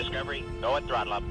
Discovery, go at throttle up.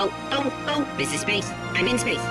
Oh, this is space. I'm in space.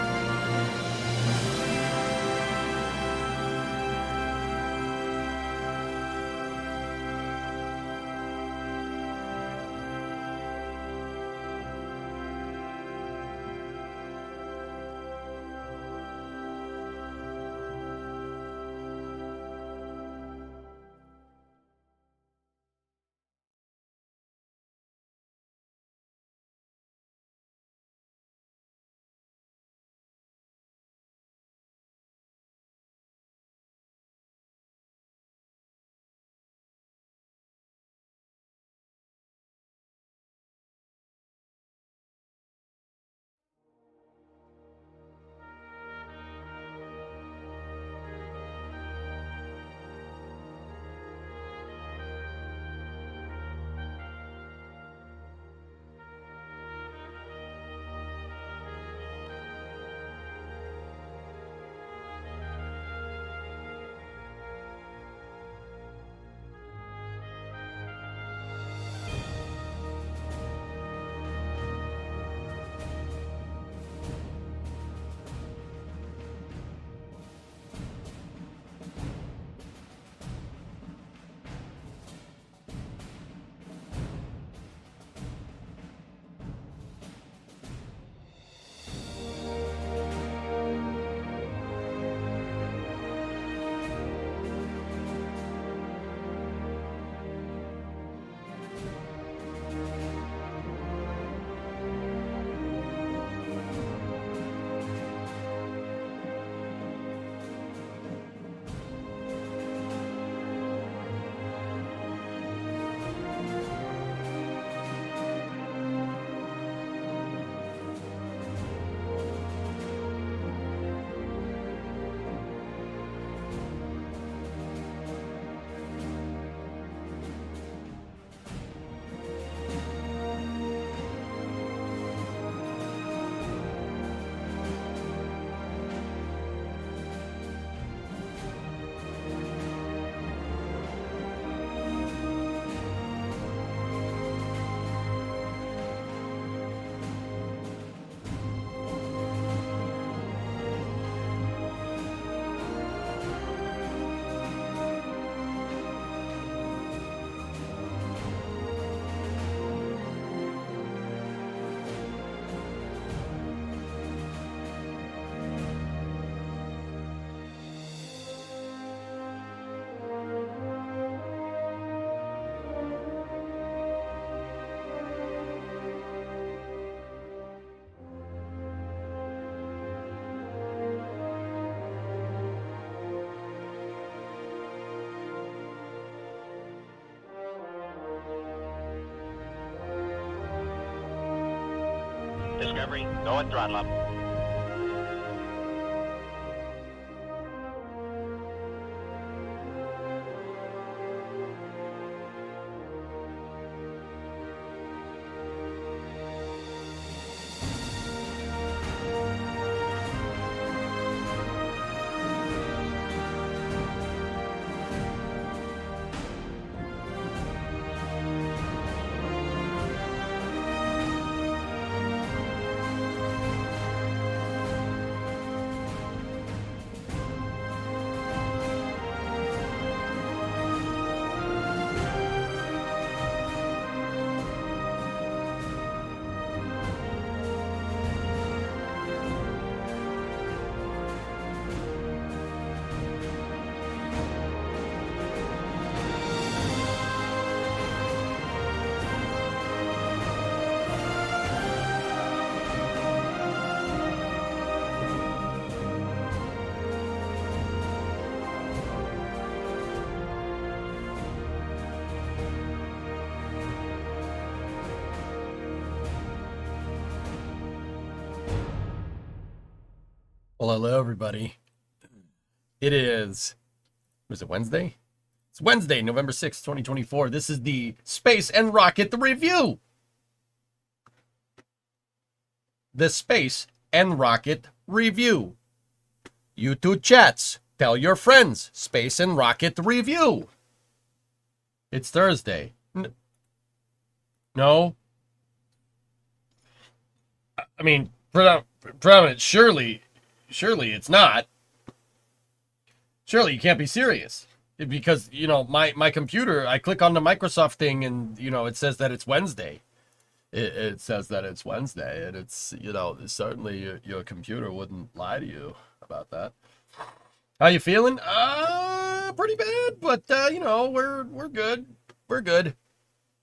Discovery, go at throttle up. Well, hello, everybody. It is, was it Wednesday? It's Wednesday, November 6th, 2024. This is the Space and Rocket Review. The Space and Rocket Review. YouTube chats. Tell your friends. Space and Rocket Review. It's Thursday. No. I mean, predominant, surely it's not. Surely you can't be serious. Because, you know, my computer, I click on the Microsoft thing and, you know, it says that it's Wednesday. It says that it's Wednesday, and it's, you know, certainly your computer wouldn't lie to you about that. How you feeling? Pretty bad, but, you know, we're good. We're good.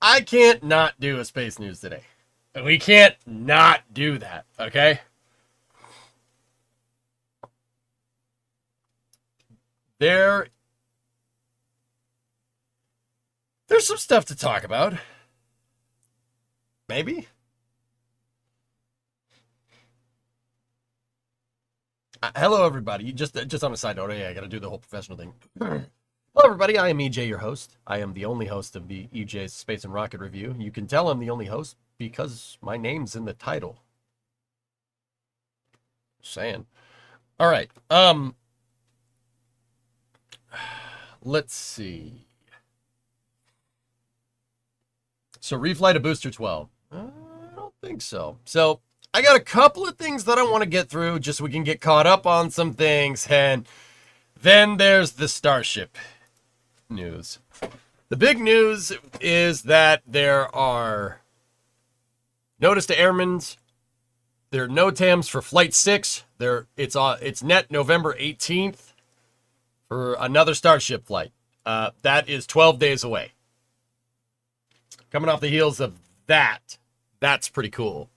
I can't not do a space news today. We can't not do that, okay? There's some stuff to talk about. Maybe. Hello, everybody. Just on a side note, yeah, I got to do the whole professional thing. Hello, everybody. I am EJ, your host. I am the only host of the EJ's Space and Rocket Review. You can tell I'm the only host because my name's in the title. Just saying. All right. Let's see. So, reflight of Booster 12. I don't think so. So, I got a couple of things that I want to get through just so we can get caught up on some things. And then there's the Starship news. The big news is that there are notice to airmen's. There are NOTAMs for Flight 6. It's net November 18th for another Starship flight. That is 12 days away. Coming off the heels of that, that's pretty cool.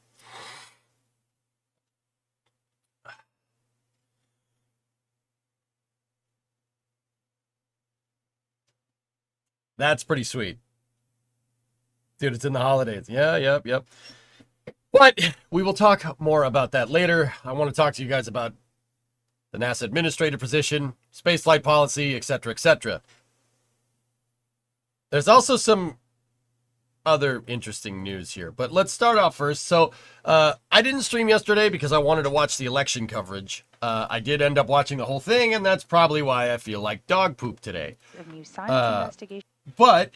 That's pretty sweet. Dude, it's in the holidays. Yeah, yep. But we will talk more about that later. I want to talk to you guys about the NASA administrator position, spaceflight policy, etc., etc. There's also some other interesting news here, but let's start off first. So I didn't stream yesterday because I wanted to watch the election coverage. I did end up watching the whole thing, and that's probably why I feel like dog poop today. But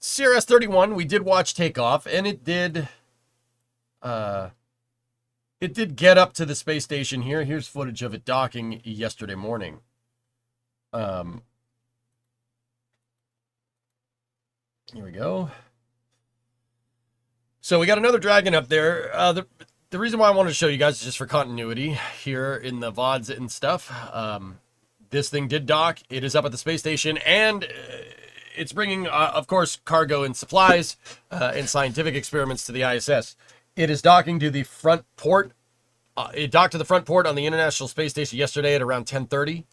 CRS-31, we did watch takeoff, and it did get up to the space station here. Here's footage of it docking yesterday morning. Here we go. So we got another Dragon up there. The reason why I wanted to show you guys is just for continuity here in the VODs and stuff. This thing did dock. It is up at the space station, and it's bringing, of course, cargo and supplies and scientific experiments to the ISS. It is docking to the front port. It docked to the front port on the International Space Station yesterday at around 10:30.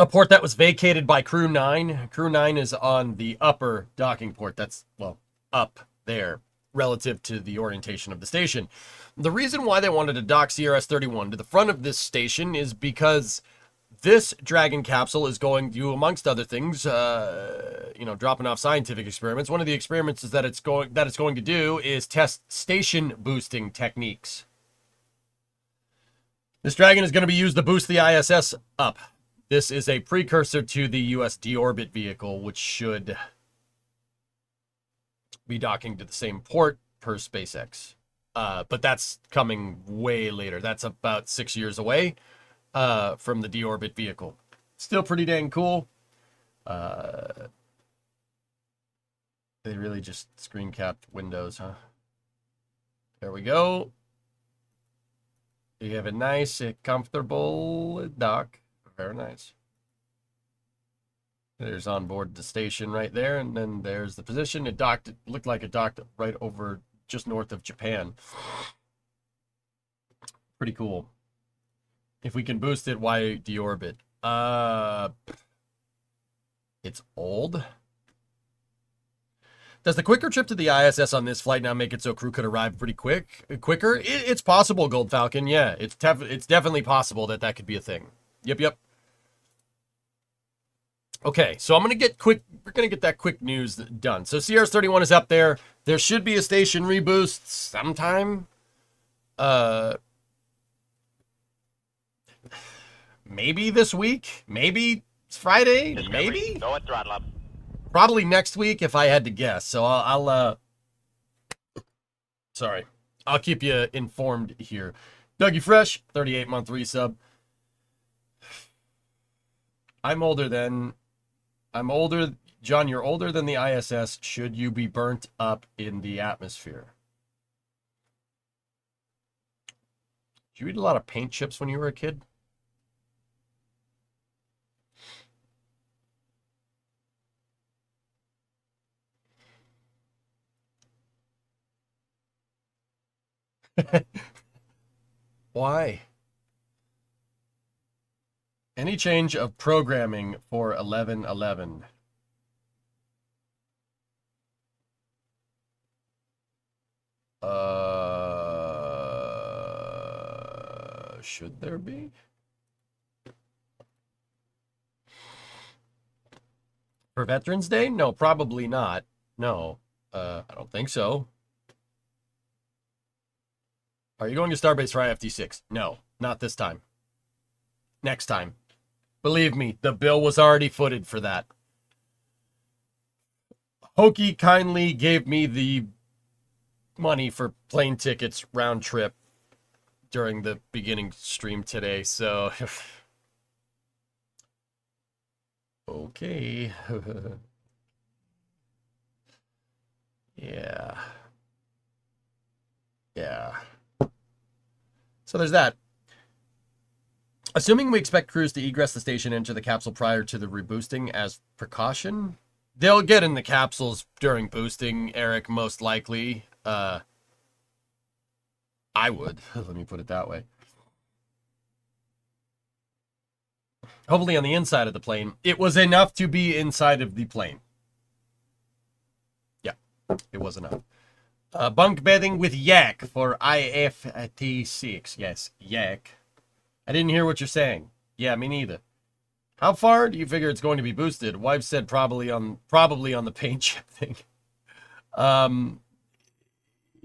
A port that was vacated by Crew 9. Crew 9 is on the upper docking port. That's, well, up there. relative to the orientation of the station. The reason why they wanted to dock CRS-31 to the front of this station is because this Dragon capsule is going to, amongst other things, dropping off scientific experiments. One of the experiments is that it's going to do is test station boosting techniques. This Dragon is going to be used to boost the ISS up. This is a precursor to the US deorbit vehicle, which should be docking to the same port per SpaceX. But that's coming way later. That's about 6 years away from the deorbit vehicle. Still pretty dang cool. They really just screen capped Windows, huh? There we go. You have a nice, comfortable dock. Very nice. There's on board the station right there, and then there's the position. It looked like it docked right over just north of Japan. Pretty cool. If we can boost it, why deorbit? It's old. Does the quicker trip to the ISS on this flight now make it so crew could arrive pretty quicker? It's possible, Gold Falcon. Yeah, it's definitely possible that could be a thing. Yep. Okay, so we're gonna get that quick news done. So CRS-31 is up there. There should be a station reboost sometime. Maybe this week. Maybe it's Friday. Maybe. Go at throttle up. Probably next week if I had to guess. So I'll keep you informed here. Dougie Fresh, 38-month resub. John, you're older than the ISS. Should you be burnt up in the atmosphere? Did you eat a lot of paint chips when you were a kid? Why? Any change of programming for 1111? Should there be? For Veterans Day? No, probably not. No, I don't think so. Are you going to Starbase for IFT6? No, not this time. Next time. Believe me, the bill was already footed for that. Hokey kindly gave me the money for plane tickets round trip during the beginning stream today, so okay. Yeah. So there's that. Assuming we expect crews to egress the station into the capsule prior to the reboosting as precaution, they'll get in the capsules during boosting, Eric, most likely. I would. Let me put it that way. Hopefully on the inside of the plane. It was enough to be inside of the plane. Yeah, it was enough. Bunk bedding with yak for IFT6. Yes, yak. I didn't hear what you're saying. Yeah, me neither. How far do you figure it's going to be boosted? Wife said probably on the paint chip thing.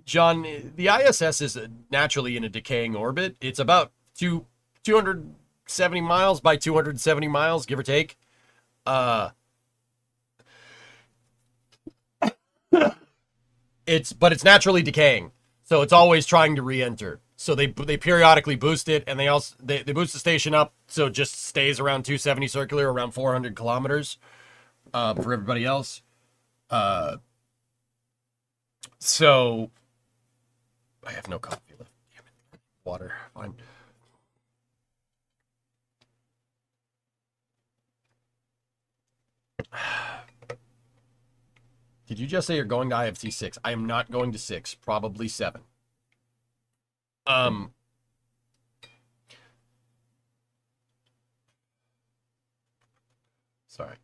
John, the ISS is naturally in a decaying orbit. It's about 270 miles by 270 miles, give or take. But it's naturally decaying, so it's always trying to re-enter. So they periodically boost it, and they boost the station up so it just stays around 270 circular, around 400 kilometers for everybody else. So I have no coffee left. Damn it. Water. Fine. Did you just say you're going to IFT 6? I am not going to 6, probably 7. Sorry.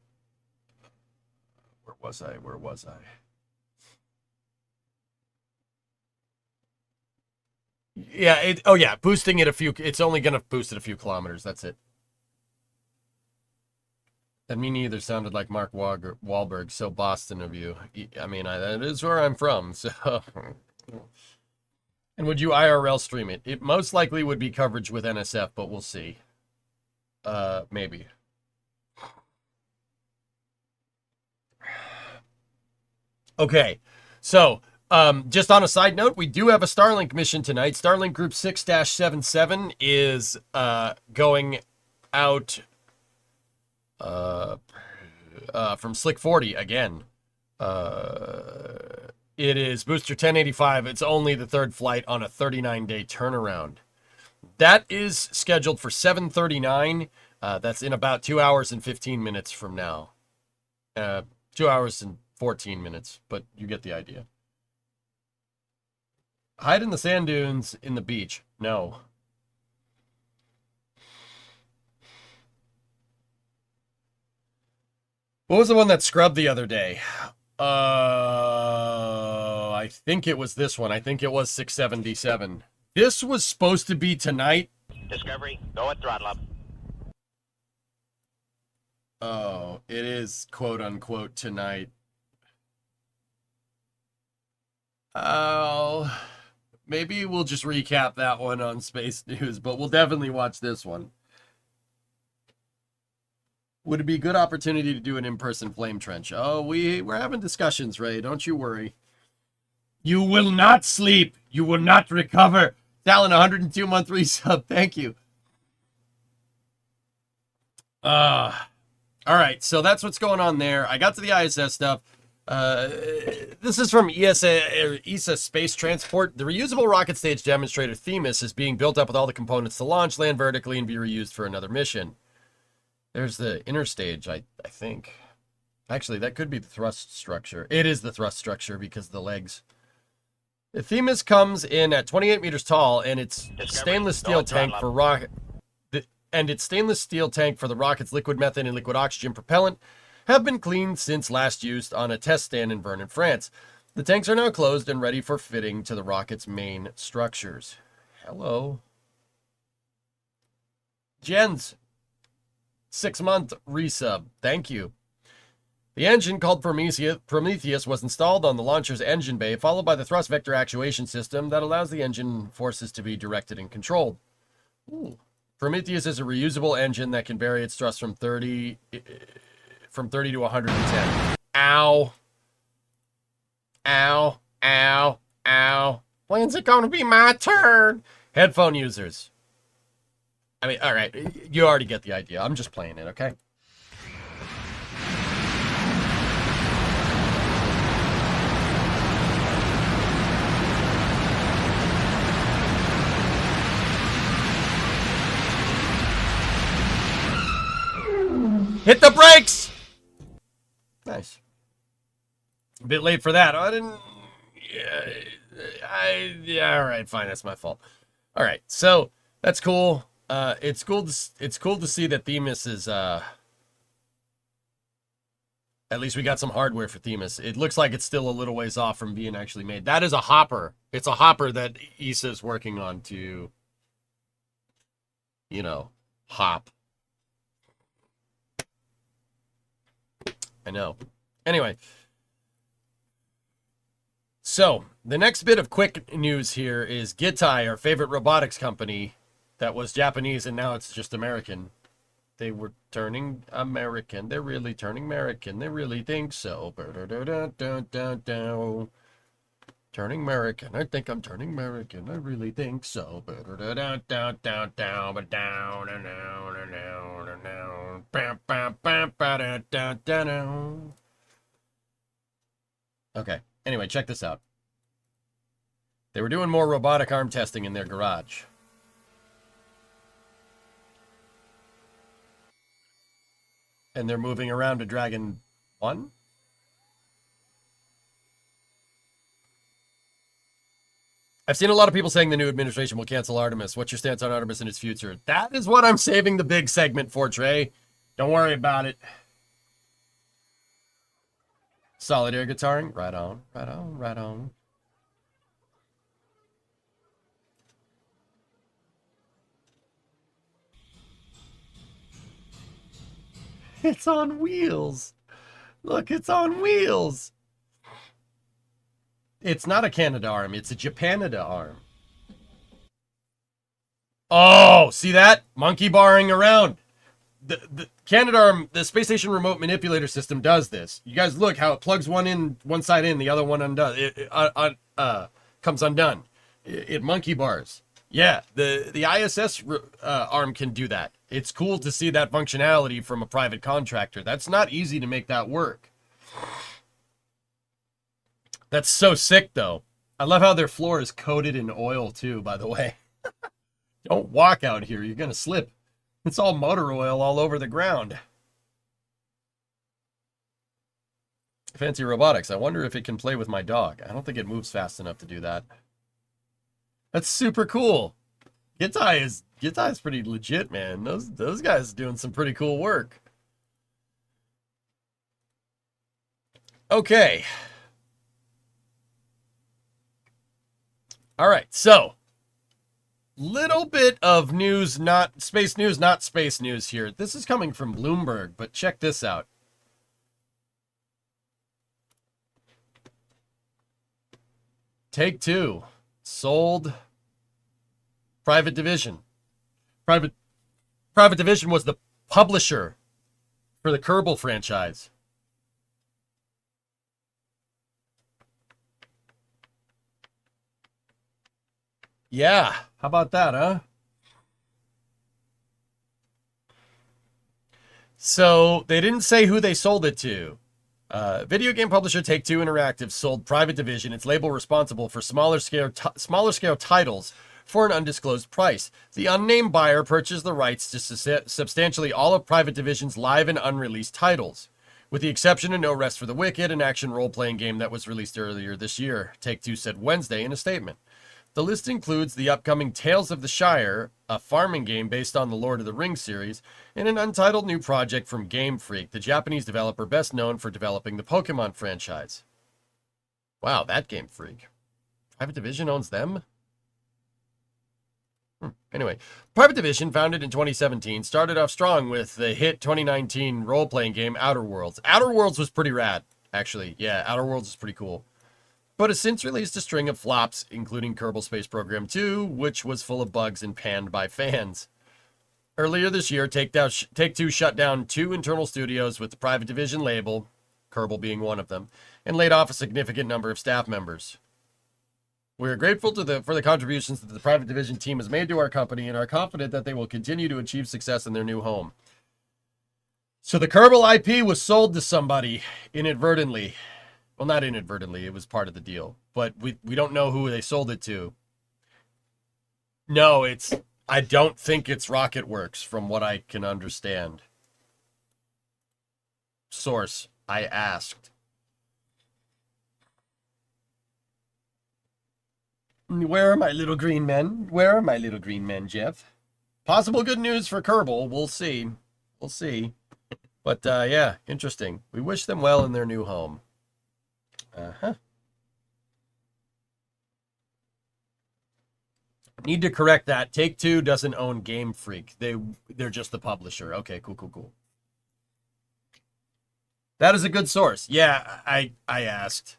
Where was I? Yeah, oh yeah, boosting it a few, it's only going to boost it a few kilometers. That's it. And me neither sounded like Mark Wahlberg, so Boston of you. I mean, that is where I'm from, so. And would you IRL stream it? It most likely would be coverage with NSF, but we'll see. Maybe. Okay, so just on a side note, we do have a Starlink mission tonight. Starlink Group 6-77 is going out from Slick 40 again. It is Booster 1085. It's only the third flight on a 39-day turnaround. That is scheduled for 7:39. That's in about 2 hours and 15 minutes from now. 2 hours and 14 minutes, but you get the idea. Hide in the sand dunes in the beach. No. What was the one that scrubbed the other day? I think it was this one. I think it was 677. This was supposed to be tonight. Discovery, go at throttle up. Oh, it is quote unquote tonight. Oh, maybe we'll just recap that one on Space News, but we'll definitely watch this one. Would it be a good opportunity to do an in-person flame trench? Oh, we're having discussions, Ray. Don't you worry. You will not sleep. You will not recover. Talon, 102-month resub. Thank you. All right, so that's what's going on there. I got to the ISS stuff. This is from ESA Space Transport. The reusable rocket stage demonstrator Themis is being built up with all the components to launch, land vertically, and be reused for another mission. There's the inner stage, I think. Actually, that could be the thrust structure. It is the thrust structure because of the legs. The Themis comes in at 28 meters tall, and it's stainless steel tank for rocket. And its stainless steel tank for the rocket's liquid methane and liquid oxygen propellant have been cleaned since last used on a test stand in Vernon, France. The tanks are now closed and ready for fitting to the rocket's main structures. Hello. Jens, 6-month resub. Thank you. The engine, called Prometheus, was installed on the launcher's engine bay, followed by the thrust vector actuation system that allows the engine forces to be directed and controlled. Ooh. Prometheus is a reusable engine that can vary its thrust from 30 to 110. Ow. Ow. Ow. Ow. When's it going to be my turn? Headphone users. I mean, all right. You already get the idea. I'm just playing it, okay? Hit the brakes! Nice. A bit late for that. I didn't... Yeah, all right, fine. That's my fault. All right, so that's cool. It's cool to see that Themis is... At least we got some hardware for Themis. It looks like it's still a little ways off from being actually made. That is a hopper. It's a hopper that ESA is working on to, you know, hop. I know. Anyway. So, the next bit of quick news here is Gitai, our favorite robotics company that was Japanese and now it's just American. They were turning American. They're really turning American. They really think so. Turning American. I think I'm turning American. I really think so. Okay. Anyway, check this out. They were doing more robotic arm testing in their garage. And they're moving around to Dragon 1? I've seen a lot of people saying the new administration will cancel Artemis. What's your stance on Artemis and its future? That is what I'm saving the big segment for, Trey. Don't worry about it. Solid air guitaring? Right on, right on, right on. It's on wheels. Look, it's on wheels. It's not a Canada arm. It's a Japanada arm. Oh, see that? Monkey barring around. The Canadarm, the space station remote manipulator system does this. You guys look how it plugs one side in, the other one undone. Comes undone. It monkey bars. Yeah, the ISS arm can do that. It's cool to see that functionality from a private contractor. That's not easy to make that work. That's so sick, though. I love how their floor is coated in oil, too, by the way. Don't walk out here. You're going to slip. It's all motor oil all over the ground. Fancy robotics. I wonder if it can play with my dog. I don't think it moves fast enough to do that. That's super cool. Gitai is pretty legit, man. Those guys are doing some pretty cool work. Okay. All right, so little bit of news, not space news here. This is coming from Bloomberg, but check this out. Take-Two sold Private Division. Private Division was the publisher for the Kerbal franchise. Yeah, how about that, huh? So they didn't say who they sold it to. Video game publisher Take-Two Interactive sold Private Division, its label responsible for smaller scale titles, for an undisclosed price. The unnamed buyer purchased the rights to substantially all of Private Division's live and unreleased titles, with the exception of No Rest for the Wicked, an action role-playing game that was released earlier this year, Take-Two said Wednesday in a statement. The list includes the upcoming Tales of the Shire, a farming game based on the Lord of the Rings series, and an untitled new project from Game Freak, the Japanese developer best known for developing the Pokemon franchise. Wow, that Game Freak. Private Division owns them? Anyway, Private Division, founded in 2017, started off strong with the hit 2019 role-playing game Outer Worlds. Outer Worlds was pretty rad, actually. Yeah, Outer Worlds is pretty cool. But has since released a string of flops, including Kerbal Space Program 2, which was full of bugs and panned by fans. Earlier this year, Take-Two shut down 2 internal studios with the Private Division label, Kerbal being one of them, and laid off a significant number of staff members. We are grateful for the contributions that the Private Division team has made to our company and are confident that they will continue to achieve success in their new home. So the Kerbal IP was sold to somebody inadvertently. Well, not inadvertently, it was part of the deal. But we don't know who they sold it to. No, I don't think it's RocketWorks, from what I can understand. Source, I asked. Where are my little green men? Where are my little green men, Jeff? Possible good news for Kerbal. We'll see. We'll see. But, yeah, interesting. We wish them well in their new home. Uh-huh. Need to correct that. Take-Two doesn't own Game Freak. They're just the publisher. Okay, cool. That is a good source. Yeah, I asked.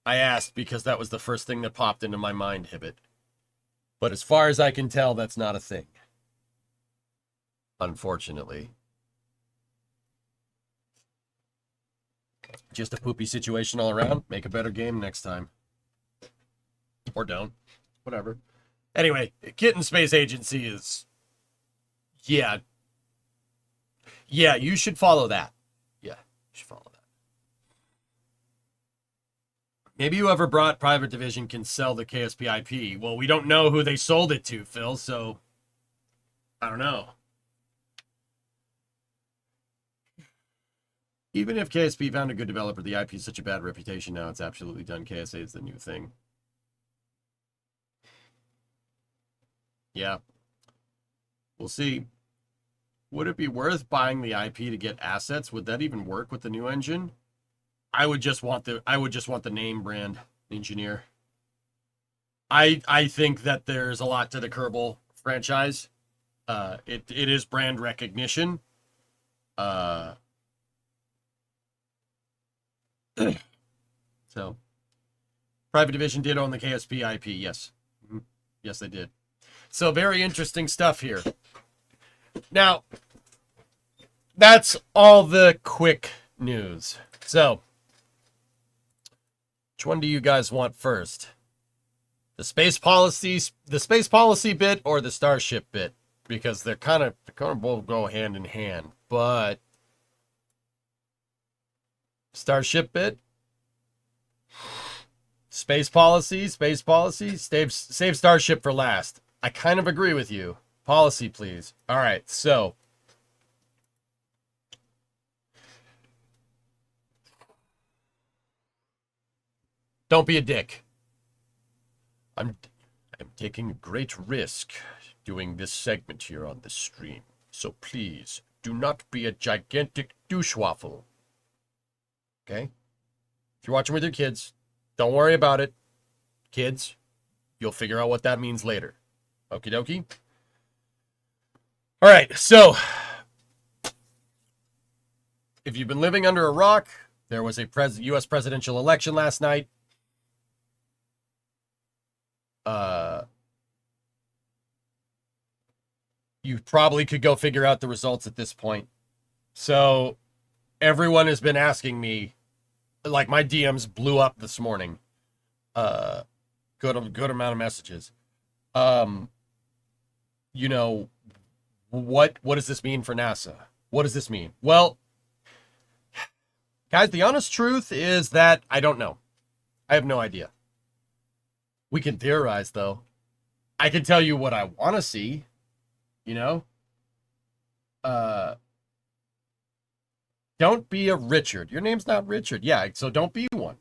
I asked because that was the first thing that popped into my mind, Hibbit. But as far as I can tell, that's not a thing. Unfortunately. Just a poopy situation all around. Make a better game next time. Or don't. Whatever. Anyway, Kitten Space Agency is... Yeah. Yeah, you should follow that. Yeah, you should follow that. Maybe whoever brought Private Division can sell the KSP IP. Well, we don't know who they sold it to, Phil, so... I don't know. Even if KSP found a good developer, the IP is such a bad reputation now, it's absolutely done. KSA is the new thing. Yeah. We'll see. Would it be worth buying the IP to get assets? Would that even work with the new engine? I would just want the name brand engineer. I think that there's a lot to the Kerbal franchise. It is brand recognition. Uh, so, Private Division did own the KSP IP. Yes. Yes, they did. So, very interesting stuff here. Now, that's all the quick news. So, which one do you guys want first? The space policy bit or the Starship bit? Because they're kind of both go hand in hand. But Starship bit, space policy, save Starship for last. I kind of agree with you. Policy, please. All right, so don't be a dick. I'm taking a great risk doing this segment here on the stream. So please, do not be a gigantic douchewaffle. Okay? If you're watching with your kids, don't worry about it. Kids, you'll figure out what that means later. Okie dokie? All right, so if you've been living under a rock, there was a U.S. presidential election last night. You probably could go figure out the results at this point. So everyone has been asking me, like my DMs blew up this morning. Good amount of messages. You know, what does this mean for NASA? What does this mean? Well, guys, the honest truth is that I don't know. I have no idea. We can theorize, though. I can tell you what I want to see, you know? Don't be a Richard. Your name's not Richard. Yeah, so don't be one.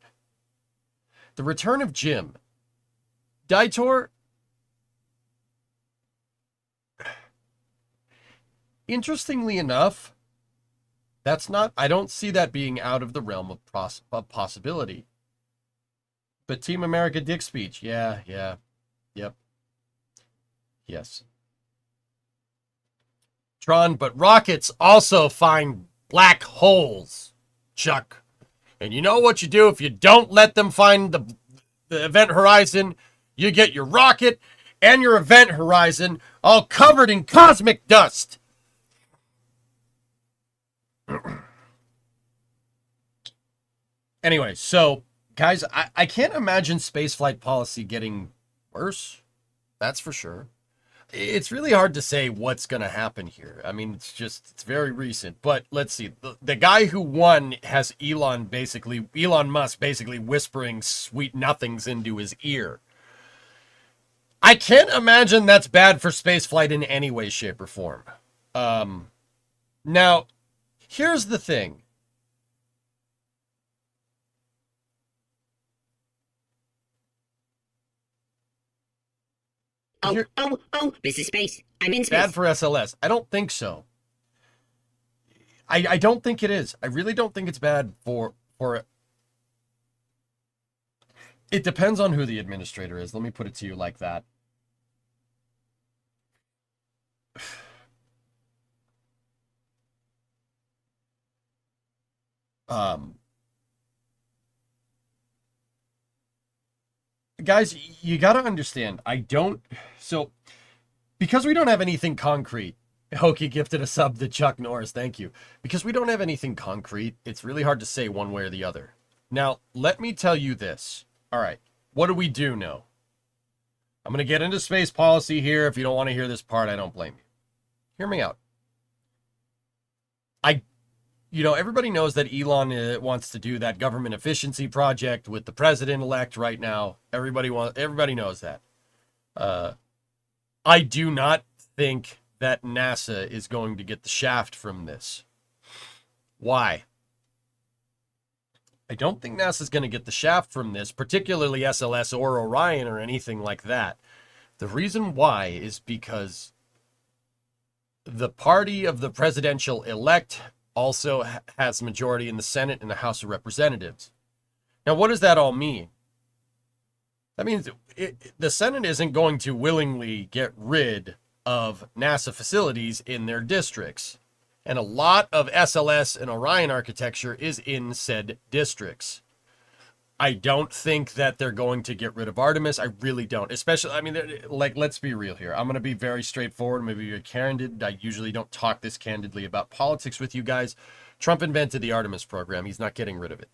The return of Jim. Daitor. Interestingly enough, I don't see that being out of the realm of possibility. But Team America dick speech. Yeah. Yep. Yes. Tron, but rockets also find black holes, Chuck. And you know what you do if you don't let them find the event horizon? You get your rocket and your event horizon all covered in cosmic dust. Anyway, so, guys, I can't imagine spaceflight policy getting worse. That's for sure. It's really hard to say what's going to happen here. I mean, it's very recent. But let's see. The guy who won has Elon Musk basically whispering sweet nothings into his ear. I can't imagine that's bad for spaceflight in any way, shape, or form. Now, here's the thing. This is space. I'm in space. Bad for SLS. I don't think so. I don't think it is. I really don't think it's bad for it. It depends on who the administrator is. Let me put it to you like that. Guys, you got to understand, because we don't have anything concrete. Hokey gifted a sub to Chuck Norris, thank you. Because we don't have anything concrete, it's really hard to say one way or the other. Now, let me tell you this. All right, what do we do know? I'm going to get into space policy here. If you don't want to hear this part, I don't blame you. Hear me out. Everybody knows that Elon wants to do that government efficiency project with the president-elect right now. Everybody knows that. I do not think that NASA is going to get the shaft from this. Why? I don't think NASA's going to get the shaft from this, particularly SLS or Orion or anything like that. The reason why is because the party of the presidential elect also has majority in the Senate and the House of Representatives. Now, what does that all mean? That means the Senate isn't going to willingly get rid of NASA facilities in their districts. And a lot of SLS and Orion architecture is in said districts. I don't think that they're going to get rid of Artemis. I really don't. Especially, I mean, like, let's be real here. I'm going to be very straightforward, maybe very candid. I usually don't talk this candidly about politics with you guys. Trump invented the Artemis program. He's not getting rid of it.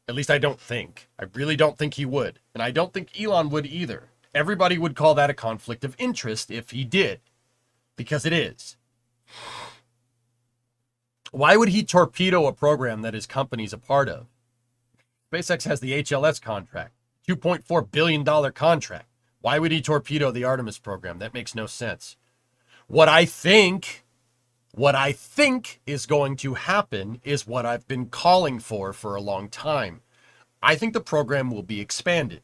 At least I don't think. I really don't think he would. And I don't think Elon would either. Everybody would call that a conflict of interest if he did. Because it is. Why would he torpedo a program that his company's a part of? SpaceX has the HLS contract, $2.4 billion contract. Why would he torpedo the Artemis program? That makes no sense. What I think is going to happen is what I've been calling for a long time. I think the program will be expanded.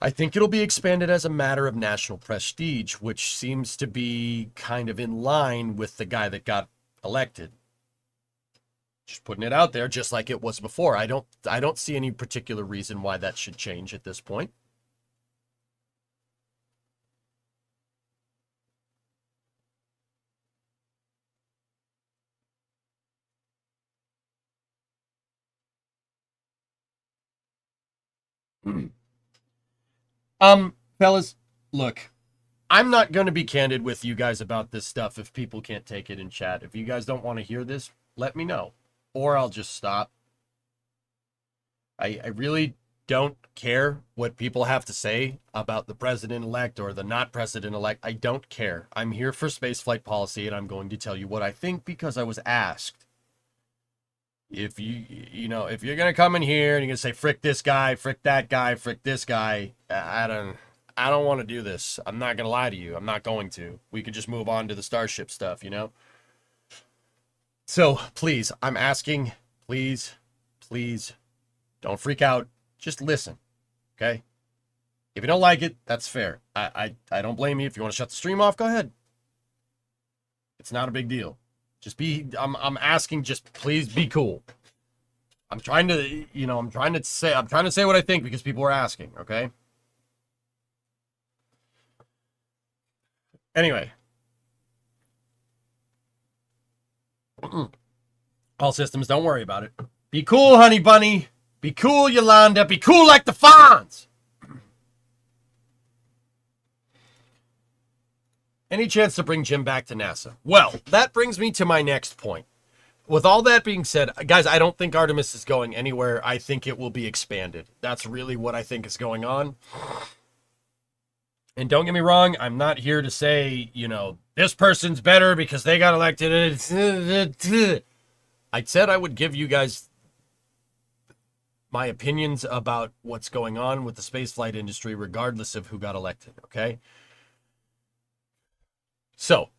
I think it'll be expanded as a matter of national prestige, which seems to be kind of in line with the guy that got elected. Just putting it out there, just like it was before. I don't see any particular reason why that should change at this point. Fellas, look, I'm not going to be candid with you guys about this stuff if people can't take it in chat. If you guys don't want to hear this, let me know. Or I'll just stop. I really don't care what people have to say about the president-elect or the not president-elect. I don't care. I'm here for spaceflight policy, and I'm going to tell you what I think because I was asked. If you know, if you're going to come in here and you're going to say, frick this guy, frick that guy, frick this guy, I don't want to do this. I'm not going to lie to you. I'm not going to. We could just move on to the Starship stuff, you know? So, please, I'm asking, please, don't freak out. Just listen, okay? If you don't like it, that's fair. I don't blame you. If you want to shut the stream off, go ahead. It's not a big deal. Just I'm asking, just please be cool. I'm trying to say what I think because people are asking, okay? Anyway. All systems, don't worry about it. Be cool, honey bunny. Be cool, Yolanda. Be cool like the Fonz. Any chance to bring Jim back to NASA? Well, that brings me to my next point. With all that being said, guys, I don't think Artemis is going anywhere. I think it will be expanded. That's really what I think is going on. And don't get me wrong, I'm not here to say, you know, this person's better because they got elected. I said I would give you guys my opinions about what's going on with the spaceflight industry, regardless of who got elected, okay? So,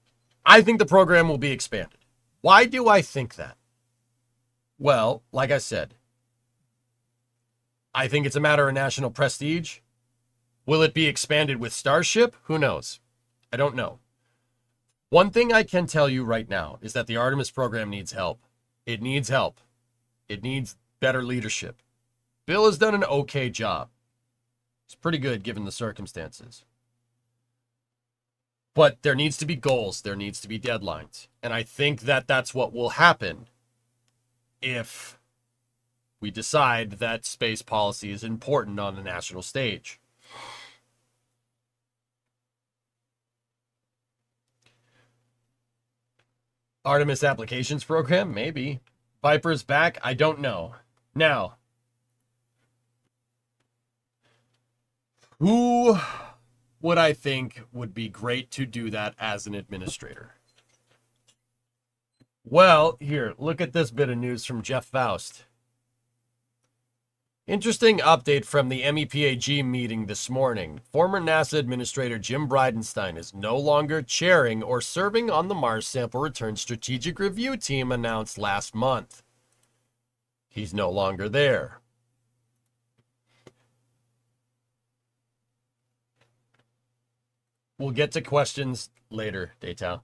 I think the program will be expanded. Why do I think that? Well, like I said, I think it's a matter of national prestige. Will it be expanded with Starship? Who knows? I don't know. One thing I can tell you right now is that the Artemis program needs help. It needs help. It needs better leadership. Bill has done an okay job. It's pretty good given the circumstances. But there needs to be goals. There needs to be deadlines. And I think that that's what will happen if we decide that space policy is important on the national stage. Artemis Applications Program? Maybe. Viper's back? I don't know. Now, who would I think would be great to do that as an administrator? Well, here, look at this bit of news from Jeff Faust. Interesting update from the MEPAG meeting this morning. Former NASA Administrator Jim Bridenstine is no longer chairing or serving on the Mars Sample Return Strategic Review Team announced last month. He's no longer there. We'll get to questions later, Daytown.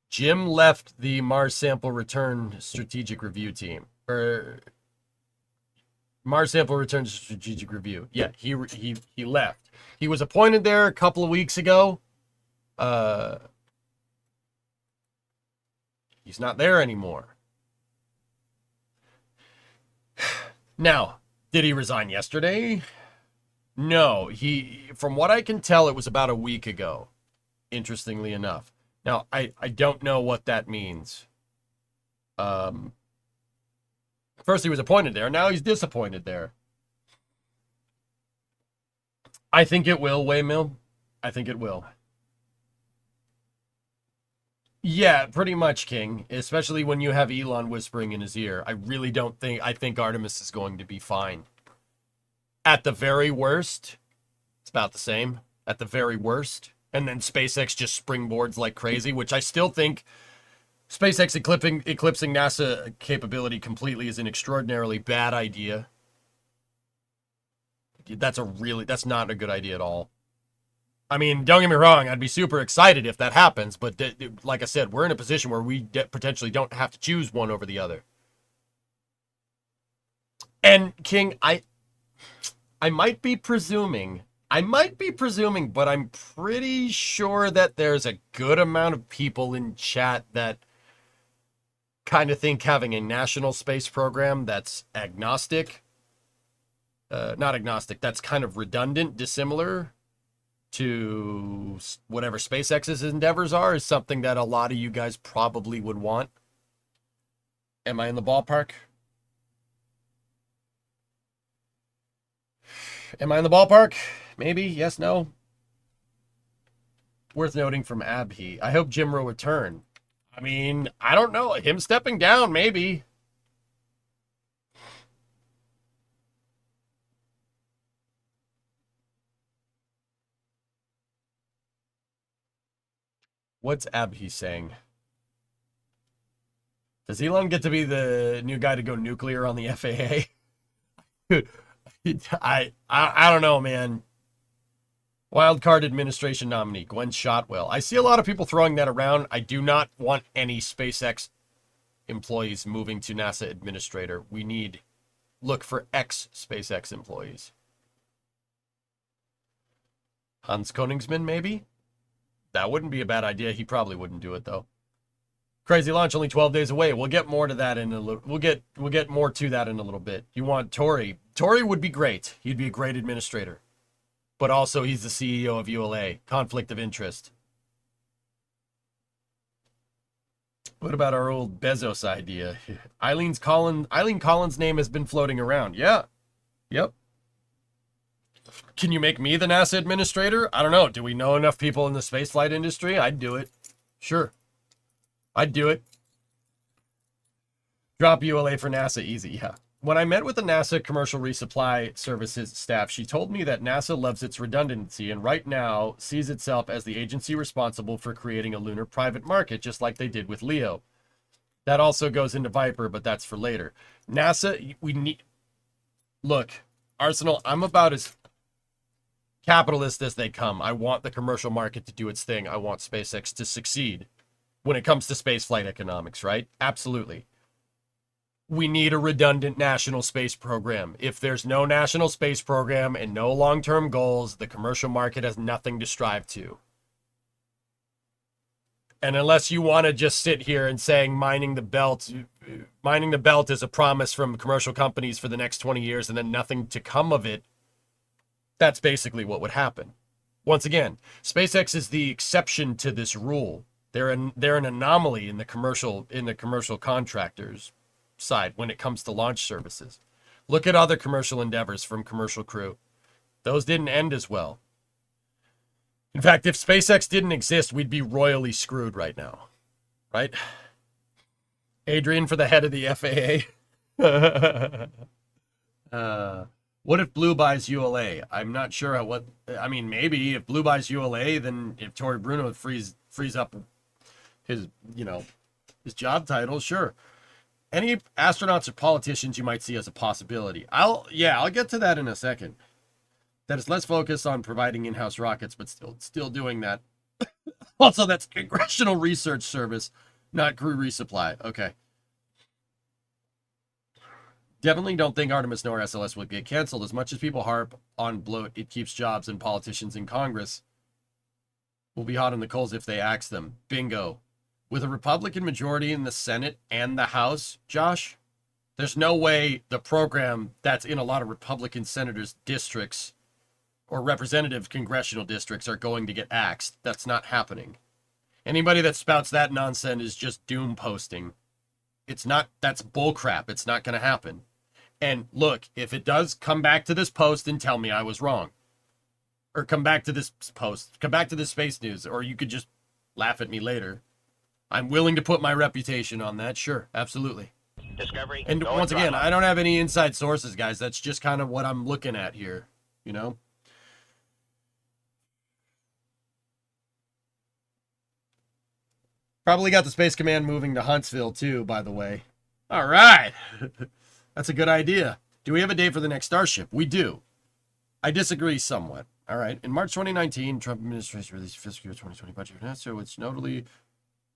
Jim left the Mars Sample Return Strategic Review Team. Or Mars Sample Return Strategic Review. Yeah, he left. He was appointed there a couple of weeks ago. Uh, he's not there anymore. Now, did he resign yesterday? No, from what I can tell, it was about a week ago, interestingly enough. Now, I don't know what that means. First he was appointed there, now he's disappointed there. I think it will, Waymill. I think it will. Yeah, pretty much, King. Especially when you have Elon whispering in his ear. I really don't think, I think Artemis is going to be fine. At the very worst, it's about the same. At the very worst. And then SpaceX just springboards like crazy, which I still think SpaceX eclipsing NASA capability completely is an extraordinarily bad idea. That's not a good idea at all. I mean, don't get me wrong, I'd be super excited if that happens, but like I said, we're in a position where we potentially don't have to choose one over the other. And King, I might be presuming, but I'm pretty sure that there's a good amount of people in chat that kind of think having a national space program that's agnostic, not agnostic, that's kind of redundant, dissimilar to whatever SpaceX's endeavors are, is something that a lot of you guys probably would want. Am I in the ballpark? Am I in the ballpark? Maybe, yes, no. Worth noting from Abhi. I hope Jim will return. I mean, I don't know. Him stepping down, maybe. What's Abhi saying? Does Elon get to be the new guy to go nuclear on the FAA? Dude, I don't know, man. Wildcard administration nominee, Gwen Shotwell. I see a lot of people throwing that around. I do not want any SpaceX employees moving to NASA administrator. We need look for ex-SpaceX employees. Hans Koningsman, maybe? That wouldn't be a bad idea. He probably wouldn't do it, though. Crazy launch only 12 days away. We'll get more to that in a little. We'll get more to that in a little bit. You want Tory? Tory would be great. He'd be a great administrator. But also he's the CEO of ULA. Conflict of interest. What about our old Bezos idea? Eileen Collins' name has been floating around. Yeah. Yep. Can you make me the NASA administrator? I don't know. Do we know enough people in the spaceflight industry? I'd do it. Sure. I'd do it. Drop ULA for NASA, easy, yeah. When I met with the NASA Commercial Resupply Services staff, she told me that NASA loves its redundancy and right now sees itself as the agency responsible for creating a lunar private market, just like they did with Leo. That also goes into Viper, but that's for later. NASA, we need... Look, Arsenal, I'm about as capitalist as they come. I want the commercial market to do its thing. I want SpaceX to succeed when it comes to spaceflight economics, right? Absolutely. We need a redundant national space program. If there's no national space program and no long-term goals, the commercial market has nothing to strive to. And unless you want to just sit here and saying mining the belt is a promise from commercial companies for the next 20 years and then nothing to come of it, that's basically what would happen. Once again, SpaceX is the exception to this rule. They're an anomaly in the commercial contractors side when it comes to launch services. Look at other commercial endeavors from Commercial Crew. Those didn't end as well. In fact, if SpaceX didn't exist, we'd be royally screwed right now. Right? Adrian for the head of the FAA. What if Blue buys ULA? I'm not sure what... I mean, maybe if Blue buys ULA, then if Tory Bruno frees up his job title, sure. Any astronauts or politicians you might see as a possibility? I'll get to that in a second. That is less focused on providing in-house rockets, but still doing that. Also, that's Congressional Research Service, not crew resupply. Okay. Definitely don't think Artemis nor SLS would get canceled. As much as people harp on bloat, it keeps jobs and politicians in Congress. will be hot on the coals if they axe them. Bingo. With a Republican majority in the Senate and the House, Josh, there's no way the program that's in a lot of Republican senators' districts or representative congressional districts are going to get axed. That's not happening. Anybody that spouts that nonsense is just doom posting. It's not, that's bullcrap. It's not going to happen. And look, if it does, come back to this post and tell me I was wrong. Or come back to this post, come back to this space news, or you could just laugh at me later. I'm willing to put my reputation on that. Sure, absolutely. Discovery. And once again, I don't have any inside sources, guys. That's just kind of what I'm looking at here, you know? Probably got the Space Command moving to Huntsville, too, by the way. All right. That's a good idea. Do we have a date for the next Starship? We do. I disagree somewhat. All right. In March 2019, Trump administration released fiscal year 2020 budget for NASA, which notably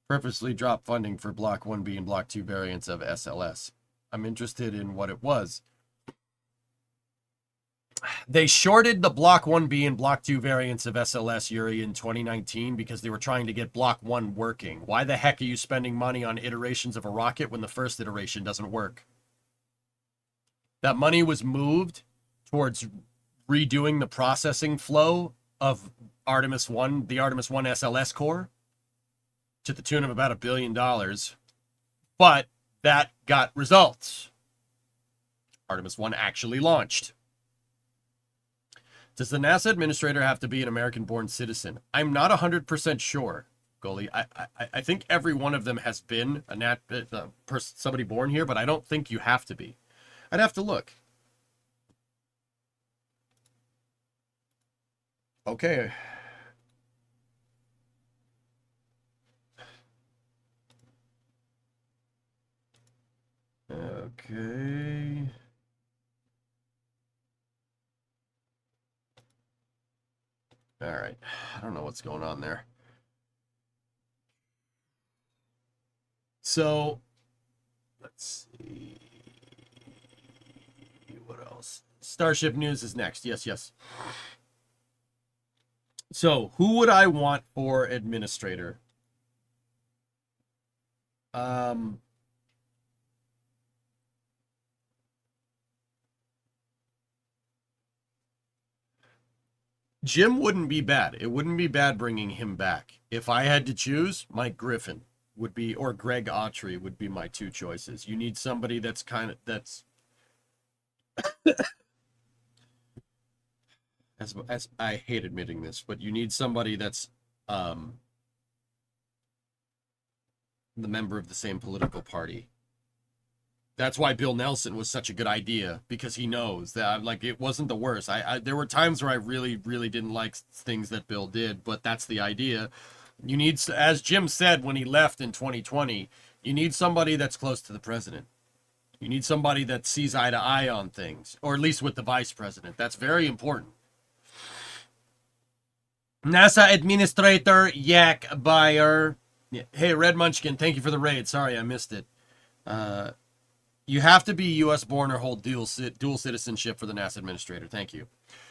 purposely dropped funding for Block 1B and Block 2 variants of SLS. I'm interested in what it was. They shorted the Block 1B and Block 2 variants of SLS, Yuri, in 2019 because they were trying to get Block 1 working. Why the heck are you spending money on iterations of a rocket when the first iteration doesn't work? That money was moved towards redoing the processing flow of Artemis 1, the Artemis 1 SLS core, to the tune of about $1 billion. But that got results. Artemis 1 actually launched. Does the NASA administrator have to be an American-born citizen? I'm not 100% sure, Goalie. I think every one of them has been somebody born here, but I don't think you have to be. I'd have to look. Okay. Okay. All right. I don't know what's going on there. So, let's see. What else? Starship News is next. Yes, yes. So, who would I want for administrator? Jim wouldn't be bad. It wouldn't be bad bringing him back. If I had to choose, Mike Griffin would be, or Greg Autry would be my two choices. You need somebody that's as I hate admitting this, but you need somebody that's the member of the same political party. That's why Bill Nelson was such a good idea, because he knows that, like, it wasn't the worst. There were times where I really, really didn't like things that Bill did, but that's the idea. You need, as Jim said when he left in 2020, you need somebody that's close to the president. You need somebody that sees eye to eye on things, or at least with the vice president. That's very important. NASA Administrator Yak Bayer. Yeah. Hey, Red Munchkin, thank you for the raid. Sorry, I missed it. You have to be U.S. born or hold dual citizenship for the NASA administrator. Thank you.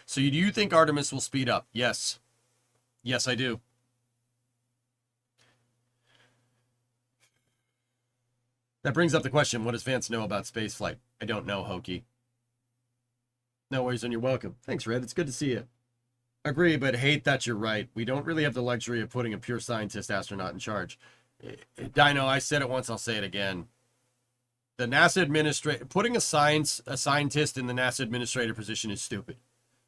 So do you think Artemis will speed up? Yes. Yes, I do. That brings up the question, what does Vance know about spaceflight? I don't know, Hokey. No worries, and you're welcome. Thanks, Red. It's good to see you. Agree, but hate that you're right. We don't really have the luxury of putting a pure scientist astronaut in charge. Dino, I said it once, I'll say it again. The NASA administrator, putting a scientist in the NASA administrator position is stupid.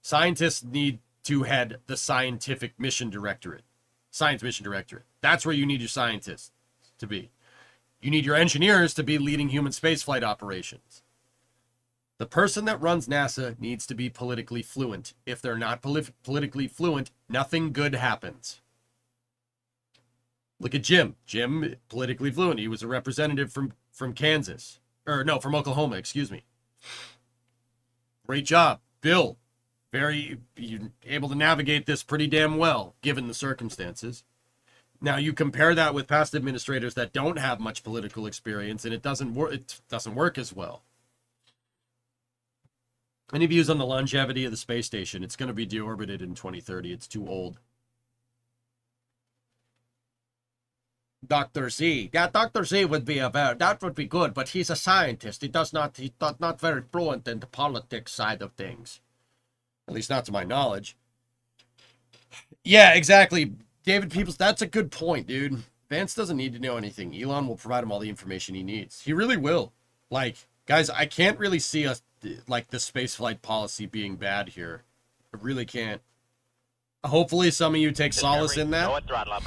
Scientists need to head the scientific mission directorate, science mission directorate. That's where you need your scientists to be. You need your engineers to be leading human spaceflight operations. The person that runs NASA needs to be politically fluent. If they're not politically fluent, nothing good happens. Look at Jim. Jim, politically fluent. He was a representative from Kansas. Or no, from Oklahoma, excuse me. Great job. Bill, very able to navigate this pretty damn well, given the circumstances. Now you compare that with past administrators that don't have much political experience, and it doesn't work as well. Any views on the longevity of the space station? It's going to be deorbited in 2030. It's too old. Dr. Z. Yeah, Dr. Z would be that would be good, but he's a scientist. He's not very fluent in the politics side of things. At least not to my knowledge. Yeah, exactly. David Peoples, that's a good point, dude. Vance doesn't need to know anything. Elon will provide him all the information he needs. He really will. Like, guys, I can't really see us, like, the spaceflight policy being bad here. I really can't. Hopefully some of you take solace in that. Go at throttle up.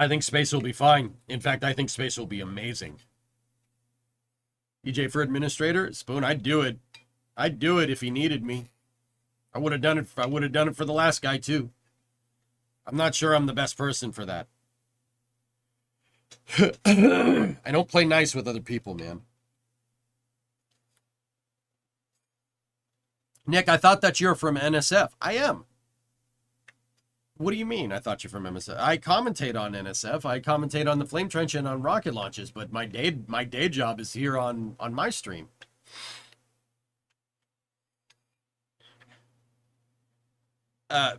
I think space will be fine. In fact, I think space will be amazing. EJ for administrator? Spoon, I'd do it. I'd do it if he needed me. I would have done it. I would have done it for the last guy, too. I'm not sure I'm the best person for that. I don't play nice with other people, man. Nick, I thought that you're from NSF. I am. What do you mean? I thought you're from NSF. I commentate on NSF. I commentate on the Flame Trench and on rocket launches, but my day job is here on my stream.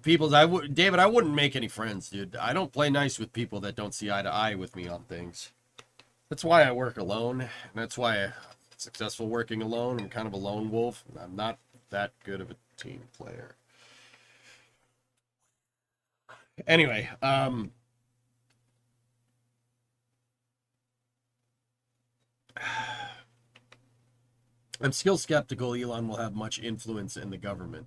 Peoples, David, I wouldn't make any friends, dude. I don't play nice with people that don't see eye to eye with me on things. That's why I work alone, and that's why I'm successful working alone. I'm kind of a lone wolf. I'm not that good of a team player. Anyway, I'm still skeptical Elon will have much influence in the government.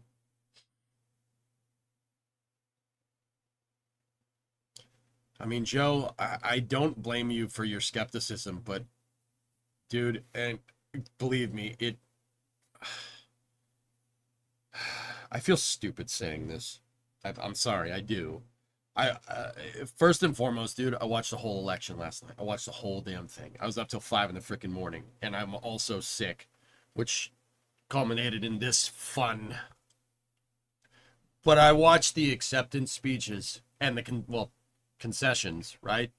I mean, Joe, I don't blame you for your skepticism, but dude, and believe me, I feel stupid saying this. I'm sorry, I do. First and foremost, dude, I watched the whole election last night. I watched the whole damn thing. I was up till 5 in the freaking morning, and I'm also sick, which culminated in this fun. But I watched the acceptance speeches and the concessions, right?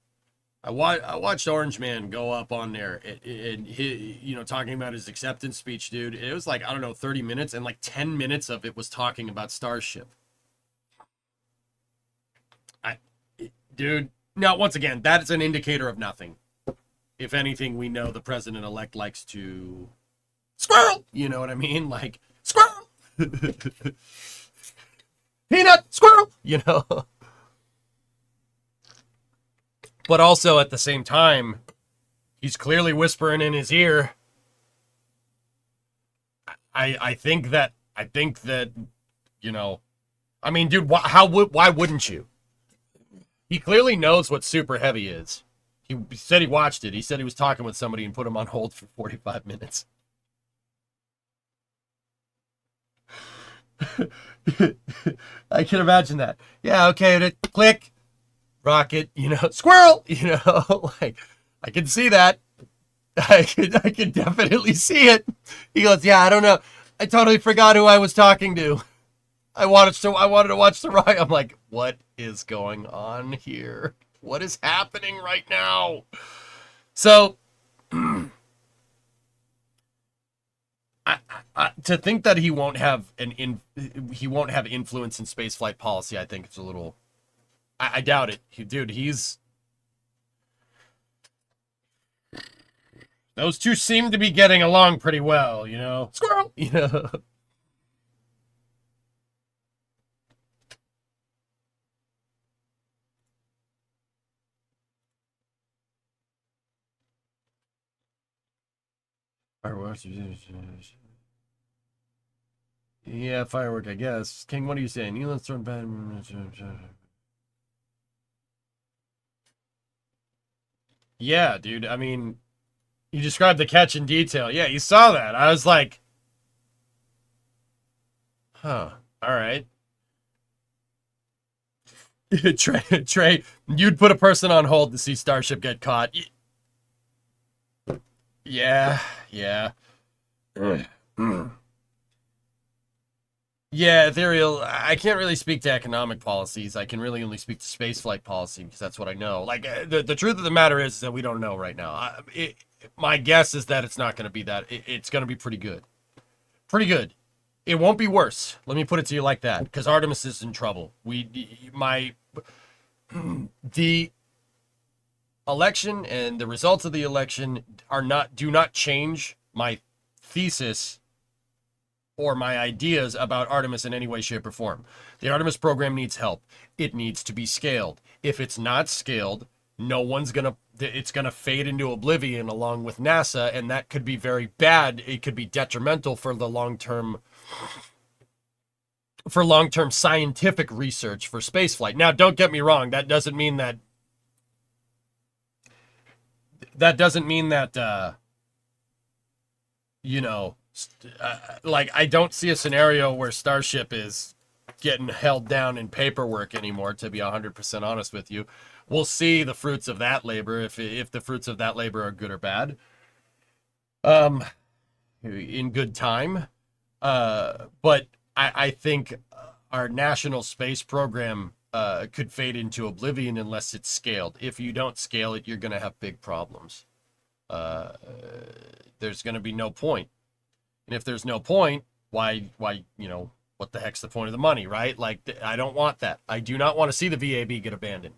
I watched Orange Man go up on there and he, talking about his acceptance speech, dude. It was like, I don't know, 30 minutes, and like 10 minutes of it was talking about Starship. Dude, now, once again, that is an indicator of nothing. If anything, we know the president-elect likes to squirrel. You know what I mean? Like, squirrel. Peanut, squirrel. But also, at the same time, he's clearly whispering in his ear. I think that, I mean, dude, why wouldn't you? He clearly knows what super heavy is. He said he watched it. He said he was talking with somebody and put him on hold for 45 minutes. I can imagine that. Yeah, okay, click, rocket, squirrel, like, I can see that. I can definitely see it. He goes, yeah, I don't know. I totally forgot who I was talking to. I wanted to watch the ride. I'm like, what is going on here? What is happening right now? So, to think that he won't have influence in spaceflight policy, I think it's a little. I doubt it, dude. Those two seem to be getting along pretty well, Squirrel, Fireworks. Yeah, firework, I guess. King, what are you saying? Elon's throwing bad. Yeah, dude. I mean, you described the catch in detail. Yeah, you saw that. I was like, huh. All right. Trey, you'd put a person on hold to see Starship get caught. Yeah. Yeah, Ethereal, I can't really speak to economic policies. I can really only speak to spaceflight policy because that's what I know. Like, the truth of the matter is that we don't know right now. My guess is that it's not going to be that. It's going to be pretty good. Pretty good. It won't be worse. Let me put it to you like that, because Artemis is in trouble. election and the results of the election do not change my thesis or my ideas about Artemis in any way, shape, or form. The Artemis program needs help. It needs to be scaled. If it's not scaled, it's gonna fade into oblivion along with NASA, and that could be very bad. It could be detrimental for the long-term scientific research for spaceflight. Now, don't get me wrong. That doesn't mean that like, I don't see a scenario where Starship is getting held down in paperwork anymore, to be 100% honest with you. We'll see the fruits of that labor, if the fruits of that labor are good or bad, in good time. But I think our national space program could fade into oblivion unless it's scaled. If you don't scale it, you're going to have big problems. There's going to be no point. And if there's no point, why, what the heck's the point of the money, right? Like, I don't want that. I do not want to see the VAB get abandoned.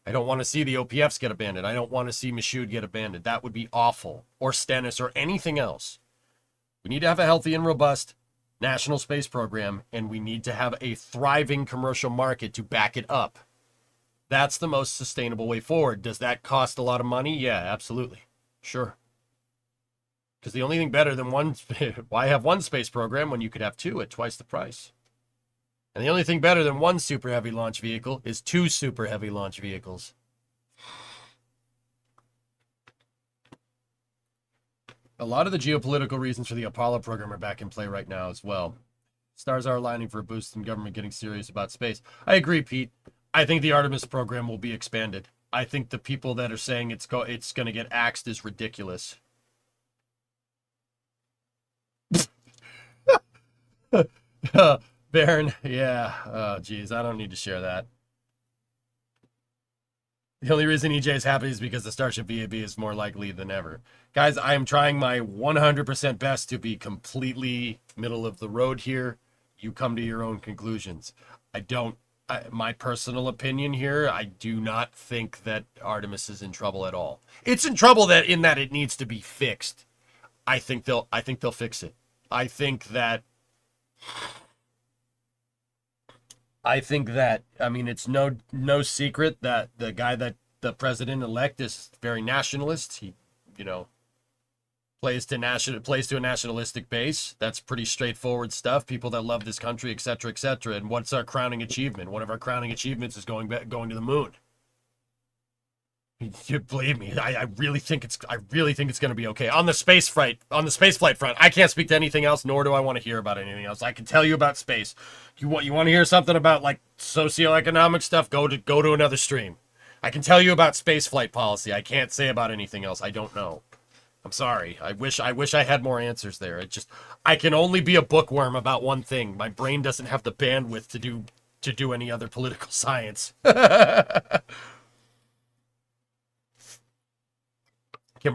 I don't want to see the OPFs get abandoned. I don't want to see Michoud get abandoned. That would be awful. Or Stennis or anything else. We need to have a healthy and robust national space program, and we need to have a thriving commercial market to back it up. That's the most sustainable way forward. Does that cost a lot of money? Yeah, absolutely. Sure. Because the only thing better than why have one space program when you could have two at twice the price? And the only thing better than one super heavy launch vehicle is two super heavy launch vehicles. A lot of the geopolitical reasons for the Apollo program are back in play right now as well. Stars are aligning for a boost in government getting serious about space. I agree, Pete. I think the Artemis program will be expanded. I think the people that are saying it's going to get axed is ridiculous. Baron, yeah. Oh, geez, I don't need to share that. The only reason EJ is happy is because the Starship VAB is more likely than ever. Guys, I am trying my 100% best to be completely middle of the road here. You come to your own conclusions. My personal opinion here, I do not think that Artemis is in trouble at all. It's in trouble in that it needs to be fixed. I think they'll fix it. I think that, I mean, it's no secret that the guy that the president-elect is very nationalist. He, plays to a nationalistic base. That's pretty straightforward stuff. People that love this country, etc., etc. And what's our crowning achievement? One of our crowning achievements is going to the moon. You believe me? I really think it's going to be okay on the spaceflight front. I can't speak to anything else, nor do I want to hear about anything else. I can tell you about space. You want to hear something about like socioeconomic stuff? Go to another stream. I can tell you about spaceflight policy. I can't say about anything else. I don't know. I'm sorry. I wish I had more answers there. I can only be a bookworm about one thing. My brain doesn't have the bandwidth to do any other political science. Can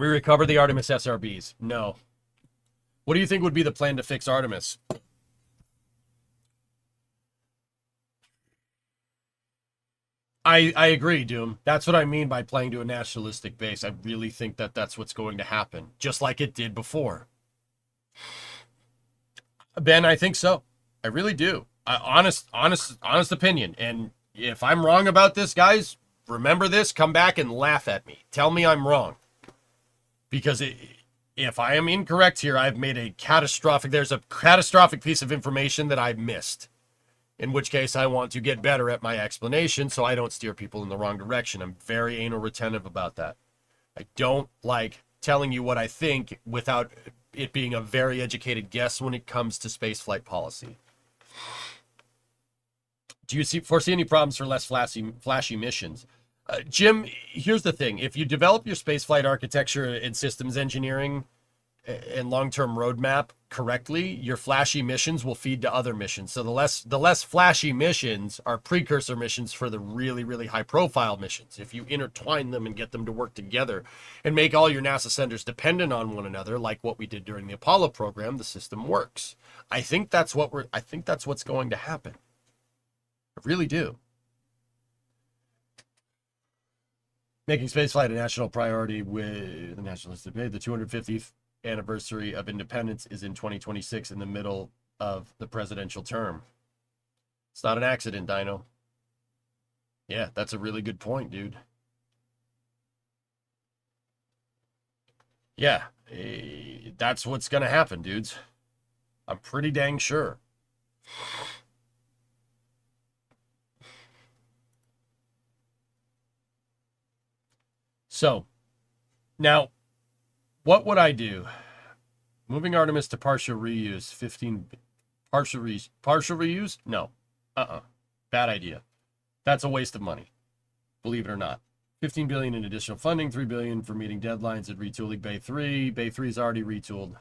we recover the Artemis SRBs? No. What do you think would be the plan to fix Artemis? I agree, Doom. That's what I mean by playing to a nationalistic base. I really think that that's what's going to happen, just like it did before. Ben, I think so. I really do. Honest opinion. And if I'm wrong about this, guys, remember this. Come back and laugh at me. Tell me I'm wrong. Because if I am incorrect here, I've made there's a catastrophic piece of information that I've missed. In which case, I want to get better at my explanation so I don't steer people in the wrong direction. I'm very anal retentive about that. I don't like telling you what I think without it being a very educated guess when it comes to spaceflight policy. Do you foresee any problems for less flashy missions? Jim, here's the thing. If you develop your spaceflight architecture and systems engineering and long-term roadmap correctly, your flashy missions will feed to other missions. So the less flashy missions are precursor missions for the really, really high-profile missions. If you intertwine them and get them to work together and make all your NASA centers dependent on one another, like what we did during the Apollo program, the system works. I think that's what's going to happen. I really do. Making spaceflight a national priority with the National Debate. The 250th anniversary of independence is in 2026 in the middle of the presidential term. It's not an accident, Dino. Yeah, that's a really good point, dude. Yeah, that's what's going to happen, dudes. I'm pretty dang sure. So, now, what would I do? Moving Artemis to partial reuse, 15 partial reuse? No. Bad idea. That's a waste of money. Believe it or not. 15 billion in additional funding, 3 billion for meeting deadlines and retooling Bay 3. Bay 3 is already retooled.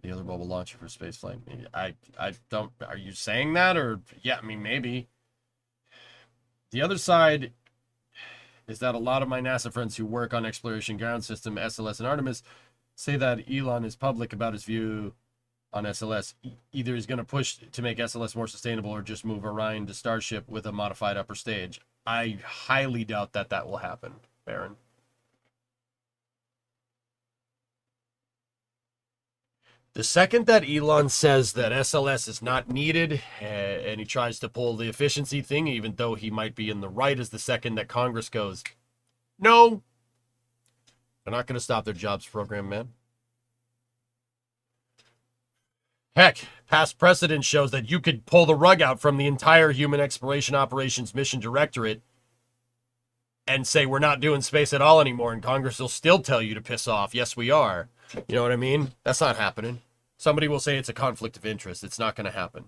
The other mobile launcher for spaceflight. I don't. Are you saying that, or yeah? I mean, maybe. The other side is that a lot of my NASA friends who work on Exploration Ground System, SLS, and Artemis say that Elon is public about his view on SLS. Either he's going to push to make SLS more sustainable or just move Orion to Starship with a modified upper stage. I highly doubt that that will happen, Baron. The second that Elon says that SLS is not needed and he tries to pull the efficiency thing, even though he might be in the right, is the second that Congress goes, no, they're not going to stop their jobs program, man. Heck, past precedent shows that you could pull the rug out from the entire Human Exploration Operations Mission Directorate and say we're not doing space at all anymore, and Congress will still tell you to piss off. Yes, we are. You know what I mean? That's not happening. Somebody will say it's a conflict of interest. It's not going to happen.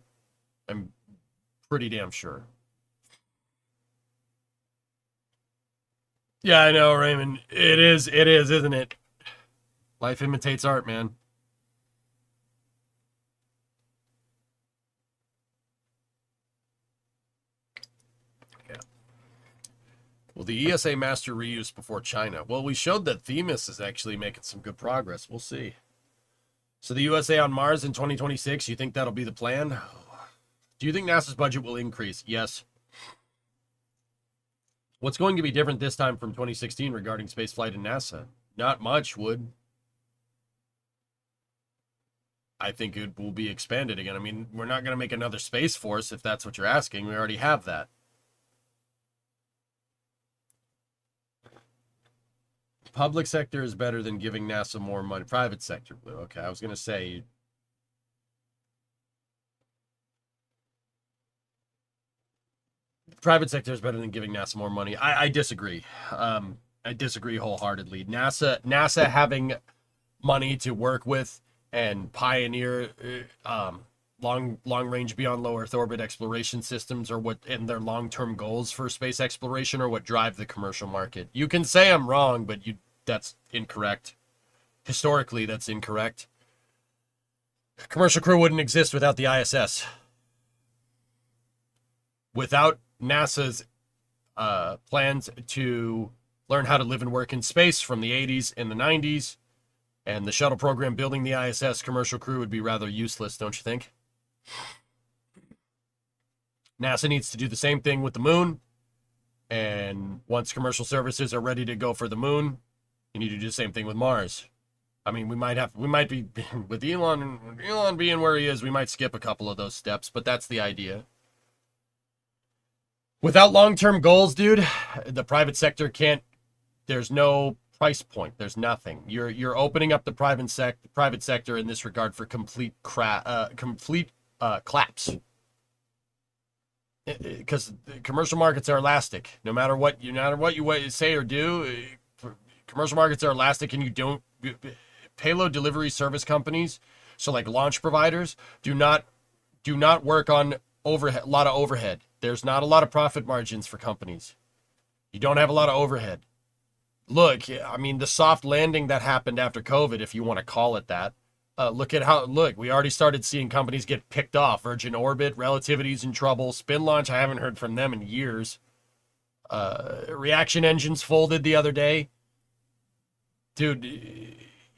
I'm pretty damn sure. Yeah, I know, Raymond. It is, isn't it? Life imitates art, man. Yeah. Will the ESA master reuse before China? Well, we showed that Themis is actually making some good progress. We'll see. So the USA on Mars in 2026, you think that'll be the plan? Do you think NASA's budget will increase? Yes. What's going to be different this time from 2016 regarding spaceflight and NASA? Not much, Wood. I think it will be expanded again. I mean, we're not going to make another Space Force if that's what you're asking. We already have that. Public sector is better than giving NASA more money. Private sector, Blue. Okay, I was going to say... Private sector is better than giving NASA more money. I disagree. I disagree wholeheartedly. NASA having money to work with and pioneer long range beyond low Earth orbit exploration systems are what, and their long-term goals for space exploration are what drive the commercial market. You can say I'm wrong, but that's incorrect. Historically, that's incorrect. Commercial crew wouldn't exist without the ISS. Without NASA's plans to learn how to live and work in space from the 80s and the 90s, and the shuttle program building the ISS, commercial crew would be rather useless, don't you think? NASA needs to do the same thing with the moon, and once commercial services are ready to go for the moon, you need to do the same thing with Mars. I mean, we might be, with Elon being where he is, we might skip a couple of those steps, but that's the idea. Without long-term goals, dude, the private sector can't, there's no price point. There's nothing. You're opening up the private sector in this regard for complete collapse. Because commercial markets are elastic. No matter what you say or do, commercial markets are elastic, and you don't, payload delivery service companies, so like launch providers, do not work on a lot of overhead. There's not a lot of profit margins for companies. You don't have a lot of overhead. Look, I mean, the soft landing that happened after COVID, if you want to call it that, we already started seeing companies get picked off. Virgin Orbit, Relativity's in trouble. Spin Launch, I haven't heard from them in years. Reaction Engines folded the other day. Dude,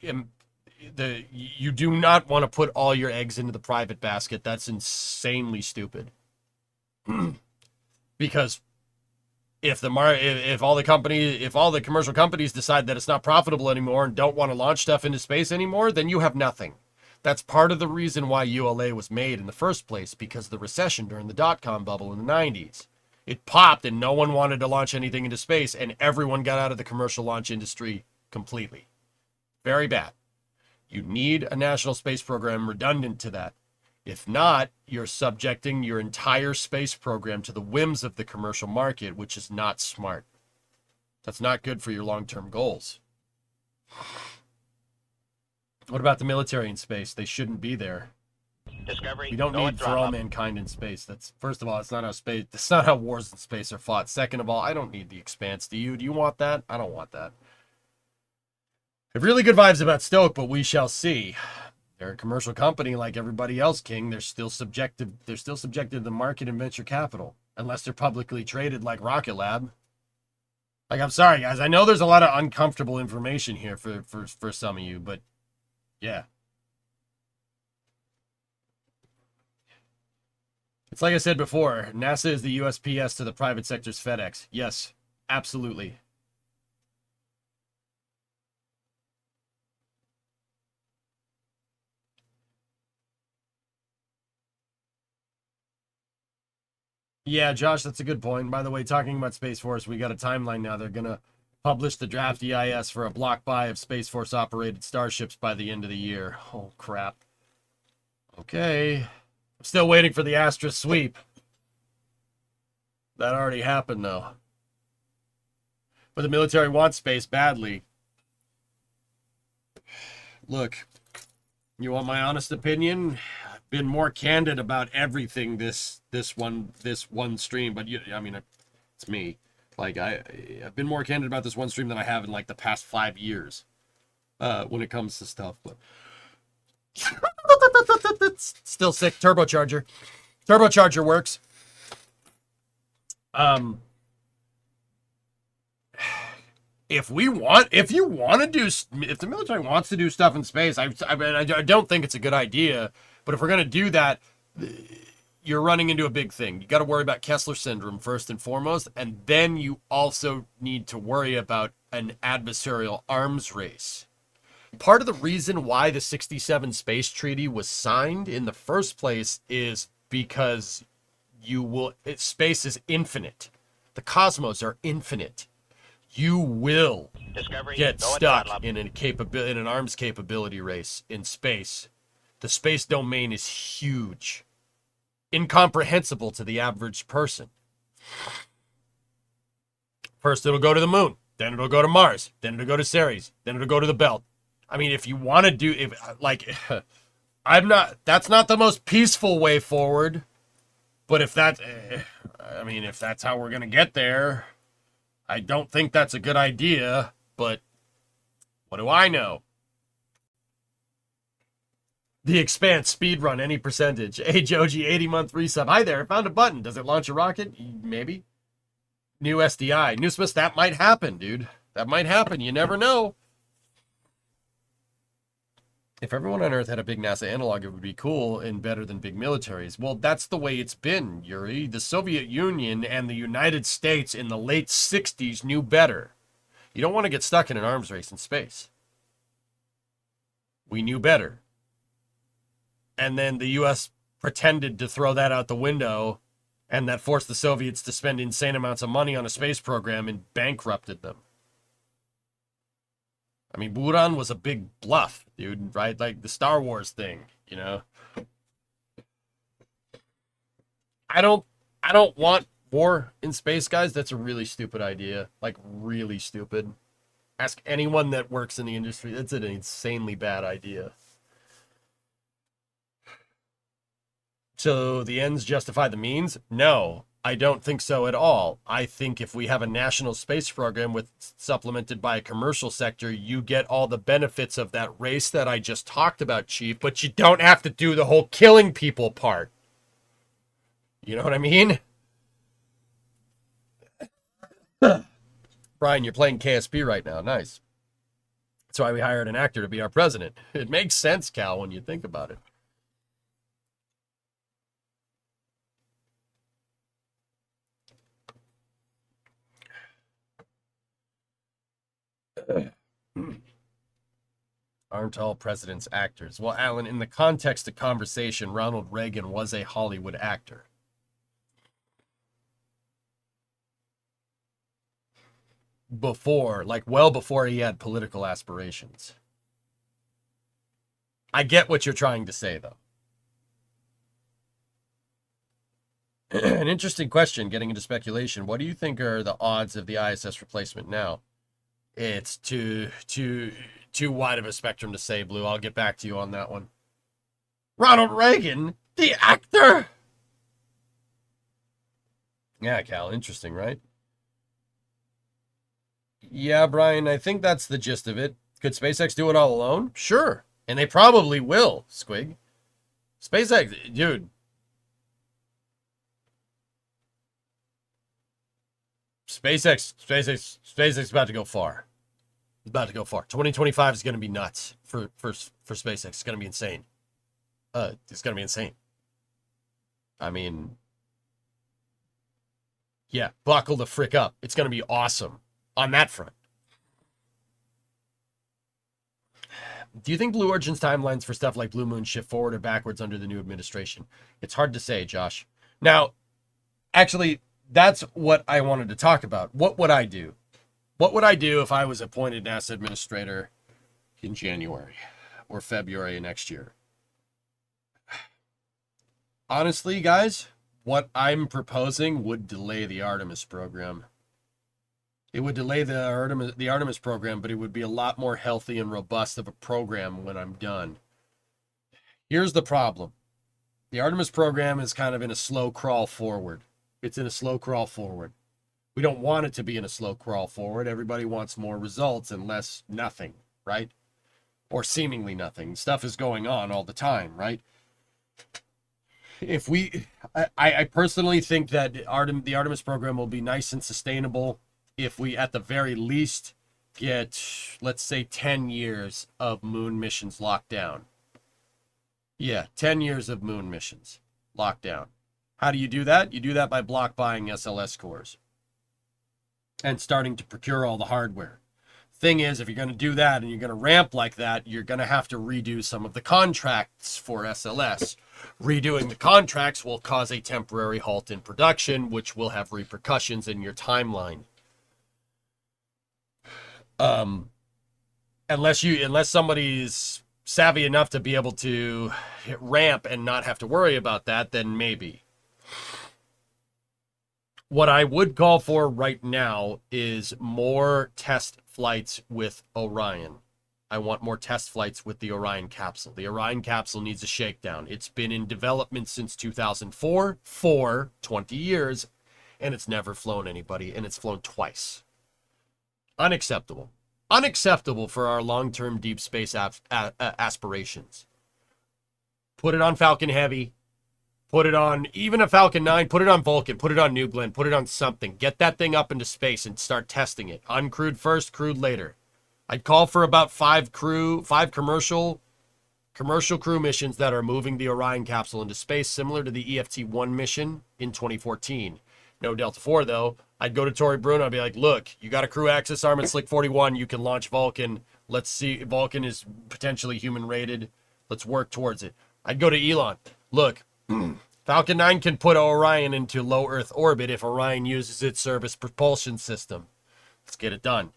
you do not want to put all your eggs into the private basket. That's insanely stupid. Because if all the commercial companies decide that it's not profitable anymore and don't want to launch stuff into space anymore, then you have nothing. That's part of the reason why ULA was made in the first place, because of the recession during the dot-com bubble in the 90s. It popped and no one wanted to launch anything into space, and everyone got out of the commercial launch industry completely. Very bad. You need a national space program redundant to that. If not, you're subjecting your entire space program to the whims of the commercial market, which is not smart. That's not good for your long-term goals. What about the military in space? They shouldn't be there. Discovery. We don't need for all mankind in space. That's, first of all, it's not how space. That's not how wars in space are fought. Second of all, I don't need the Expanse. Do you? Do you want that? I don't want that. I have really good vibes about Stoke, but we shall see. They're a commercial company like everybody else, King. They're still subjected to the market and venture capital, unless they're publicly traded like Rocket Lab. Like, I'm sorry, guys. I know there's a lot of uncomfortable information here for some of you, but yeah. It's like I said before, NASA is the USPS to the private sector's FedEx. Yes, absolutely. Yeah, Josh, that's a good point. By the way, talking about Space Force, we got a timeline now. They're going to publish the draft EIS for a block buy of Space Force operated starships by the end of the year. Oh, crap. Okay. I'm still waiting for the Astra sweep. That already happened, though. But the military wants space badly. Look, you want my honest opinion? I've been more candid about everything this one stream, but I mean, it's me. Like, I've been more candid about this one stream than I have in like the past 5 years when it comes to stuff. But still sick. Turbocharger works. If the military wants to do stuff in space, I don't think it's a good idea. But if we're going to do that, you're running into a big thing. You got to worry about Kessler syndrome first and foremost, and then you also need to worry about an adversarial arms race. Part of the reason why the 67 Space Treaty was signed in the first place is because space is infinite. The cosmos are infinite. You will get stuck in an arms capability race in space. The space domain is huge. Incomprehensible to the average person. First it'll go to the moon, then it'll go to Mars, then it'll go to Ceres, then it'll go to the belt. I mean, if you want to do, that's not the most peaceful way forward, but if that's how we're going to get there, I don't think that's a good idea, but what do I know? The Expanse speedrun, any percentage. Hey, Joji, 80-month resub. Hi there, I found a button. Does it launch a rocket? Maybe. New SDI. Newsmith, that might happen, dude. That might happen. You never know. If everyone on Earth had a big NASA analog, it would be cool and better than big militaries. Well, that's the way it's been, Yuri. The Soviet Union and the United States in the late 60s knew better. You don't want to get stuck in an arms race in space. We knew better. And then the U.S. pretended to throw that out the window, and that forced the Soviets to spend insane amounts of money on a space program and bankrupted them. I mean, Buran was a big bluff, dude, right? Like the Star Wars thing, you know? I don't want war in space, guys. That's a really stupid idea. Like, really stupid. Ask anyone that works in the industry. That's an insanely bad idea. So the ends justify the means? No, I don't think so at all. I think if we have a national space program supplemented by a commercial sector, you get all the benefits of that race that I just talked about, Chief, but you don't have to do the whole killing people part. You know what I mean? Brian, you're playing KSP right now. Nice. That's why we hired an actor to be our president. It makes sense, Cal, when you think about it. Aren't all presidents actors? Well, Alan, in the context of conversation, Ronald Reagan was a Hollywood actor. Before, like well before he had political aspirations. I get what you're trying to say, though. An interesting question, getting into speculation. What do you think are the odds of the ISS replacement now? It's too wide of a spectrum to say, Blue. I'll get back to you on that one. Ronald Reagan, the actor. Yeah, Cal, interesting, right? Yeah, Brian, I think that's the gist of it. Could SpaceX do it all alone? Sure. And they probably will, Squig. SpaceX, dude. SpaceX is about to go far. It's about to go far. 2025 is going to be nuts for SpaceX. It's going to be insane. It's going to be insane. I mean, yeah, buckle the frick up. It's going to be awesome on that front. Do you think Blue Origin's timelines for stuff like Blue Moon shift forward or backwards under the new administration? It's hard to say, Josh. Now, actually, that's what I wanted to talk about. What would I do? What would I do if I was appointed NASA administrator in January or February next year? Honestly, guys, what I'm proposing would delay the Artemis program. It would delay the Artemis program, but it would be a lot more healthy and robust of a program when I'm done. Here's the problem. The Artemis program is kind of in a slow crawl forward. It's in a slow crawl forward. We don't want it to be in a slow crawl forward. Everybody wants more results and less nothing, right? Or seemingly nothing. Stuff is going on all the time, right? I personally think that the Artemis program will be nice and sustainable if we, at the very least, get, let's say, 10 years of moon missions locked down. Yeah, 10 years of moon missions locked down. How do you do that? You do that by block buying SLS cores and starting to procure all the hardware. Thing is, if you're going to do that and you're going to ramp like that, you're going to have to redo some of the contracts for SLS. Redoing the contracts will cause a temporary halt in production, which will have repercussions in your timeline. Unless somebody's savvy enough to be able to ramp and not have to worry about that, then maybe. What I would call for right now is more test flights with Orion. I want more test flights with the Orion capsule. The Orion capsule needs a shakedown. It's been in development since 2004 for 20 years, and it's never flown anybody, and it's flown twice. Unacceptable. Unacceptable for our long-term deep space aspirations. Put it on Falcon Heavy. Put it on even a Falcon 9. Put it on Vulcan. Put it on New Glenn. Put it on something. Get that thing up into space and start testing it. Uncrewed first, crewed later. I'd call for about five commercial crew missions that are moving the Orion capsule into space, similar to the EFT-1 mission in 2014. No Delta 4, though. I'd go to Tory Bruno. I'd be like, look, you got a crew access arm at Slick 41. You can launch Vulcan. Let's see. Vulcan is potentially human rated. Let's work towards it. I'd go to Elon. Look, Falcon 9 can put Orion into low Earth orbit if Orion uses its service propulsion system. Let's get it done.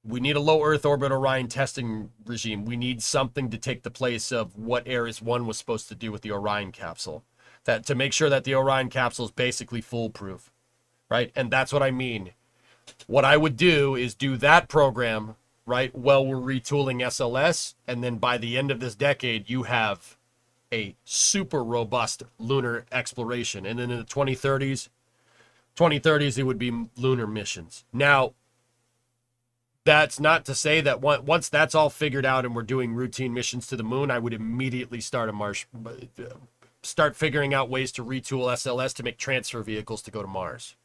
We need a low Earth orbit Orion testing regime. We need something to take the place of what Ares 1 was supposed to do with the Orion capsule. That to make sure that the Orion capsule is basically foolproof, right? And that's what I mean. What I would do is do that program, right, while we're retooling SLS, and then by the end of this decade, you have a super robust lunar exploration. And then in the 2030s, it would be lunar missions. Now, that's not to say that once that's all figured out and we're doing routine missions to the moon, I would immediately start figuring out ways to retool SLS to make transfer vehicles to go to Mars.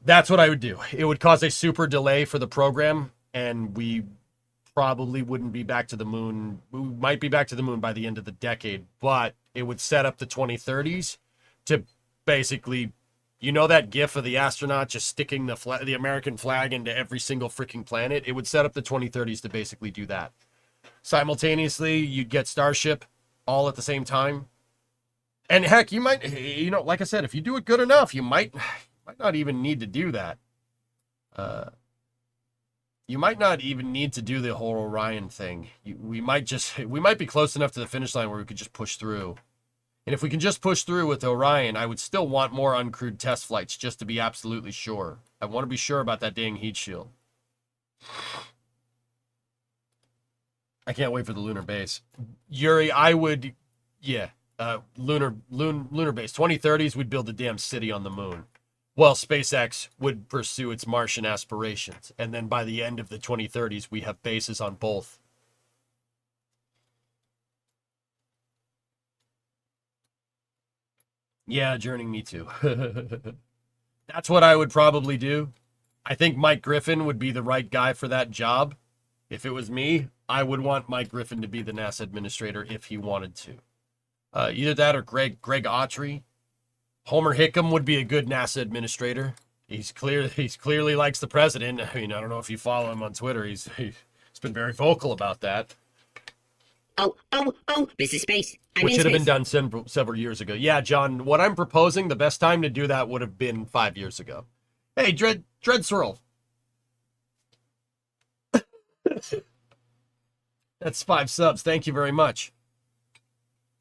That's what I would do. It would cause a super delay for the program, and we probably wouldn't be back to the moon. We might be back to the moon by the end of the decade, but it would set up the 2030s to basically You know that gif of the astronaut just sticking the American flag into every single freaking planet? It would set up the 2030s to basically do that. Simultaneously, you'd get Starship all at the same time. And heck, you might, like I said, if you do it good enough, you might not even need to do that. You might not even need to do the whole Orion thing. We might be close enough to the finish line where we could just push through. And if we can just push through with Orion, I would still want more uncrewed test flights just to be absolutely sure. I want to be sure about that dang heat shield. I can't wait for the lunar base. Yuri, I would, yeah, lunar base. 2030s, we'd build a damn city on the moon. Well, SpaceX would pursue its Martian aspirations. And then by the end of the 2030s, we have bases on both. Yeah, Journey, me too. That's what I would probably do. I think Mike Griffin would be the right guy for that job. If it was me, I would want Mike Griffin to be the NASA administrator if he wanted to. Either that or Greg Autry. Homer Hickam would be a good NASA administrator. He's clearly likes the president. I mean, I don't know if you follow him on Twitter. He's been very vocal about that. Oh, this is space. Which should have been done several years ago. Yeah, John, what I'm proposing, the best time to do that would have been 5 years ago. Hey, Dread Swirl. That's 5 subs. Thank you very much.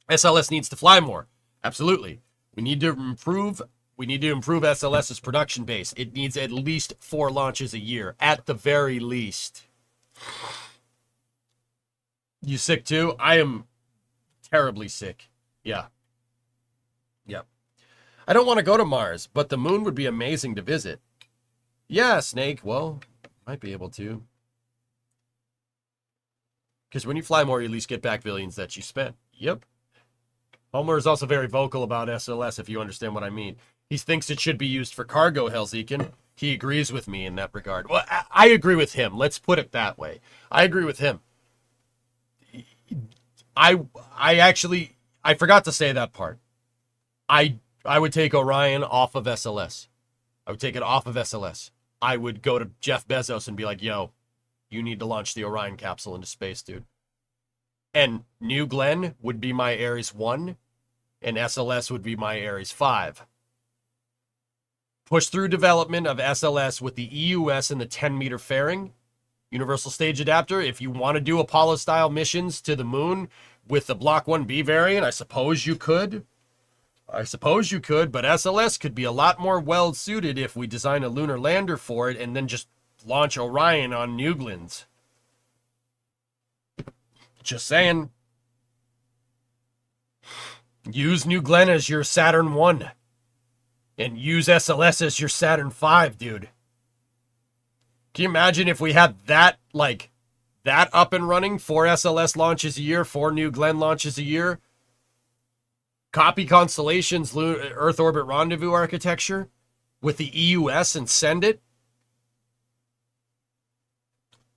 SLS needs to fly more. Absolutely. We need to improve SLS's production base. It needs at least 4 launches a year, at the very least. You sick too? I am terribly sick. Yeah. Yep. I don't want to go to Mars, but the moon would be amazing to visit. Yeah, Snake. Well, might be able to. Because when you fly more, you at least get back billions that you spent. Yep. Homer is also very vocal about SLS, if you understand what I mean. He thinks it should be used for cargo, Helsinki. He agrees with me in that regard. Well, I agree with him. Let's put it that way. I agree with him. I forgot to say that part. I would take Orion off of SLS. I would take it off of SLS. I would go to Jeff Bezos and be like, yo, you need to launch the Orion capsule into space, dude. And New Glenn would be my Ares 1, and SLS would be my Ares 5. Push through development of SLS with the EUS and the 10-meter fairing, Universal Stage Adapter. If you want to do Apollo-style missions to the moon with the Block 1B variant, I suppose you could. But SLS could be a lot more well-suited if we design a lunar lander for it and then just launch Orion on New Glenn's. Just saying. Use New Glenn as your Saturn 1. And use SLS as your Saturn 5, dude. Can you imagine if we had that up and running? 4 SLS launches a year, 4 New Glenn launches a year. Copy Constellation's Earth Orbit Rendezvous architecture with the EUS and send it.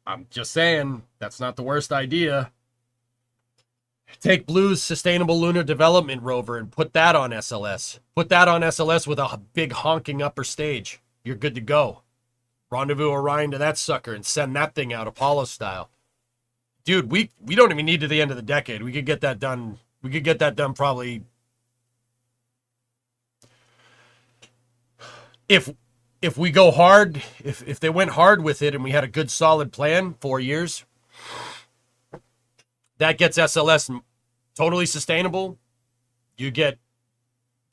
I'm just saying, that's not the worst idea. Take Blue's Sustainable Lunar Development rover and put that on SLS. Put that on SLS with a big honking upper stage. You're good to go. Rendezvous Orion to that sucker and send that thing out Apollo style. Dude, we don't even need to the end of the decade. We could get that done. We could get that done probably. If we go hard, if they went hard with it and we had a good solid plan, 4 years, that gets SLS totally sustainable. You get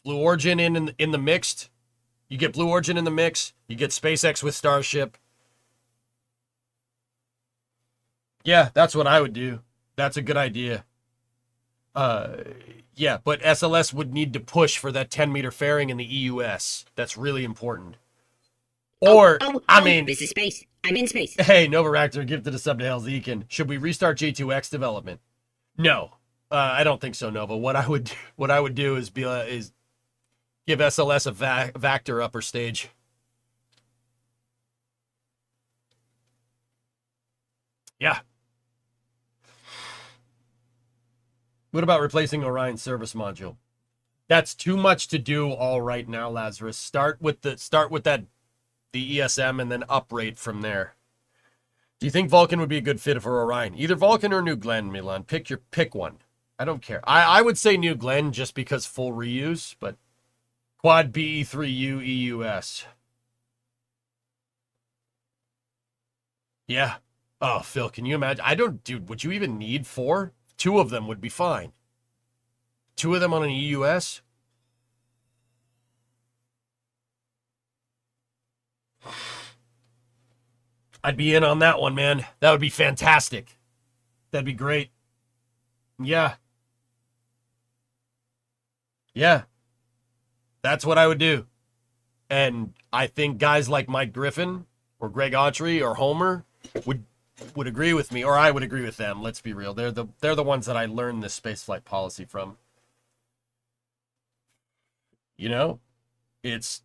Blue Origin in the mixed. You get Blue Origin in the mix. You get SpaceX with Starship. Yeah, that's what I would do. That's a good idea. Yeah, but SLS would need to push for that 10-meter fairing in the EUS. That's really important. Or, I mean... This is space. I'm in space. Hey, Novaractor, gifted a sub to Helsinki. Should we restart J2X development? No. I don't think so, Nova. What I would do is give SLS a Vactor upper stage. Yeah. What about replacing Orion's service module? That's too much to do all right now, Lazarus. Start with the ESM and then uprate from there. Do you think Vulcan would be a good fit for Orion? Either Vulcan or New Glenn, Milan. Pick one. I don't care. I would say New Glenn just because full reuse, but quad BE3U EUS. Yeah. Oh, Phil, can you imagine? Dude, would you even need 4? 2 of them would be fine. 2 of them on an EUS? I'd be in on that one, man. That would be fantastic. That'd be great. Yeah. Yeah. That's what I would do. And I think guys like Mike Griffin or Greg Autry or Homer would agree with me, or I would agree with them. Let's be real. They're the ones that I learned this spaceflight policy from. You know? It's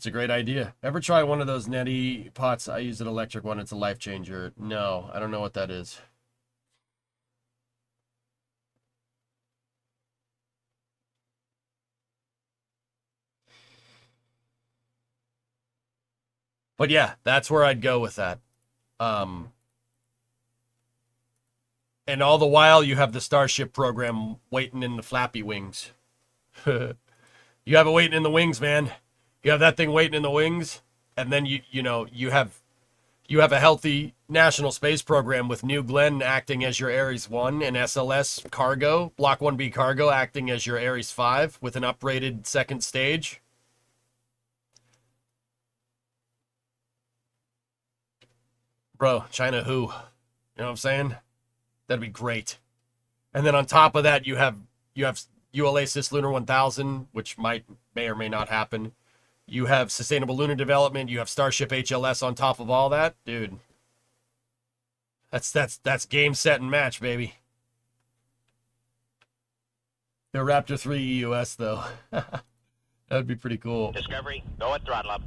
a great idea. Ever try one of those neti pots? I use an electric one. It's a life changer. No, I don't know what that is. But yeah, that's where I'd go with that. And all the while you have the Starship program waiting in the flappy wings. You have it waiting in the wings, man. You have that thing waiting in the wings, and then you have a healthy national space program with New Glenn acting as your Ares 1 and SLS cargo, Block 1B cargo acting as your Ares 5 with an uprated second stage. Bro, China who? You know what I'm saying? That'd be great. And then on top of that, you have ULA Cislunar 1000, which may or may not happen. You have Sustainable Lunar Development. You have Starship HLS on top of all that. Dude, that's game, set, and match, baby. The Raptor 3 EUS, though. That'd be pretty cool. Discovery, go at throttle up.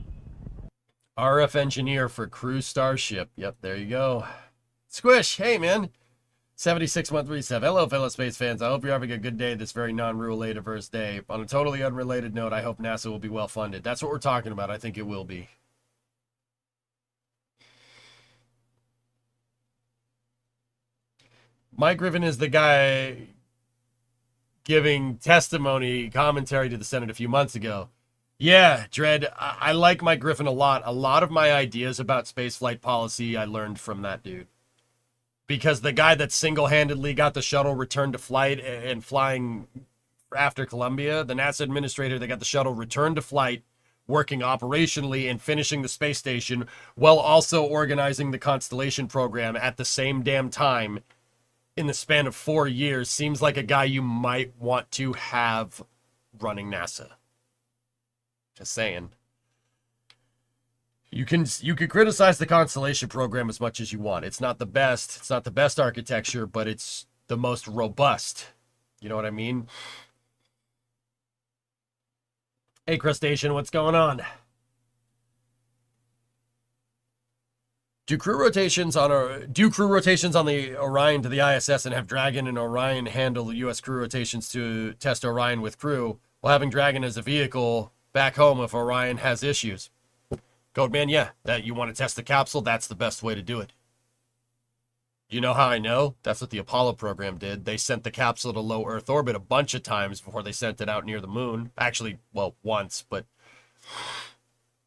RF engineer for crew Starship. Yep, there you go. Squish, hey, man. 76-month reset. Hello, fellow space fans. I hope you're having a good day this very non-rule diverse day. On a totally unrelated note, I hope NASA will be well funded. That's what we're talking about. I think it will be. Mike Griffin is the guy giving testimony, commentary to the Senate a few months ago. Yeah, Dredd, I like Mike Griffin a lot. A lot of my ideas about spaceflight policy I learned from that dude. Because the guy that single-handedly got the shuttle returned to flight and flying after Columbia, the NASA administrator that got the shuttle returned to flight, working operationally and finishing the space station, while also organizing the Constellation program at the same damn time in the span of 4 years, seems like a guy you might want to have running NASA. Just saying. You can criticize the Constellation program as much as you want. It's not the best. It's not the best architecture, but it's the most robust. You know what I mean? Hey, Crustacean, what's going on? Do crew rotations on the Orion to the ISS and have Dragon and Orion handle the U.S. crew rotations to test Orion with crew, while having Dragon as a vehicle back home if Orion has issues? Goatman, yeah, that you want to test the capsule, that's the best way to do it. You know how I know? That's what the Apollo program did. They sent the capsule to low Earth orbit a bunch of times before they sent it out near the moon. Actually, well, once, but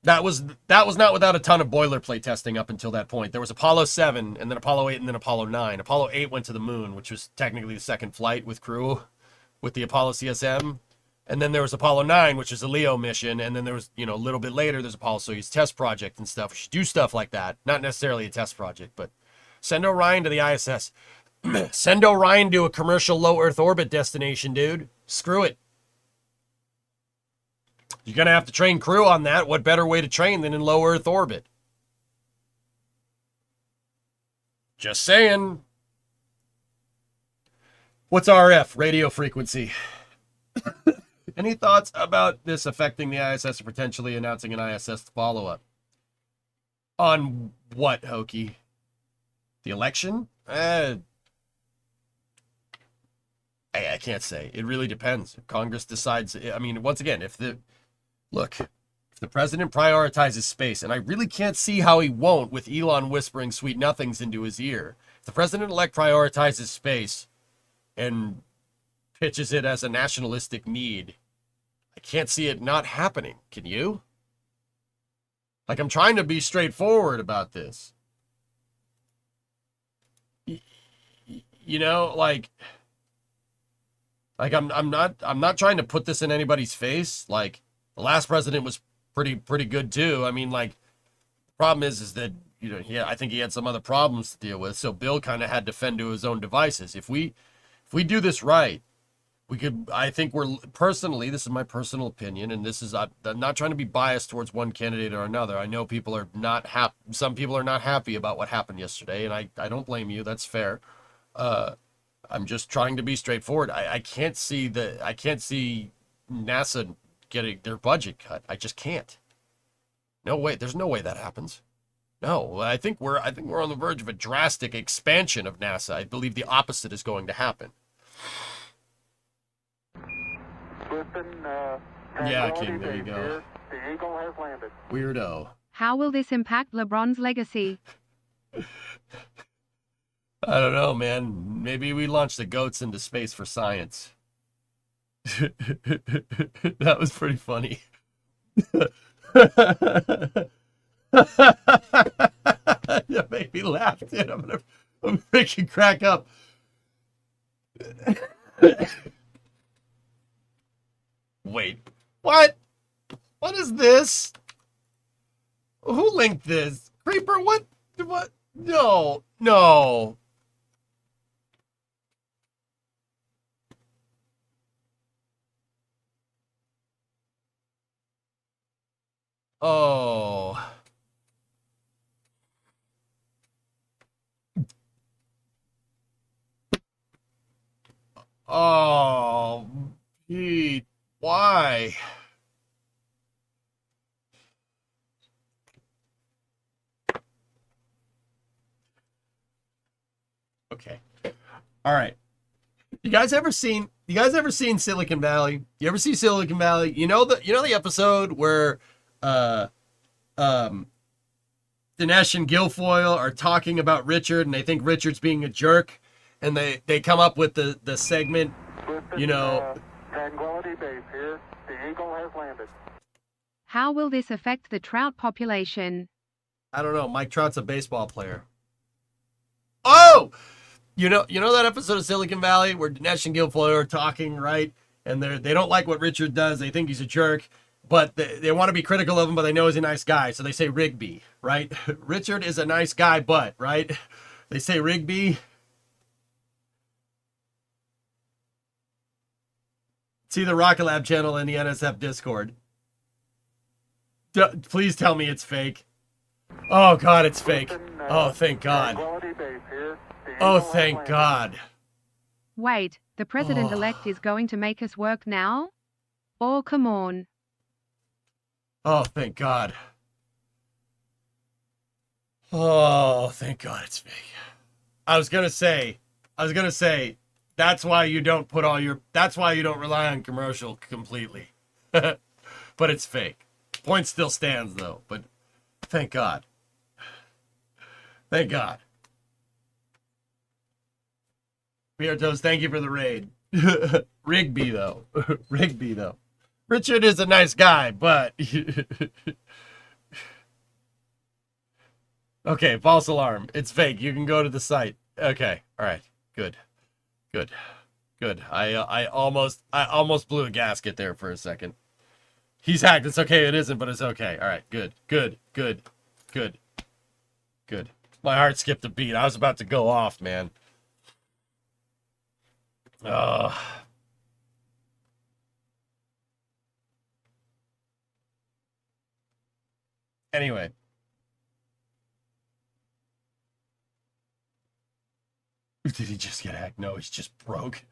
that was not without a ton of boilerplate testing up until that point. There was Apollo 7, and then Apollo 8, and then Apollo 9. Apollo 8 went to the moon, which was technically the second flight with crew, with the Apollo CSM. And then there was Apollo 9, which is a LEO mission. And then there was, a little bit later, there's Apollo Soyuz test project and stuff. We should do stuff like that. Not necessarily a test project, but send Orion to the ISS. Send Orion to a commercial low Earth orbit destination, dude. Screw it. You're going to have to train crew on that. What better way to train than in low Earth orbit? Just saying. What's RF? Radio frequency. Any thoughts about this affecting the ISS or potentially announcing an ISS follow-up? On what, Hokie? The election? I can't say. It really depends. If Congress decides. I mean, once again, if the president prioritizes space, and I really can't see how he won't with Elon whispering sweet nothings into his ear. If the president-elect prioritizes space and pitches it as a nationalistic need, I can't see it not happening. Can you? Like, I'm trying to be straightforward about this. You know, like I'm not trying to put this in anybody's face. Like, the last president was pretty good too. I mean, like, the problem is that, you know, I think he had some other problems to deal with. So Bill kind of had to fend to his own devices. If we do this right, we could, I think we're, personally, this is my personal opinion, and this is, I'm not trying to be biased towards one candidate or another. I know people are not happy, some people are not happy about what happened yesterday, and I don't blame you, that's fair. I'm just trying to be straightforward. I can't see NASA getting their budget cut. I just can't. No way, there's no way that happens. No, I think we're on the verge of a drastic expansion of NASA. I believe the opposite is going to happen. Yeah, King, there you go. The Eagle has landed. Weirdo. How will this impact LeBron's legacy? I don't know, man. Maybe we launch the goats into space for science. That was pretty funny. You made me laugh, dude. I'm freaking crack up. Wait, what? What is this? Who linked this? Creeper, what? What? No, no. Oh. Oh, Pete, why? Okay. All right. You guys ever seen Silicon Valley? You ever see Silicon Valley? You know the episode where Dinesh and Guilfoyle are talking about Richard and they think Richard's being a jerk, and they come up with the segment, you know. Tranquility Base here. The Eagle has landed. How will this affect the trout population? I don't know. Mike Trout's a baseball player. Oh! You know that episode of Silicon Valley where Dinesh and Guilfoyle are talking, right? And they don't like what Richard does. They think he's a jerk, but they want to be critical of him, but they know he's a nice guy. So they say Rigby, right? Richard is a nice guy, but, right? They say Rigby. See the Rocket Lab channel in the NSF Discord. Please tell me it's fake. Oh, God, it's fake. Oh, thank God. Oh, thank God. Wait, the president-elect is going to make us work now? Oh, come on. Oh, thank God. Oh, thank God it's fake. I was gonna say, that's why you don't rely on commercial completely. But it's fake. Point still stands, though, but thank God. Thank God. Beartos, thank you for the raid. Rigby, though. Rigby, though. Richard is a nice guy, but... Okay, false alarm. It's fake. You can go to the site. Okay, all right. Good. Good. Good. I almost blew a gasket there for a second. He's hacked. It's okay. It isn't, but it's okay. All right. Good. Good. Good. Good. Good. My heart skipped a beat. I was about to go off, man. Anyway. Did he just get hacked? No, he's just broke.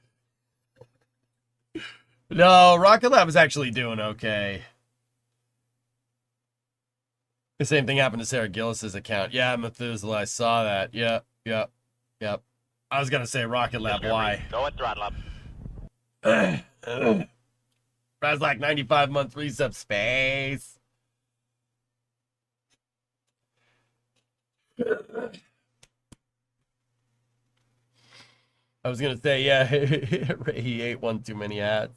No, Rocket Lab is actually doing okay. The same thing happened to Sarah Gillis's account. Yeah, Methuselah, I saw that. Yep. I was gonna say Rocket Lab, why? Go and throttle up. Razak 95-month resub space. I was gonna say, yeah, he ate one too many hats.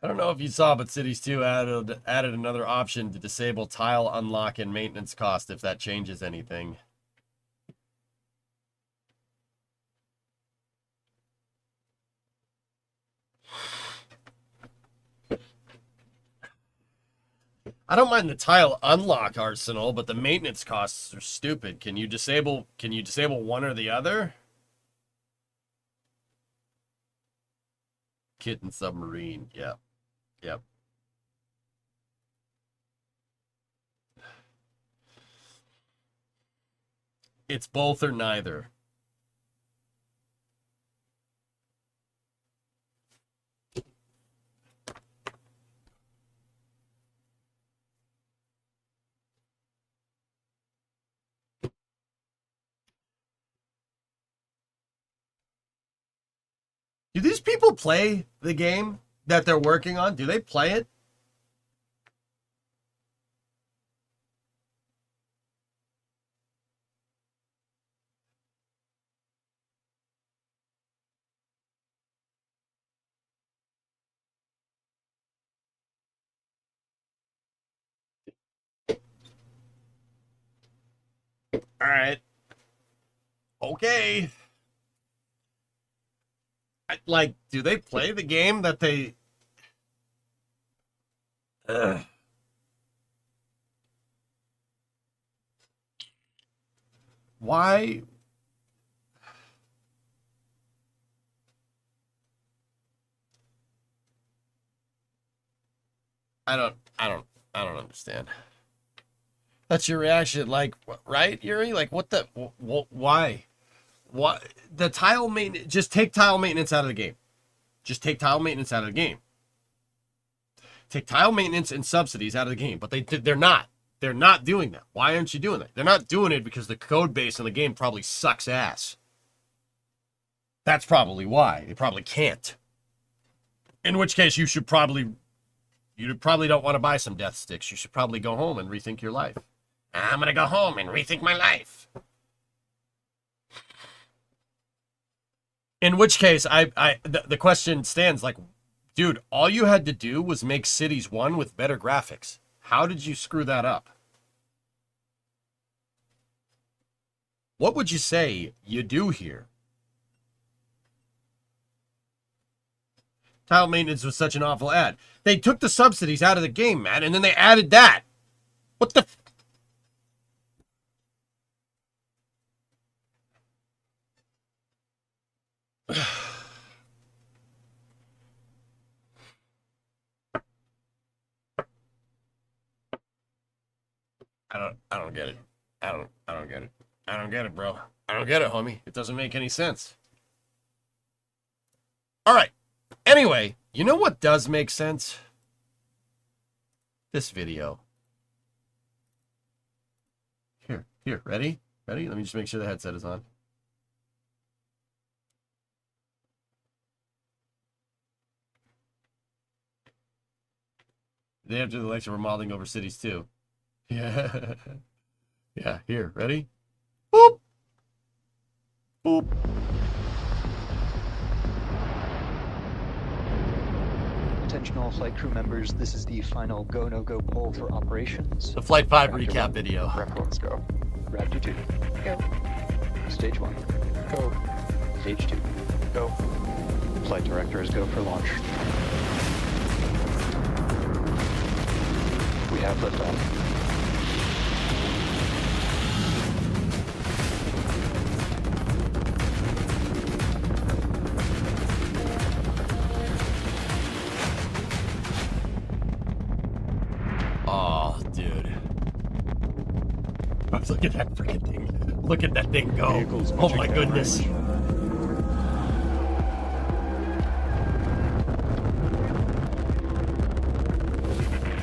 I don't know if you saw, but Cities 2 added another option to disable tile unlock and maintenance cost if that changes anything. I don't mind the tile unlock arsenal, but the maintenance costs are stupid. Can you disable one or the other? Kitten submarine. Yep. Yep. It's both or neither. Do these people play the game that they're working on? Do they play it? All right. Okay. Like, do they play the game that they... Why? I don't understand. That's your reaction, like, right, Yuri? Like, what the, why? Why? The tile maintenance, just take tile maintenance out of the game. Just take tile maintenance out of the game. Take tile maintenance and subsidies out of the game, but they're not. They're not doing that. Why aren't you doing that? They're not doing it because the code base in the game probably sucks ass. That's probably why. They probably can't. In which case, you probably don't want to buy some death sticks. You should probably go home and rethink your life. I'm going to go home and rethink my life. In which case, the question stands like, dude, all you had to do was make Cities 1 with better graphics. How did you screw that up? What would you say you do here? Tile maintenance was such an awful ad. They took the subsidies out of the game, man, and then they added that. What the... I don't get it. I don't get it. I don't get it, bro. I don't get it, homie. It doesn't make any sense. All right. Anyway, you know what does make sense? This video. Here, ready? Ready? Let me just make sure the headset is on. Day after the election, we're modeling over Cities too. Yeah. Yeah, here, ready? Boop. Boop. Attention all flight crew members, this is the final go, no-go poll for operations. The Flight 5 Raptor recap 1. video. Raptor 1's go. Raptor 2. Go. Stage 1. Go. Stage 2. Go. Flight directors go for launch. We have liftoff. Oh, dude. Look at that freaking thing. Look at that thing go. Vehicles Oh my reaching goodness.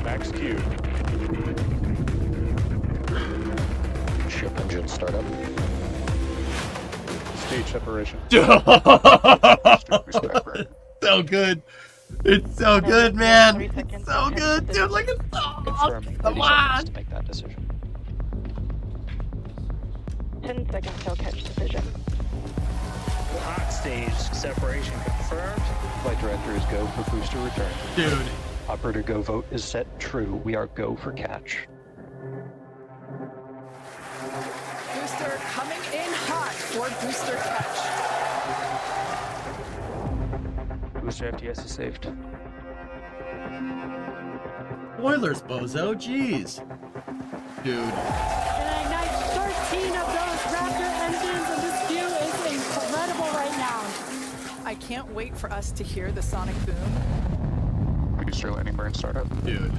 Max Q. Ship engine startup. stage separation. So good. It's so good, man. It's so good, dude. Like it's Confirming. 30 seconds to make that decision. 10 seconds till catch decision. Hot stage separation confirmed. Flight director is go for booster return. dude. Operator go vote is set true. We are go for catch. Booster coming in hot for booster catch. Booster FTS is saved. Spoilers, bozo. Jeez. Dude. And I ignite 13 of those Raptor engines, and this view is incredible right now. I can't wait for us to hear the sonic boom. Booster landing burn startup. Dude.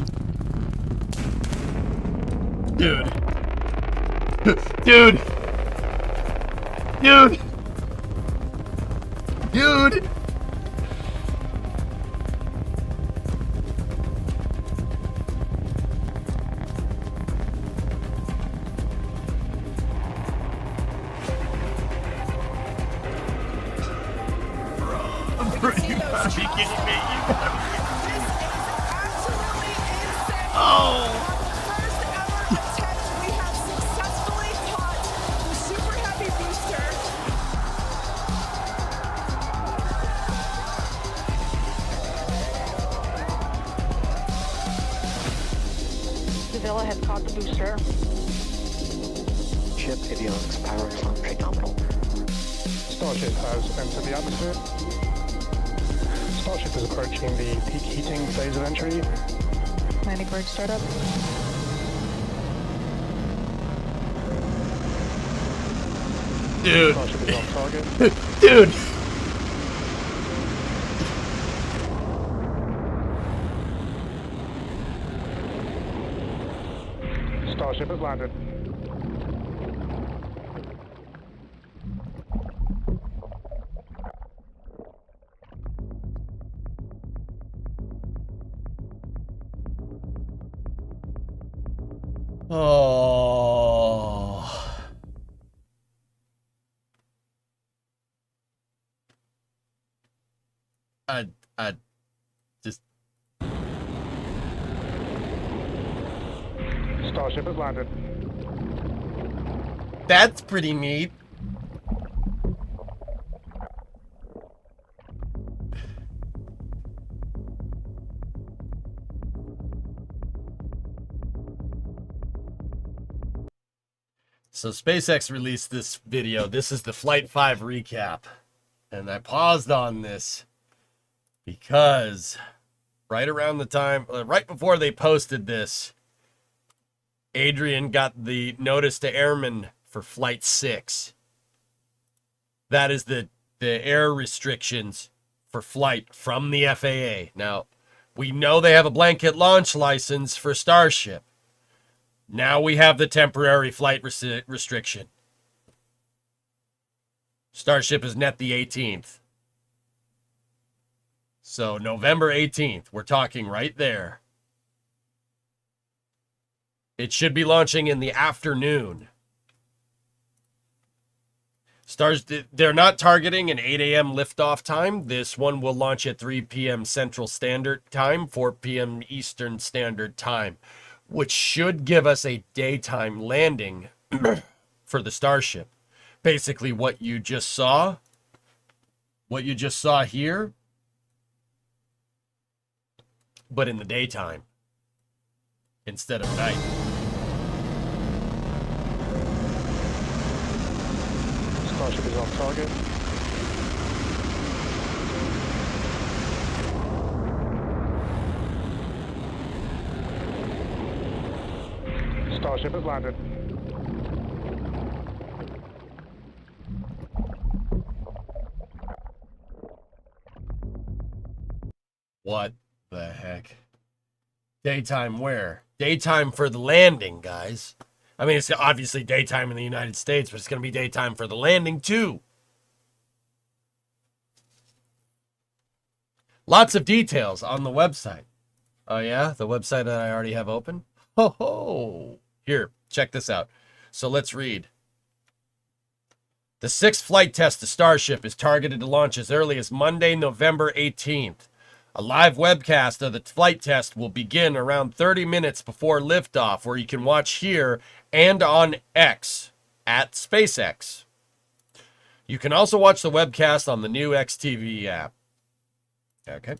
Dude. Dude. Dude. Dude. Bro, you gotta be kidding me. This is absolutely insane. Oh. First ever attempt, we have successfully caught the Super Heavy booster. Sevilla has caught the booster. Ship avionics power is launching nominal. Starship has entered the atmosphere. Starship is approaching the peak heating phase of entry. Landing bird startup. Dude. Starship is on target. Dude. Starship has landed. Oh. I just Starship has landed. that's pretty neat. So SpaceX released this video. This is the Flight 5 recap. And I paused on this because right around the time, right before they posted this, Adrian got the notice to airmen for Flight 6. That is the air restrictions for flight from the FAA. Now, we know they have a blanket launch license for Starship. Now we have the temporary flight restriction. Starship is net the 18th. So November 18th, we're talking right there. It should be launching in the afternoon. They're not targeting an 8 a.m. liftoff time. This one will launch at 3 p.m. Central Standard Time, 4 p.m. Eastern Standard Time, which should give us a daytime landing for the Starship. Basically what you just saw here, but in the daytime instead of night. Starship is on target. Starship has landed. What the heck? Daytime where? Daytime for the landing, guys. I mean, it's obviously daytime in the United States, but it's going to be daytime for the landing, too. Lots of details on the website. Oh, yeah? The website that I already have open? Ho, ho. Here, check this out. So let's read. The 6th flight test to Starship is targeted to launch as early as Monday, November 18th. A live webcast of the flight test will begin around 30 minutes before liftoff, where you can watch here and on X, at SpaceX. You can also watch the webcast on the new XTV app. Okay.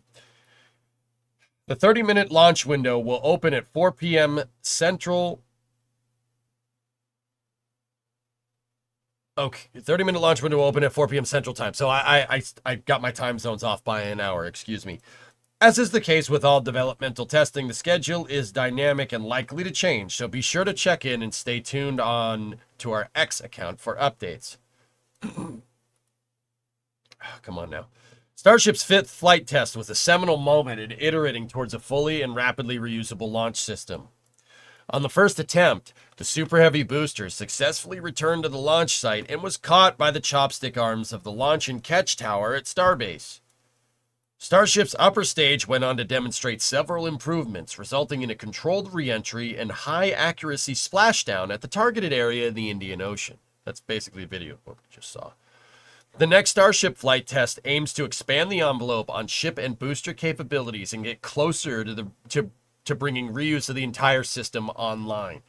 The 30-minute launch window will open at 4 p.m. Central. Okay, 30-minute launch window will open at 4 p.m. Central Time. So I got my time zones off by an hour, excuse me. As is the case with all developmental testing, the schedule is dynamic and likely to change, so be sure to check in and stay tuned on to our X account for updates. Come on now. Starship's 5th flight test was a seminal moment in iterating towards a fully and rapidly reusable launch system. On the first attempt, the Super Heavy booster successfully returned to the launch site and was caught by the chopstick arms of the launch and catch tower at Starbase. Starship's upper stage went on to demonstrate several improvements, resulting in a controlled re-entry and high-accuracy splashdown at the targeted area in the Indian Ocean. That's basically a video of what we just saw. The next Starship flight test aims to expand the envelope on ship and booster capabilities and get closer to bringing reuse of the entire system online.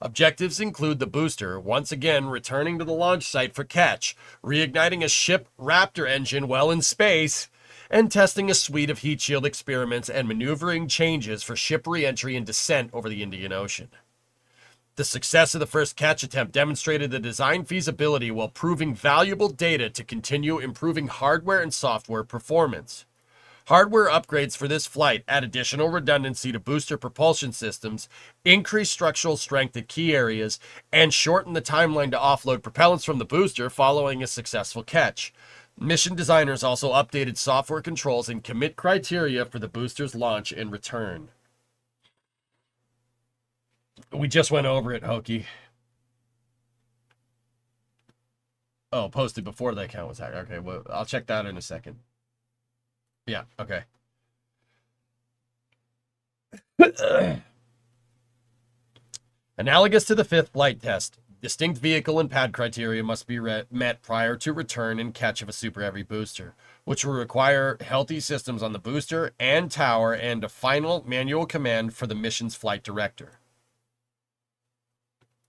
Objectives include the booster once again returning to the launch site for catch, reigniting a ship Raptor engine while in space, and testing a suite of heat shield experiments and maneuvering changes for ship re-entry and descent over the Indian Ocean. The success of the first catch attempt demonstrated the design feasibility while proving valuable data to continue improving hardware and software performance. Hardware upgrades for this flight add additional redundancy to booster propulsion systems, increase structural strength at key areas, and shorten the timeline to offload propellants from the booster following a successful catch. Mission designers also updated software controls and commit criteria for the booster's launch and return. We just went over it, Hokie. Oh, posted before the account was hacked. Okay, well, I'll check that in a second. Yeah, okay. Analogous to the 5th flight test, distinct vehicle and pad criteria must be met prior to return and catch of a Super Heavy booster, which will require healthy systems on the booster and tower and a final manual command for the mission's flight director.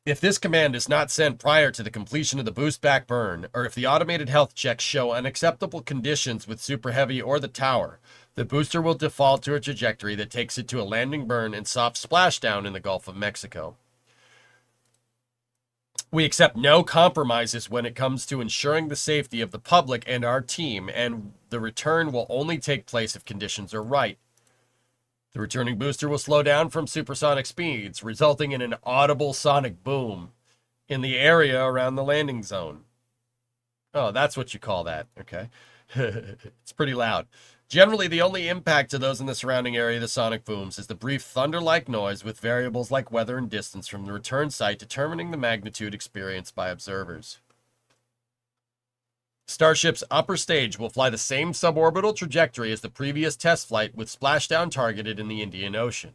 If this command is not sent prior to the completion of the boost back burn, or if the automated health checks show unacceptable conditions with Super Heavy or the tower, the booster will default to a trajectory that takes it to a landing burn and soft splashdown in the Gulf of Mexico. We accept no compromises when it comes to ensuring the safety of the public and our team, and the return will only take place if conditions are right. The returning booster will slow down from supersonic speeds, resulting in an audible sonic boom in the area around the landing zone. Oh, that's what you call that. Okay. It's pretty loud. Generally, the only impact to those in the surrounding area of the sonic booms is the brief thunder-like noise, with variables like weather and distance from the return site determining the magnitude experienced by observers. Starship's upper stage will fly the same suborbital trajectory as the previous test flight, with splashdown targeted in the Indian Ocean.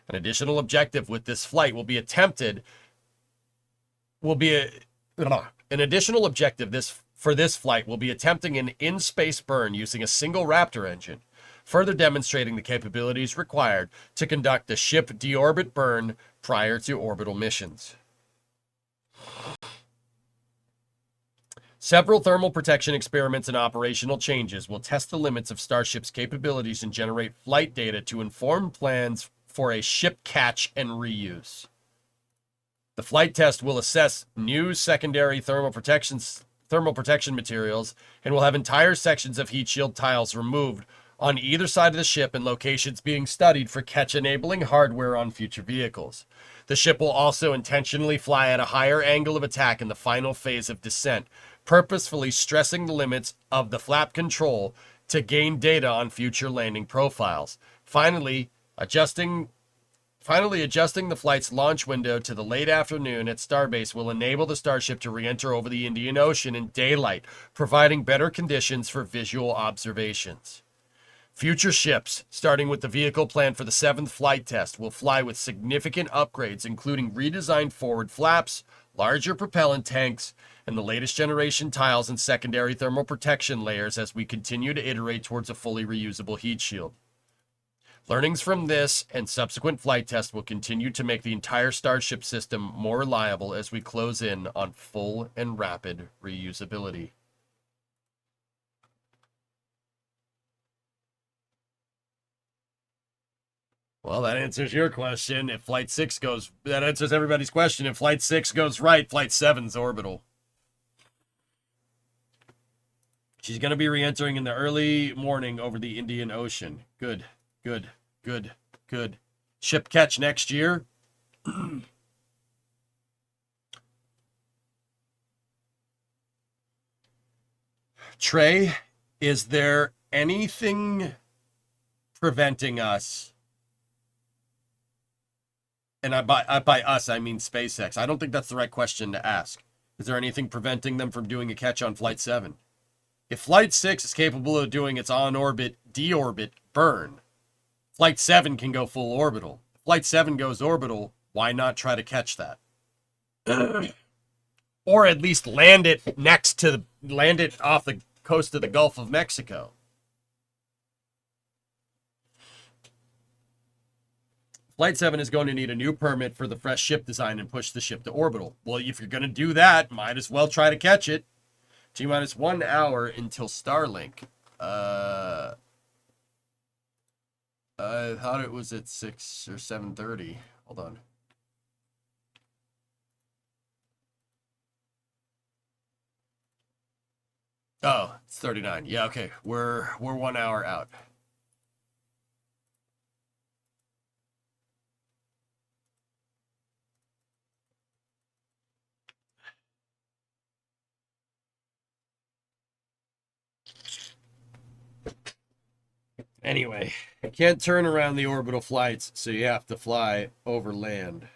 An additional objective with this flight will be attempted for this flight will be attempting an in-space burn using a single Raptor engine, further demonstrating the capabilities required to conduct a ship deorbit burn prior to orbital missions. Several thermal protection experiments and operational changes will test the limits of Starship's capabilities and generate flight data to inform plans for a ship catch and reuse. The flight test will assess new secondary thermal protection materials and will have entire sections of heat shield tiles removed on either side of the ship and locations being studied for catch-enabling hardware on future vehicles. The ship will also intentionally fly at a higher angle of attack in the final phase of descent, purposefully stressing the limits of the flap control to gain data on future landing profiles. Finally adjusting the flight's launch window to the late afternoon at Starbase will enable the Starship to re-enter over the Indian Ocean in daylight, providing better conditions for visual observations. Future ships, starting with the vehicle planned for the 7th flight test, will fly with significant upgrades, including redesigned forward flaps, larger propellant tanks, and the latest generation tiles and secondary thermal protection layers as we continue to iterate towards a fully reusable heat shield. Learnings from this and subsequent flight tests will continue to make the entire Starship system more reliable as we close in on full and rapid reusability. Well, that answers your question. If Flight 6 goes... That answers everybody's question. If Flight 6 goes right, Flight 7's orbital. She's going to be re-entering in the early morning over the Indian Ocean. Good, good, good, good. Ship catch next year. Trey, is there anything preventing us... And by us, I mean SpaceX. I don't think that's the right question to ask. Is there anything preventing them from doing a catch on Flight 7? If Flight 6 is capable of doing its on-orbit, deorbit, burn, Flight 7 can go full orbital. If Flight 7 goes orbital, why not try to catch that? Or at least land it off the coast of the Gulf of Mexico. Flight 7 is going to need a new permit for the fresh ship design and push the ship to orbital. Well, if you're going to do that, might as well try to catch it. T-minus 1 hour until Starlink. I thought it was at 6 or 7:30. Hold on. Oh, it's 39. Yeah, okay. We're 1 hour out. Anyway, you can't turn around the orbital flights, so you have to fly over land.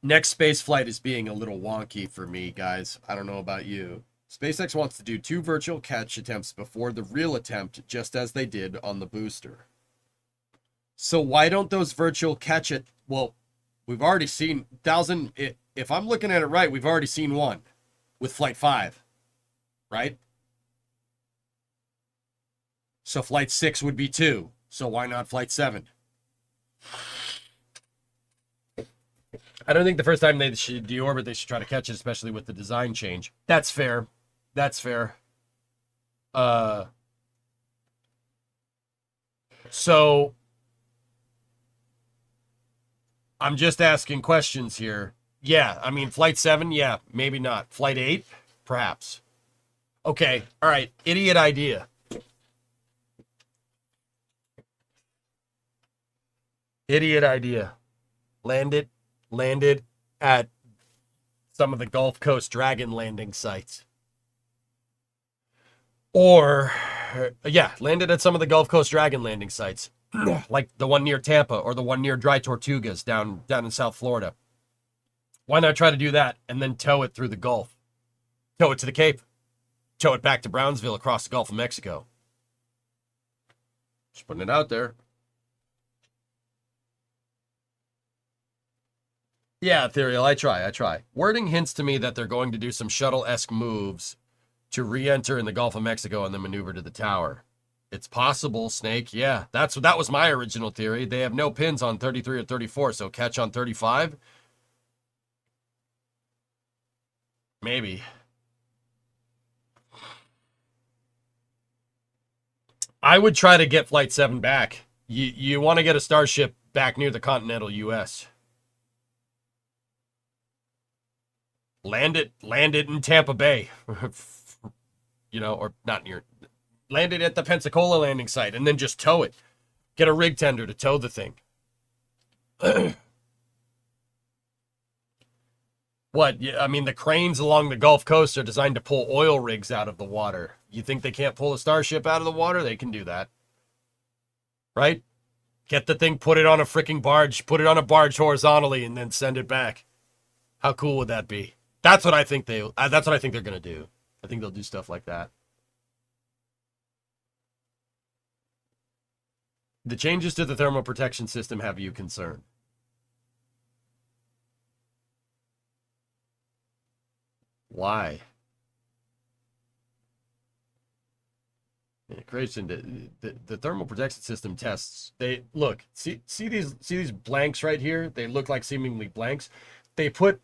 Next space flight is being a little wonky for me, guys. I don't know about you. SpaceX wants to do 2 virtual catch attempts before the real attempt, just as they did on the booster. So why don't those virtual catch it? Well, we've already seen 1,000. If I'm looking at it right, we've already seen one with Flight 5, right? So Flight 6 would be 2. So why not Flight 7? I don't think the first time they should deorbit, they should try to catch it, especially with the design change. That's fair. That's fair. So I'm just asking questions here. Yeah, I mean, Flight 7, yeah, maybe not. Flight 8, perhaps. Okay, all right, idiot idea. Idiot idea. Land it at some of the Gulf Coast Dragon landing sites. Or, yeah, land it at some of the Gulf Coast Dragon landing sites. Like the one near Tampa or the one near Dry Tortugas down in South Florida. Why not try to do that and then tow it through the Gulf? Tow it to the Cape. Tow it back to Brownsville across the Gulf of Mexico. Just putting it out there. Yeah, Ethereal, I try. Wording hints to me that they're going to do some shuttle-esque moves to re-enter in the Gulf of Mexico and then maneuver to the tower. It's possible, Snake. Yeah, that was my original theory. They have no pins on 33 or 34, so catch on 35? Maybe. I would try to get Flight 7 back. You want to get a Starship back near the continental U.S. Land it in Tampa Bay. You know, or not near. Land it at the Pensacola landing site and then just tow it. Get a rig tender to tow the thing. What? I mean, the cranes along the Gulf Coast are designed to pull oil rigs out of the water. You think they can't pull a Starship out of the water? They can do that. Right? Get the thing, put it on a freaking barge, put it on a barge horizontally, and then send it back. How cool would that be? That's what I think they're going to do. I think they'll do stuff like that. The changes to the thermal protection system have you concerned. Why? Creation, the thermal protection system tests. They look, see these blanks right here. They look like seemingly blanks. They put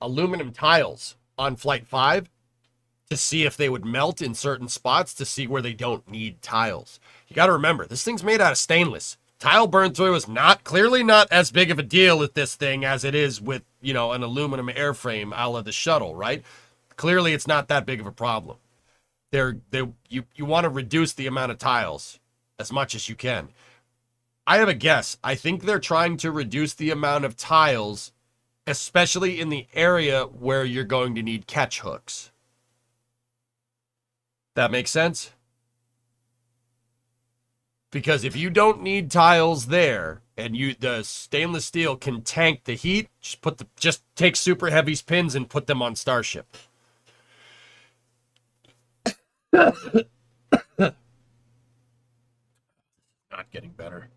aluminum tiles on Flight 5 to see if they would melt in certain spots, to see where they don't need tiles. You got to remember, this thing's made out of stainless. Tile burn through is clearly not as big of a deal with this thing as it is with, an aluminum airframe a la the shuttle, right? Clearly, it's not that big of a problem. You want to reduce the amount of tiles as much as you can. I have a guess. I think they're trying to reduce the amount of tiles, especially in the area where you're going to need catch hooks. That makes sense? Because if you don't need tiles there, and the stainless steel can tank the heat, just take Super Heavy's pins and put them on Starship. Not getting better.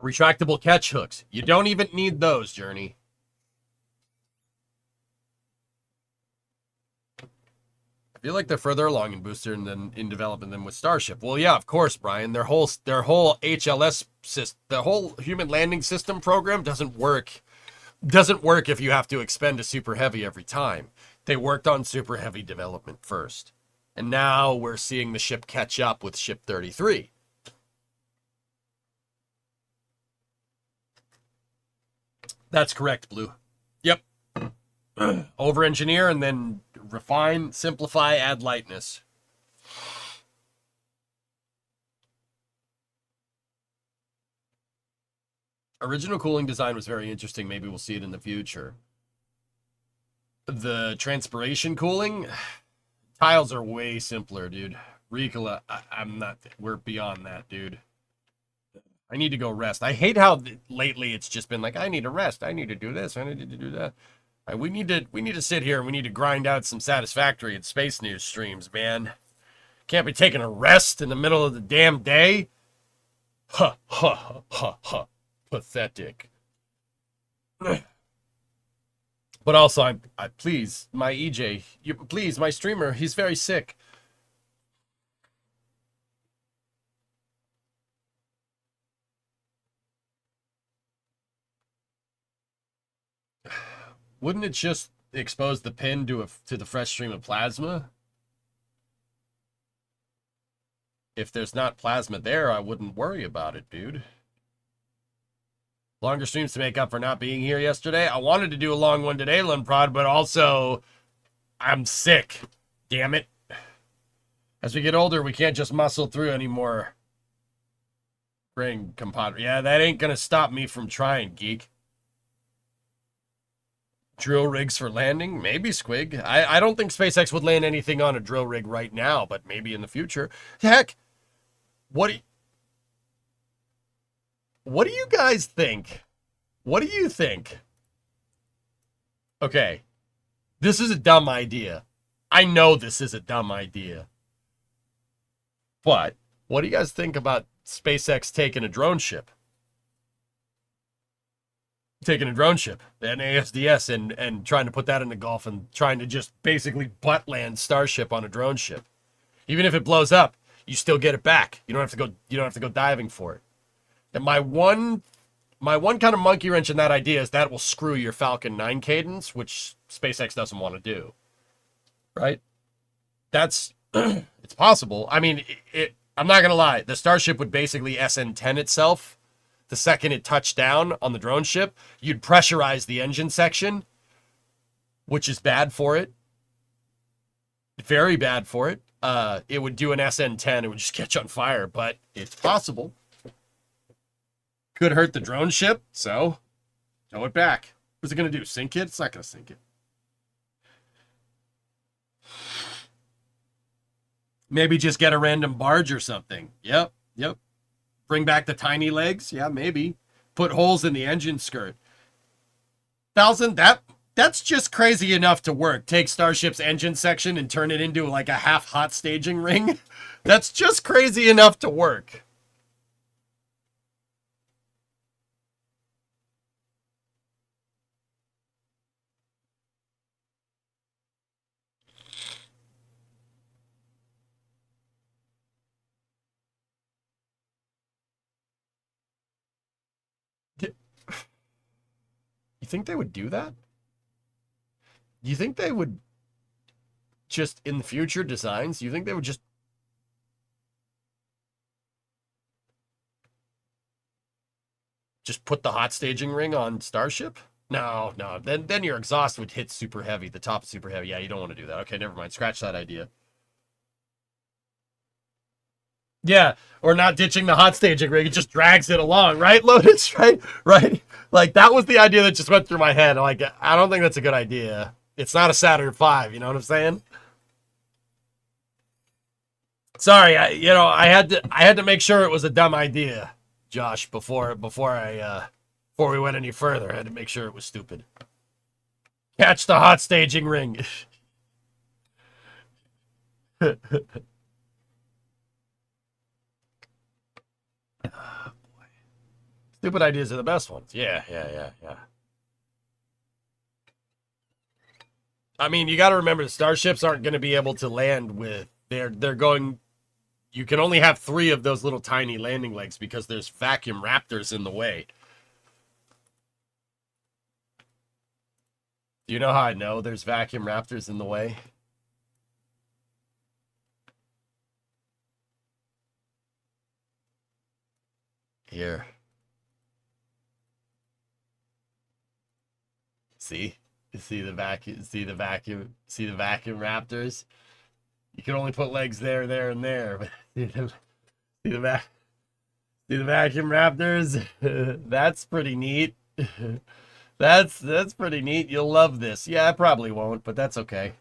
Retractable catch hooks. You don't even need those, Journey. I feel like they're further along in booster than in development than with Starship. Well, yeah, of course, Brian. Their whole HLS system, the whole human landing system program doesn't work if you have to expend a Super Heavy every time. They worked on Super Heavy development first. And now we're seeing the ship catch up with Ship 33. That's correct, Blue. Yep. Over-engineer and then refine, simplify, add lightness. Original cooling design was very interesting. Maybe we'll see it in the future. The transpiration cooling, tiles are way simpler, dude. Ricola, I'm not, we're beyond that, dude. I need to go rest. I hate how lately it's just been like, I need to rest. I need to do this. I need to do that. We need to sit here and we need to grind out some Satisfactory and Space News streams, man. Can't be taking a rest in the middle of the damn day. Ha, ha, ha, ha, ha. Pathetic. But also, I please, my EJ, please, my streamer, he's very sick. Wouldn't it just expose the pin to the fresh stream of plasma? If there's not plasma there, I wouldn't worry about it, dude. Longer streams to make up for not being here yesterday. I wanted to do a long one today, Lunprod, but also I'm sick. Damn it. As we get older, we can't just muscle through anymore. Bring compadre. Yeah, that ain't gonna stop me from trying, geek. Drill rigs for landing? Maybe, Squig. I don't think SpaceX would land anything on a drill rig right now, but maybe in the future. Heck, what do you guys think? What do you think? Okay, this is a dumb idea. I know this is a dumb idea. But what do you guys think about SpaceX taking a drone ship? Taking a drone ship, an ASDS, and trying to put that in the Gulf and trying to just basically butt land Starship on a drone ship. Even if it blows up, you still get it back. You don't have to go diving for it. And my one kind of monkey wrench in that idea is that will screw your Falcon 9 cadence, which SpaceX doesn't want to do. Right? That's it's possible. I mean, I'm not gonna lie. The Starship would basically SN10 itself. The second it touched down on the drone ship, you'd pressurize the engine section, which is bad for it. Very bad for it. It would do an SN10. It would just catch on fire, but it's possible. Could hurt the drone ship, so tow it back. What's it going to do? Sink it? It's not going to sink it. Maybe just get a random barge or something. Yep. Bring back the tiny legs? Yeah, maybe. Put holes in the engine skirt. 1,000, That's just crazy enough to work. Take Starship's engine section and turn it into like a half hot staging ring. That's just crazy enough to work. You think they would do that? You think they would just, in the future designs, you think they would just put the hot staging ring on Starship? No. Then your exhaust would hit super heavy. The top is super heavy. Yeah, you don't want to do that. Okay, never mind. Scratch that idea. Yeah, or not ditching the hot staging ring. It just drags it along, right, Lotus? Right? Like, that was the idea that just went through my head. Like, I don't think that's a good idea. It's not a Saturn V, you know what I'm saying? Sorry, I had to make sure it was a dumb idea, Josh, before we went any further. I had to make sure it was stupid. Catch the hot staging ring. Stupid ideas are the best ones. Yeah. I mean, you got to remember the starships aren't going to be able to land with they're going. You can only have 3 of those little tiny landing legs because there's vacuum raptors in the way. Do you know how I know there's vacuum raptors in the way? Here. See? See the vacuum raptors? You can only put legs there, and there, but see the vacuum raptors? That's pretty neat. That's pretty neat. You'll love this. Yeah, I probably won't, but that's okay.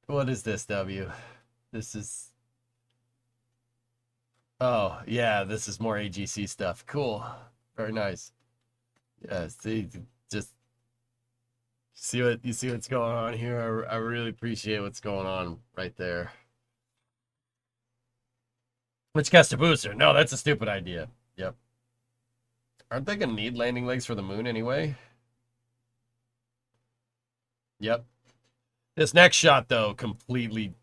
What is this, W? This is... Oh, yeah, this is more AGC stuff. Cool. Very nice. Yeah, see, just see what's going on here. I really appreciate what's going on right there. Which gets a booster? No, that's a stupid idea. Yep. Aren't they gonna need landing legs for the moon anyway? Yep. This next shot though, completely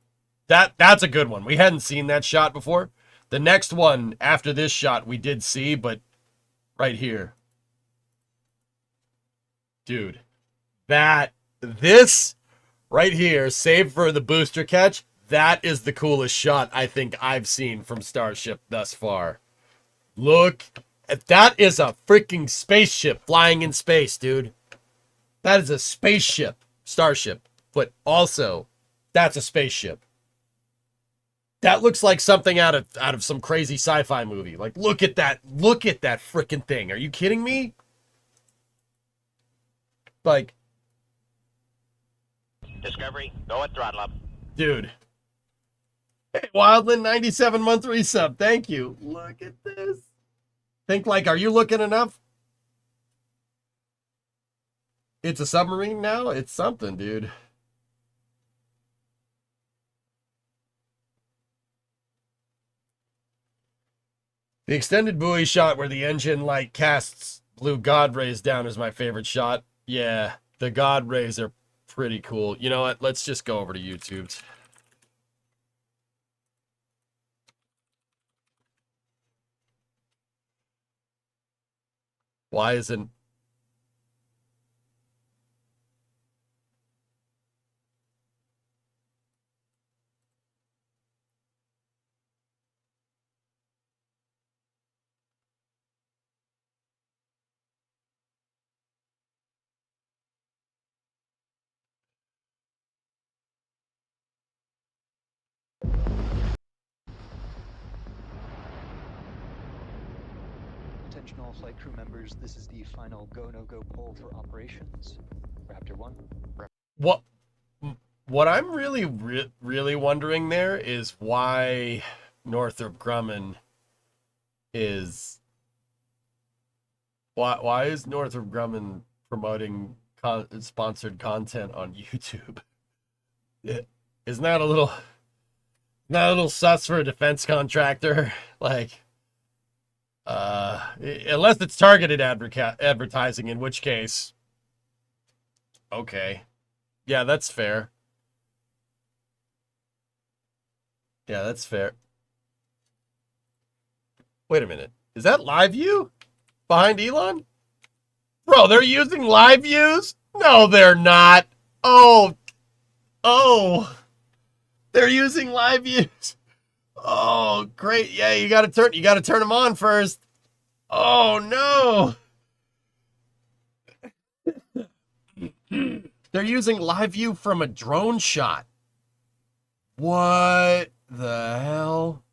that's a good one. We hadn't seen that shot before. The next one after this shot we did see, but right here. Dude, this right here, save for the booster catch, that is the coolest shot I think I've seen from Starship thus far. Look, that is a freaking spaceship flying in space, dude. That is a spaceship, Starship, but also that's a spaceship. That looks like something out of some crazy sci-fi movie. Like, look at that freaking thing. Are you kidding me? Like, Discovery, go at throttle up. Dude. Hey, Wildland, 97-month resub. Thank you. Look at this. Think like, are you looking enough? It's a submarine now? It's something, dude. The extended buoy shot where the engine light casts blue god rays down is my favorite shot. Yeah, the god rays are pretty cool. You know what? Let's just go over to YouTube. Why isn't... Attention all flight crew members, this is the final go-no-go poll for operations. Raptor 1. What I'm really wondering there is why Northrop Grumman is... Why is Northrop Grumman promoting sponsored content on YouTube. Isn't that a little sus for a defense contractor? Like, unless it's targeted advertising, in which case, okay. Yeah, that's fair. Yeah, that's fair. Wait a minute. Is that live view behind Elon? Bro, they're using live views? No, they're not. Oh. They're using live views. Oh, great. Yeah, you got to turn them on first. Oh, no. They're using live view from a drone shot. What the hell?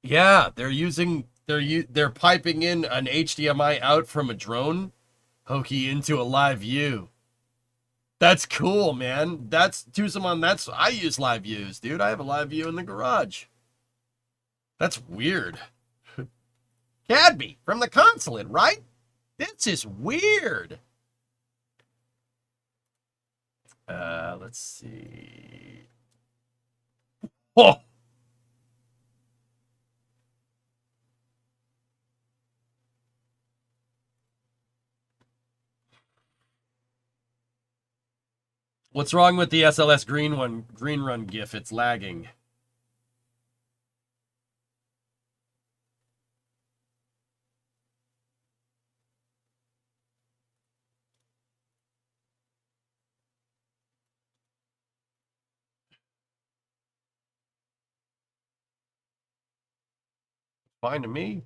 Yeah, they're piping in an HDMI out from a drone hokey into a live view. That's cool, man. That's Tucson. I use live views, dude. I have a live view in the garage. That's weird. Cadby from the consulate, right? This is weird. Let's see. Oh. What's wrong with the SLS green run GIF? It's lagging. Fine to me.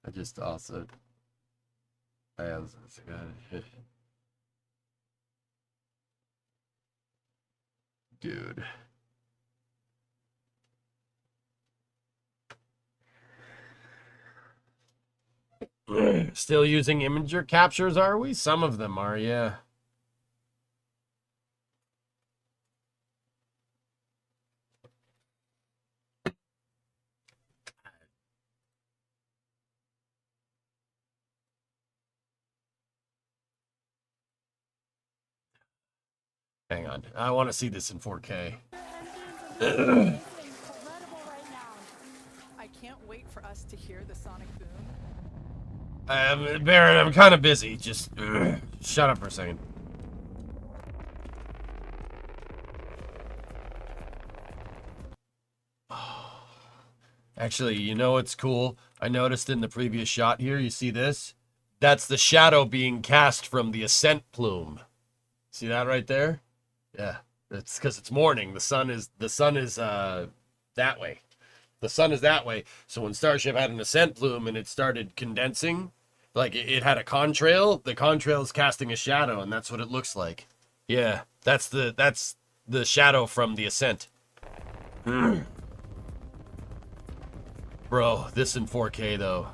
I just also. Dude. Still using imager captures, are we? Some of them are, yeah. Hang on. I want to see this in 4K. I can't wait for us to hear the sonic boom. Baron, I'm kind of busy. Just shut up for a second. Actually, you know what's cool? I noticed in the previous shot here, you see this? That's the shadow being cast from the ascent plume. See that right there? Yeah, it's because it's morning. The sun is that way. The sun is that way. So when Starship had an ascent plume and it started condensing, like it had a contrail, the contrail is casting a shadow, and that's what it looks like. Yeah, that's the shadow from the ascent. Bro, this in 4K though.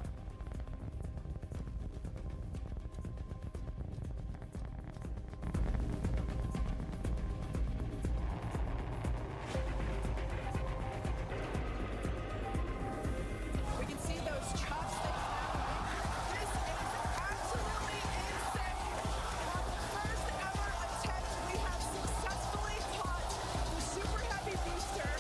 We can see those chopsticks now. This is absolutely insane. On the first ever attempt, we have successfully caught the super heavy booster.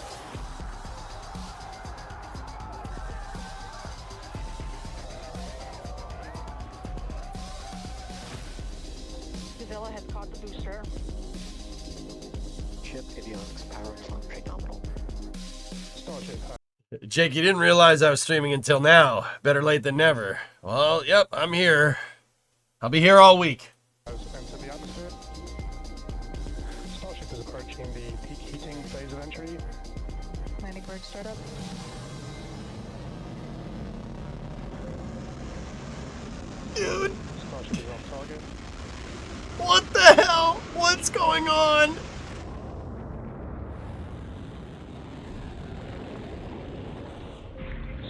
Villa has caught the booster. Ship avionics power telemetry nominal. Starship. Jake, you didn't realize I was streaming until now. Better late than never. Well, yep, I'm here. I'll be here all week. Has entered the atmosphere. Starship is approaching the peak heating phase of entry. Landing bird startup. Dude, Starship is on target. what the hell? What's going on?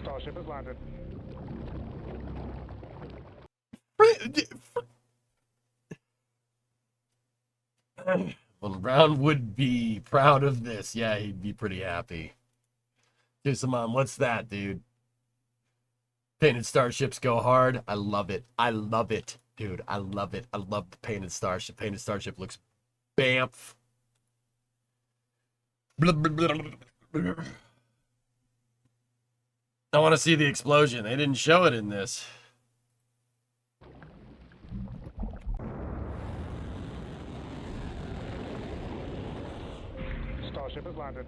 Starship has landed. Well, Brown would be proud of this. Yeah, he'd be pretty happy. Dude, Saman, what's that, dude? Painted starships go hard. I love it. I love it, dude. I love it. I love the painted starship. Painted starship looks bamf. Blah, blah, blah, blah. I want to see the explosion. They didn't show it in this. Starship has landed.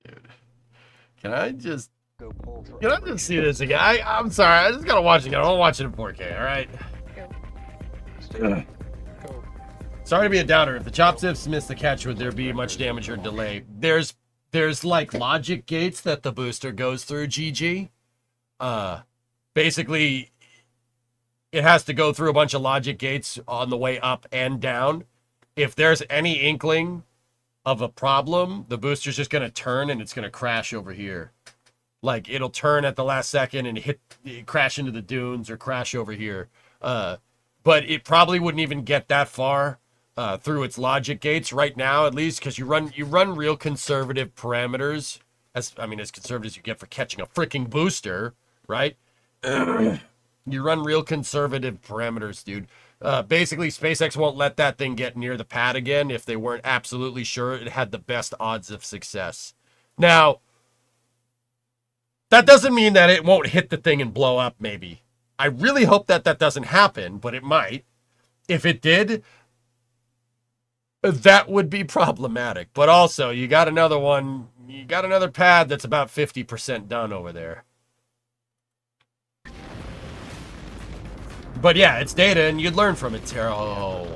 Dude, can I just Go see this again? I'm sorry. I just gotta watch it again. I want to watch it in 4K. All right. Go. Sorry to be a downer. If the chopsticks miss the catch, would there be much damage or delay? There's like logic gates that the booster goes through, GG. Basically, it has to go through a bunch of logic gates on the way up and down. If there's any inkling of a problem, the booster's just going to turn and it's going to crash over here. Like, it'll turn at the last second and crash into the dunes or crash over here. But it probably wouldn't even get that far through its logic gates right now, at least, because you run real conservative parameters. As conservative as you get for catching a freaking booster, right? You run real conservative parameters, dude. Basically, SpaceX won't let that thing get near the pad again if they weren't absolutely sure it had the best odds of success. Now, that doesn't mean that it won't hit the thing and blow up, maybe. I really hope that doesn't happen, but it might. If it did, that would be problematic. But also, you got another one. You got another pad that's about 50% done over there. But yeah, it's data, and you'd learn from it, Tara. Oh.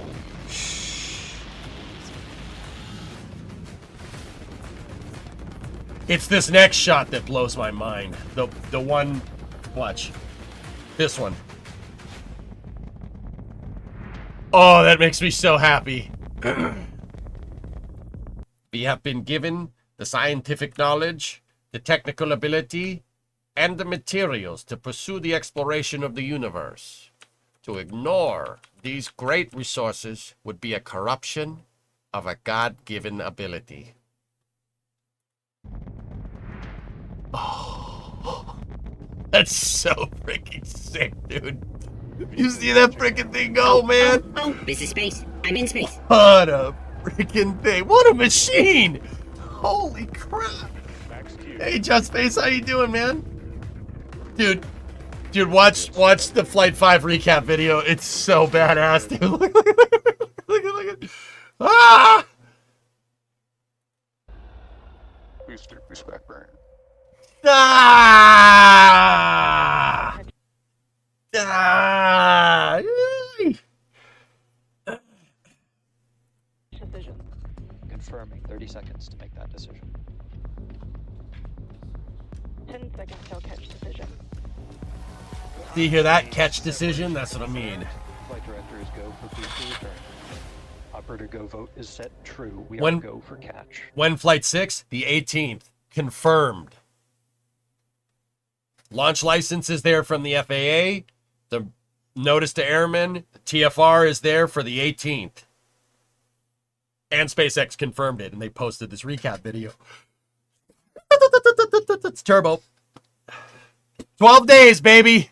It's this next shot that blows my mind. The one... Watch. This one. Oh, that makes me so happy. We have been given the scientific knowledge, the technical ability, and the materials to pursue the exploration of the universe. To ignore these great resources would be a corruption of a God-given ability. Oh, that's so freaking sick, dude. You see that freaking thing go, man? Oh, this is space. I'm in space. What a freaking thing. What a machine. Holy crap. Hey, Just Space, how you doing, man? Dude, watch the Flight 5 recap video. It's so badass, dude. Look at. Ah! Booster, boost back burn. Ah! Ah! Decision. Confirming 30 seconds to make that decision. 10 seconds till catch decision. Do you hear that? Catch decision? That's what I mean. Flight director is go for booster return. Operator go vote is set true. We When- are go for catch. When Flight 6? The 18th. Confirmed. Launch license is there from the FAA. The notice to airmen, TFR is there for the 18th. And SpaceX confirmed it, and they posted this recap video. It's turbo. 12 days, baby.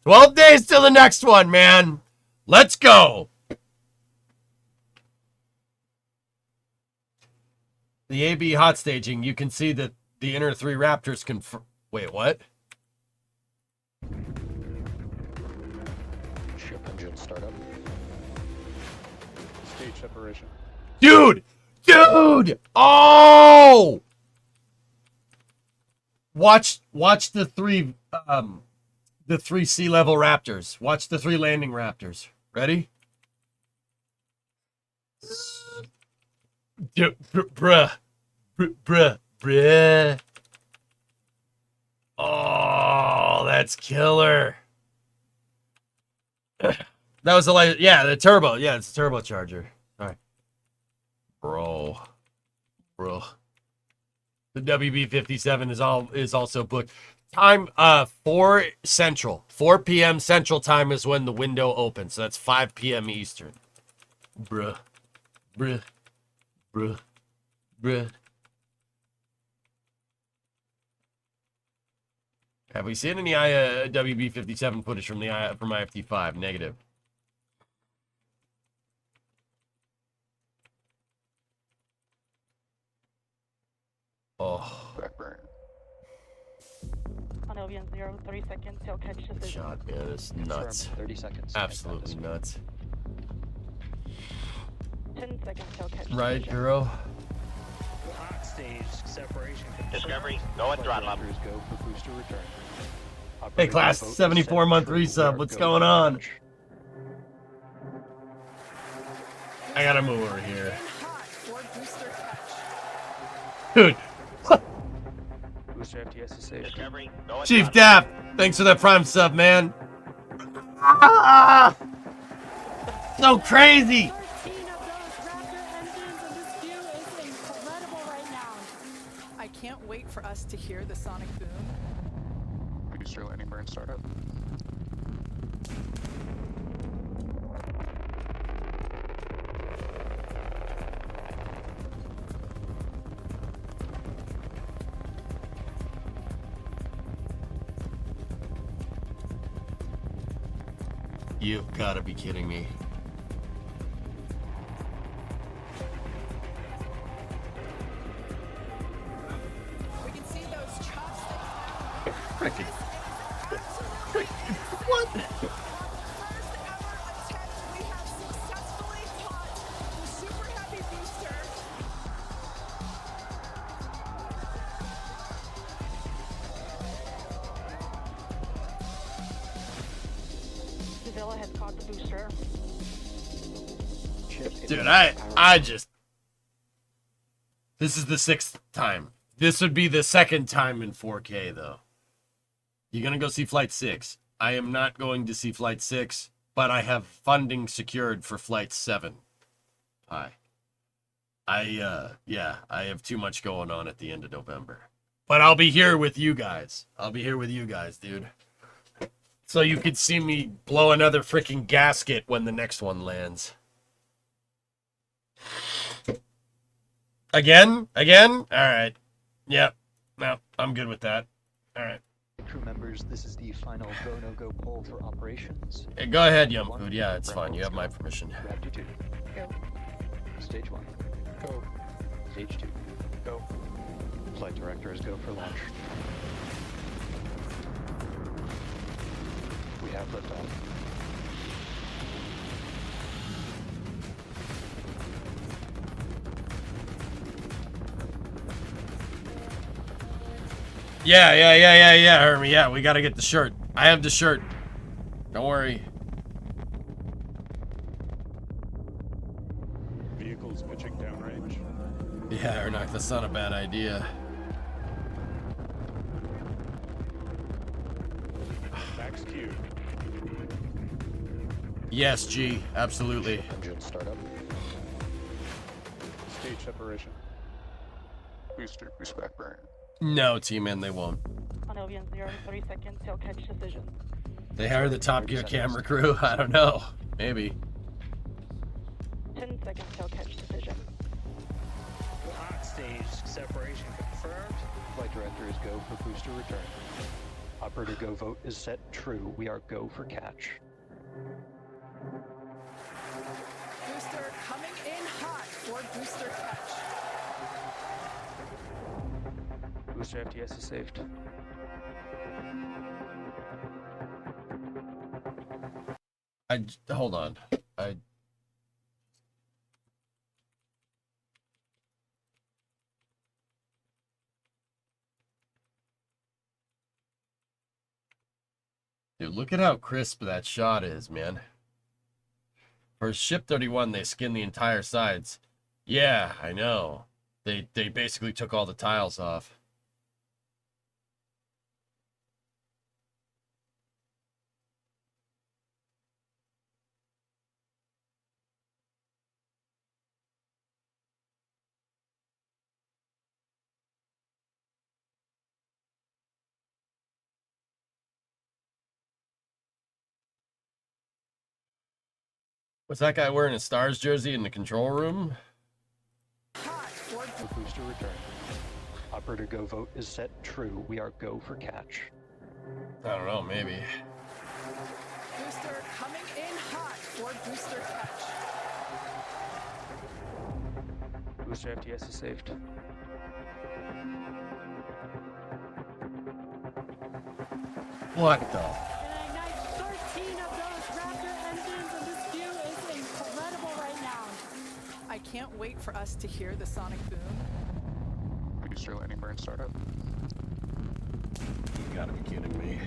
12 days till the next one, man. Let's go. The AB hot staging, you can see that the inner three Raptors confirm. Wait, what? Ship engine startup. Stage separation. Dude! Oh! Watch the three sea level Raptors. Watch the three landing Raptors. Ready? Bruh. Oh, that's killer. That was the turbo. Yeah, it's a turbocharger. All right. Bro. The WB-57 is also booked. Time 4 Central. 4 p.m. Central time is when the window opens. So that's 5 p.m. Eastern. Bruh. Bruh. Bruh. Have we seen any WB-57 footage from from IFT5? Negative. Oh. Back burn. On Albion 0, 30 seconds till catch decision. Shot, man. It's nuts. Confirm 30 seconds. Absolutely nuts. 10 seconds till catch Right, decision. Guro? Hot stage separation confirmed. Discovery, go and throttle up. Directors go for booster return. Hey, Operator class, vote is 74-month set. True, we resub. are What's go going for on? catch. I gotta move over here. Hot for booster catch. Dude, Booster FTS is safe. Discovery, go and Chief throttle Dapp, thanks for that prime sub, man. Ah, so crazy. 13 of those Raptor engines, and this view is incredible right now. I can't wait for us to hear the sonic boom. Booster landing burn startup. You've gotta be kidding me. We can see those chops. Freaking. What? On the first ever attempt, we have successfully caught the super heavy booster. Villa has caught the booster. Dude, I just... This is the 6th time. This would be the 2nd time in 4K, though. You're gonna go see Flight 6. I am not going to see Flight 6, but I have funding secured for Flight 7. Hi. Yeah, I have too much going on at the end of November. But I'll be here with you guys. I'll be here with you guys, dude. So you could see me blow another freaking gasket when the next one lands. Again? All right. Yep. No, I'm good with that. All right. Crew members, this is the final go no go poll for operations. Hey, go ahead, Yum Food. Yeah, it's fine. You have my permission. Raptor 2. Go. Stage 1. Go. Stage 2. Go. Flight directors go for launch. We have liftoff. Yeah, Hermie. Yeah, we gotta get the shirt. I have the shirt. Don't worry. Vehicles pitching downrange. Yeah, Ernock, that's not a bad idea. Max Q. Yes, G. Absolutely. Engine startup. Stage separation. Booster back burn. No, T-Man, they won't. On Albion 0, 30 seconds till catch decision. They hired the Top Gear camera crew. I don't know. Maybe. 10 seconds till catch decision. Hot stage separation confirmed. Flight directors go for booster return. Operator go vote is set true. We are go for catch. Booster coming in hot for booster catch. Booster FTS is saved. Hold on. Dude, look at how crisp that shot is, man. For Ship 31, they skinned the entire sides. Yeah, I know. They basically took all the tiles off. What's that guy wearing a Stars jersey in the control room? Hot Booster return. Operator go vote is set true. We are go for catch. I don't know, maybe. Booster coming in hot for booster catch. Booster FTS is saved. What the? And I ignite 13 of those Raptor engines, and this view is incredible right now. I can't wait for us to hear the sonic boom. Booster landing burn startup. You gotta be kidding me.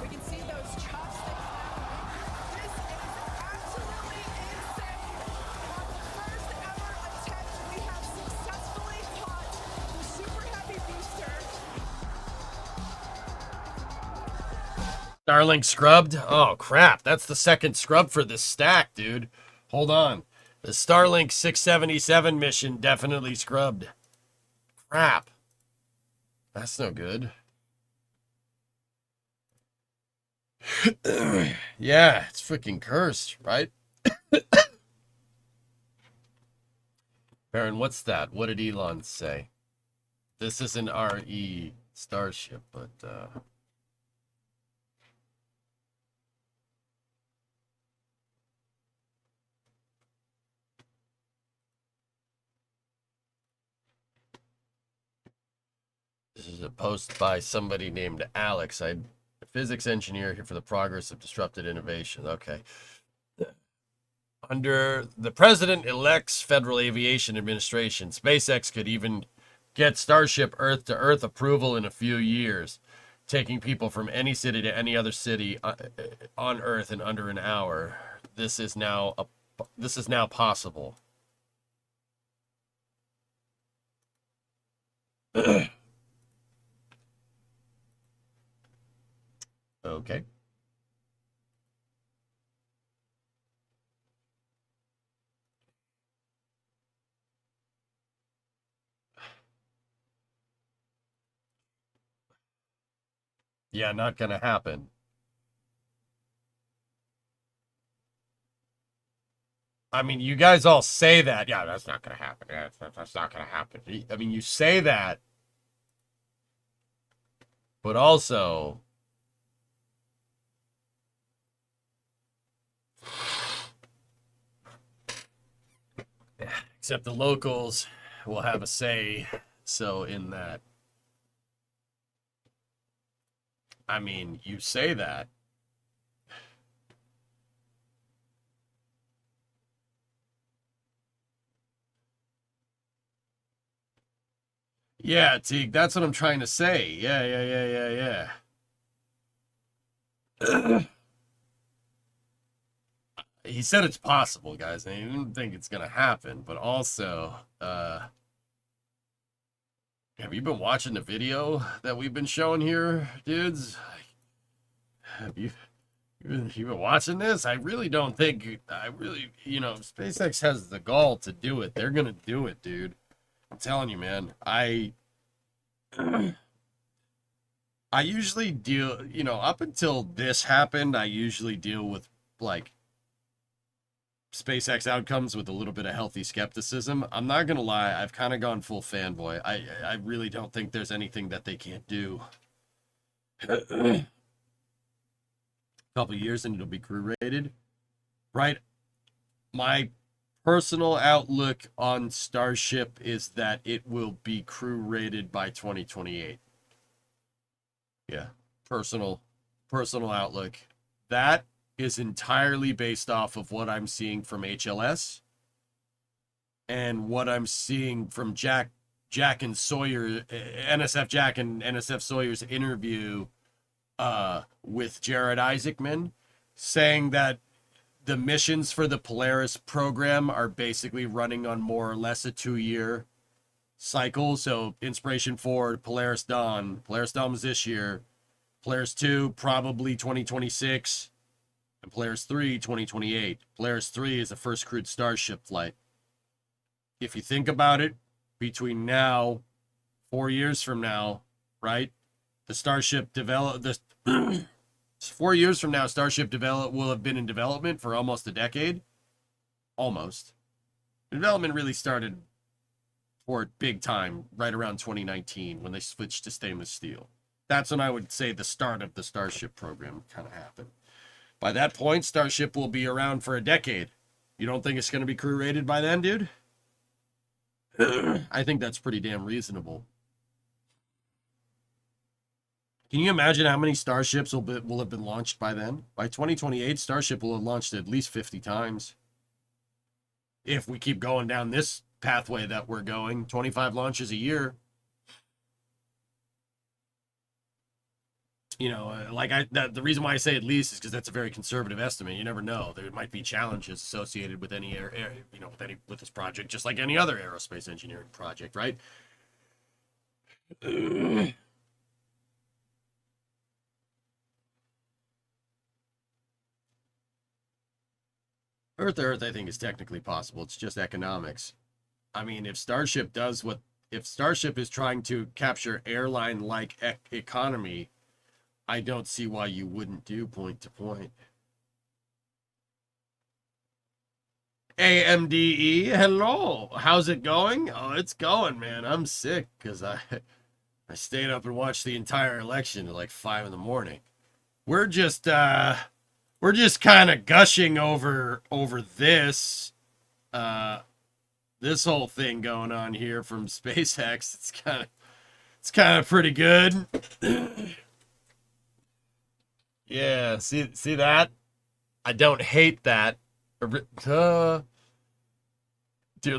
We can see those chopsticks now. This is absolutely insane. On the first ever attempt, we have successfully caught the super heavy booster. Starlink scrubbed? Oh, crap. That's the second scrub for this stack, dude. Hold on. The Starlink 677 mission definitely scrubbed. Crap. That's no good. Yeah, it's freaking cursed, right? Baron, what's that? What did Elon say? This is an RE Starship, but, this is a post by somebody named Alex. I'm a physics engineer here for the progress of disrupted innovation. Okay. Under the President-elect's Federal Aviation Administration, SpaceX could even get Starship Earth-to-Earth approval in a few years, taking people from any city to any other city on Earth in under an hour. This is now possible. Okay. Yeah, not gonna happen. I mean, you guys all say that. Yeah, that's not gonna happen. Yeah, that's not gonna happen. I mean, you say that, but also, except the locals will have a say. So in that, I mean, you say that. Yeah, Teague, that's what I'm trying to say. Yeah. He said it's possible, guys. And he didn't think it's gonna happen, but also, have you been watching the video that we've been showing here, dudes? Have you been watching this? I really don't think, SpaceX has the gall to do it. They're gonna do it, dude. I'm telling you, man. I usually deal, up until this happened, I usually deal with, like, SpaceX outcomes with a little bit of healthy skepticism. I'm not gonna lie, I've kind of gone full fanboy. I really don't think there's anything that they can't do. A couple years and it'll be crew rated, right? My personal outlook on Starship is that it will be crew rated by 2028. Yeah, personal outlook. That is entirely based off of what I'm seeing from HLS and what I'm seeing from Jack and Sawyer, NSF Jack and NSF Sawyer's interview with Jared Isaacman, saying that the missions for the Polaris program are basically running on more or less a 2-year cycle. So Inspiration 4, Polaris Dawn was this year. Polaris 2, probably 2026. And Polaris 3, 2028. Polaris 3 is a first crewed Starship flight. If you think about it, between now, 4 years from now, right? The Starship develop this 4 years from now, Starship will have been in development for almost a decade. Almost. The development really started for big time right around 2019 when they switched to stainless steel. That's when I would say the start of the Starship program kind of happened. By that point, Starship will be around for a decade. You don't think it's going to be crew rated by then, dude? I think that's pretty damn reasonable. Can you imagine how many Starships will have been launched by then? By 2028, Starship will have launched at least 50 times. If we keep going down this pathway that we're going, 25 launches a year. You know, the reason why I say at least is because that's a very conservative estimate. You never know. There might be challenges associated with any with this project, just like any other aerospace engineering project, right? Earth to Earth, I think, is technically possible. It's just economics. I mean, if Starship is trying to capture airline-like economy, I don't see why you wouldn't do point to point. AMDE, hello. How's it going? Oh, it's going, man. I'm sick because I stayed up and watched the entire election at like 5 in the morning. We're just kind of gushing over this this whole thing going on here from SpaceX. It's kind of pretty good. Yeah, see that? I don't hate that. Dude,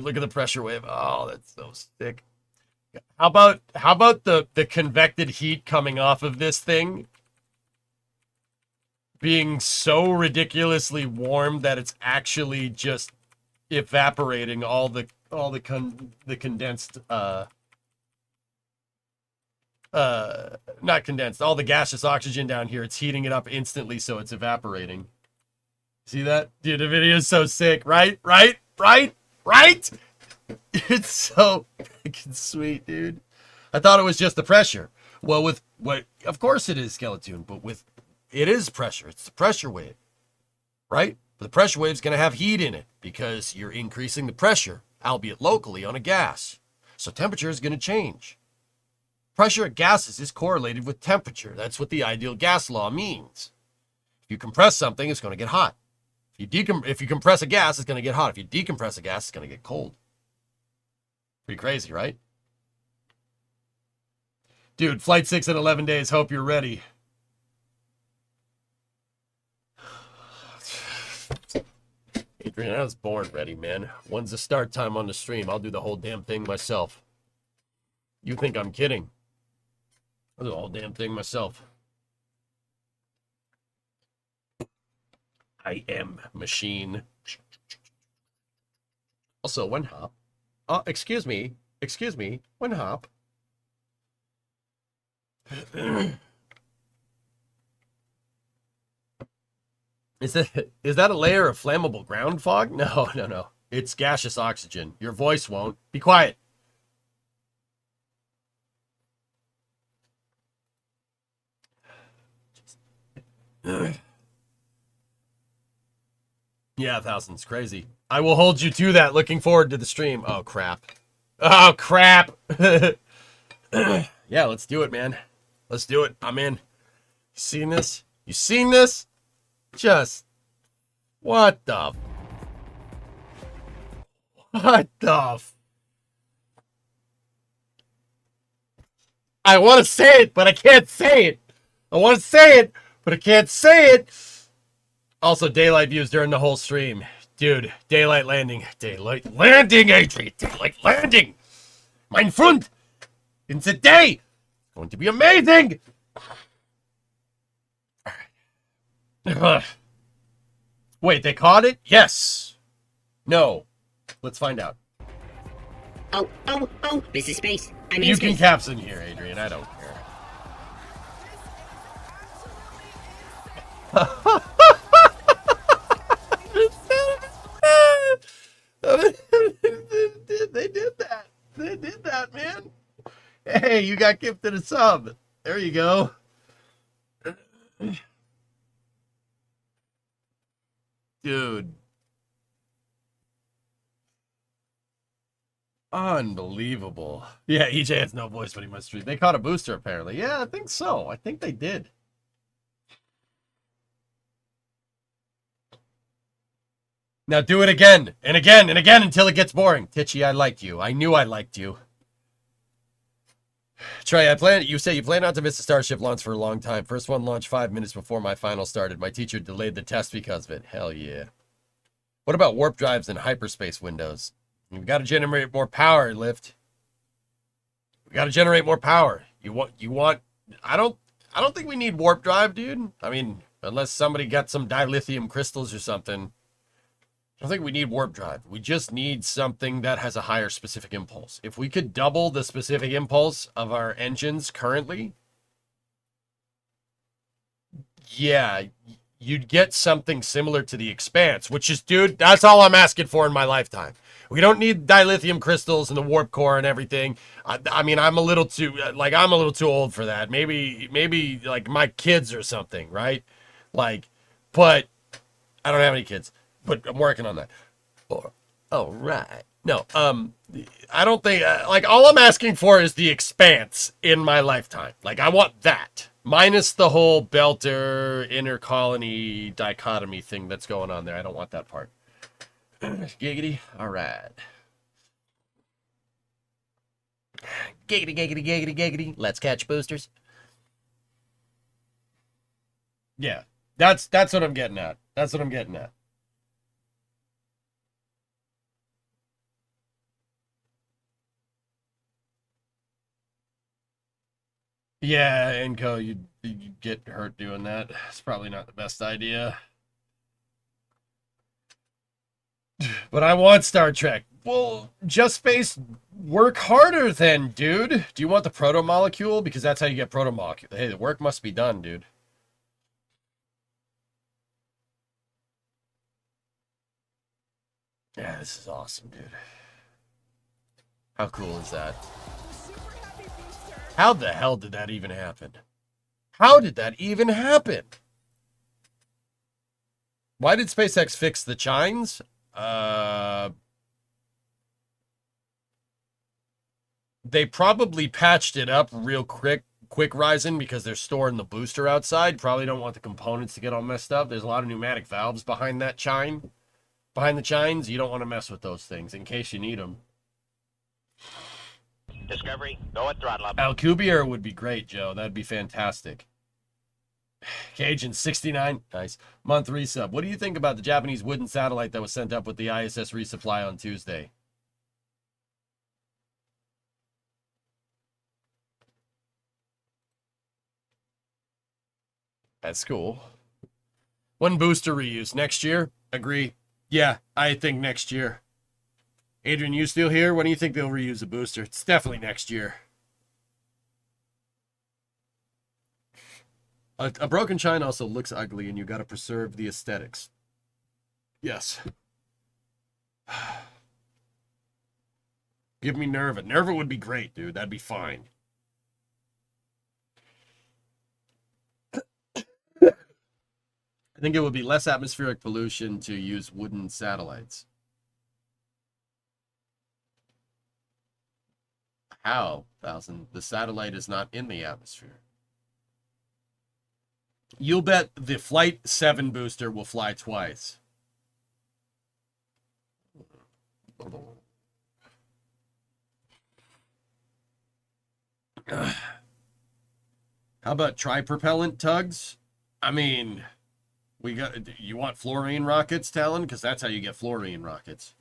look at the pressure wave. Oh, that's so sick. How about the convected heat coming off of this thing being so ridiculously warm that it's actually just evaporating all the condensed not condensed, all the gaseous oxygen down here. It's heating it up instantly, so it's evaporating. See that? Dude, the video is so sick, right? It's so freaking sweet, dude. I thought it was just the pressure. Well, of course it is, Skeleton, but it is pressure. It's the pressure wave, right? But the pressure wave is going to have heat in it because you're increasing the pressure, albeit locally, on a gas. So temperature is going to change. Pressure at gases is correlated with temperature. That's what the ideal gas law means. If you compress something, it's going to get hot. If you compress a gas, it's going to get hot. If you decompress a gas, it's going to get cold. Pretty crazy, right? Dude, flight 6 in 11 days. Hope you're ready. Adrian, I was born ready, man. When's the start time on the stream? I'll do the whole damn thing myself. You think I'm kidding? I'll do the whole damn thing myself. I am machine. Also, one hop. Excuse me, one hop. Is that a layer of flammable ground fog? No. It's gaseous oxygen. Your voice won't. Be quiet. Yeah, 1,000's crazy. I will hold you to that. Looking forward to the stream. Oh, crap. Yeah, let's do it, man. Let's do it. I'm in. You seen this? Just... What the... I want to say it, but I can't say it. I want to say it, but I can't say it. Also, daylight views during the whole stream. Dude, daylight landing. Daylight landing, Adrian. Daylight landing. Mein Freund. It's a day. It's going to be amazing. Wait, they caught it? Yes. No. Let's find out. Oh, this is space. I'm in You space. can caption here, Adrian. I don't care. Hey, you got gifted a sub. There you go. Dude. Unbelievable. Yeah, EJ has no voice, but he must stream. They caught a booster, apparently. Yeah, I think so. I think they did. Now do it again, and again, and again, until it gets boring. Titchy, I liked you. I knew I liked you. Trey, you say you plan not to miss a Starship launch for a long time. First one launched 5 minutes before my final started. My teacher delayed the test because of it. Hell yeah. What about warp drives and hyperspace windows? We've got to generate more power, Lift. We got to generate more power. You want I don't think we need warp drive, dude. I mean, unless somebody got some dilithium crystals or something. I don't think we need warp drive. We just need something that has a higher specific impulse. If we could double the specific impulse of our engines currently, yeah, you'd get something similar to the Expanse, which is, dude, that's all I'm asking for in my lifetime. We don't need dilithium crystals and the warp core and everything. I mean, I'm a little too old for that. Maybe like my kids or something, right? Like, but I don't have any kids. But I'm working on that. Oh, right. No, I don't think, like, all I'm asking for is the Expanse in my lifetime. Like, I want that. Minus the whole Belter inner colony dichotomy thing that's going on there. I don't want that part. Giggity. All right. Giggity, giggity, giggity, giggity. Let's catch boosters. Yeah, that's what I'm getting at. That's what I'm getting at. Yeah, Enco, you'd get hurt doing that. It's probably not the best idea. But I want Star Trek. Well, Just Space, work harder then, dude. Do you want the proto-molecule? Because that's how you get proto-molecule. Hey, the work must be done, dude. Yeah, this is awesome, dude. How cool is that? How the hell did that even happen? How did that even happen? Why did SpaceX fix the chines? They probably patched it up real quick, Ryzen, because they're storing the booster outside. Probably don't want the components to get all messed up. There's a lot of pneumatic valves behind that chine. Behind the chines, you don't want to mess with those things in case you need them. Discovery, go at throttle up. Alcubierre would be great, Joe. That'd be fantastic. Cajun 69, nice. Month resub. What do you think about the Japanese wooden satellite that was sent up with the ISS resupply on Tuesday? That's cool. When booster reuse? Next year? Agree. Yeah, I think next year. Adrian, you still here? When do you think they'll reuse a booster? It's definitely next year. A broken chine also looks ugly, and you got to preserve the aesthetics. Yes. Give me Nerva. Nerva would be great, dude. That'd be fine. I think it would be less atmospheric pollution to use wooden satellites. How, 1000? The satellite is not in the atmosphere. You'll bet the Flight 7 booster will fly twice. How about tri-propellant tugs? I mean, you want fluorine rockets, Talon? Because that's how you get fluorine rockets.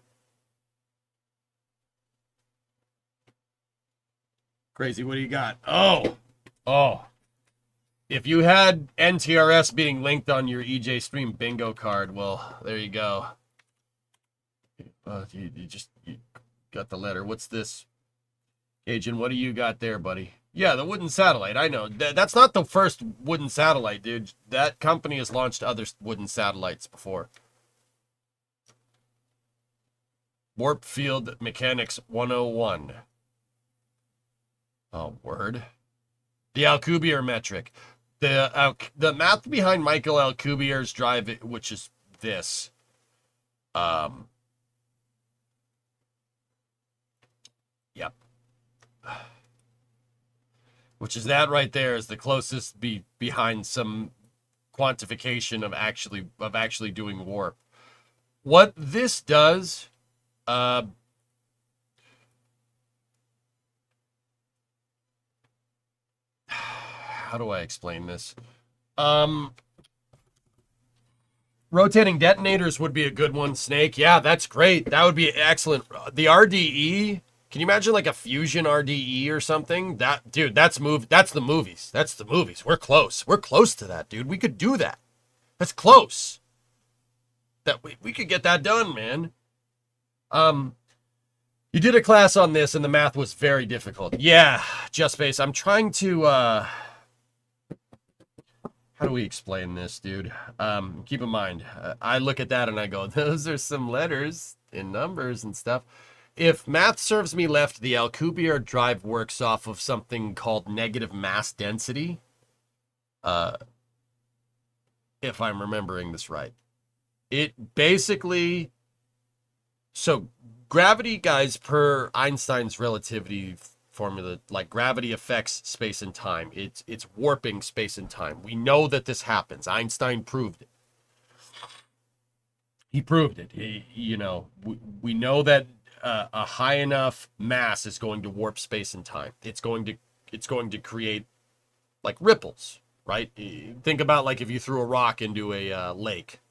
Crazy, what do you got? Oh. If you had NTRS being linked on your EJ Stream bingo card, well, there you go. You got the letter. What's this? Agent, what do you got there, buddy? Yeah, the wooden satellite. I know. That's not the first wooden satellite, dude. That company has launched other wooden satellites before. Warp Field Mechanics 101. Oh, word. The Alcubierre metric. The math behind Michael Alcubierre's drive, which is this. Yep. Which is that right there is the closest behind some quantification of actually doing warp. What this does, how do I explain this? Rotating detonators would be a good one. Snake, yeah, that's great. That would be excellent. The RDE, can you imagine like a fusion RDE or something? That, dude, that's the movies. That's the movies. We're close. We're close to that, dude. We could do that. That's close. That we could get that done, man. You did a class on this and the math was very difficult. Yeah, Just Space. I'm trying to how do we explain this, dude? Keep in mind, I look at that and I go, those are some letters and numbers and stuff. If math serves me left, the Alcubierre drive works off of something called negative mass density. If I'm remembering this right. It basically, so gravity, guys, per Einstein's relativity formula, like gravity affects space and time. It's warping space and time. We know that this happens. Einstein proved it. He proved it. We know that a high enough mass is going to warp space and time. It's going to create like ripples, right? Think about like if you threw a rock into a lake.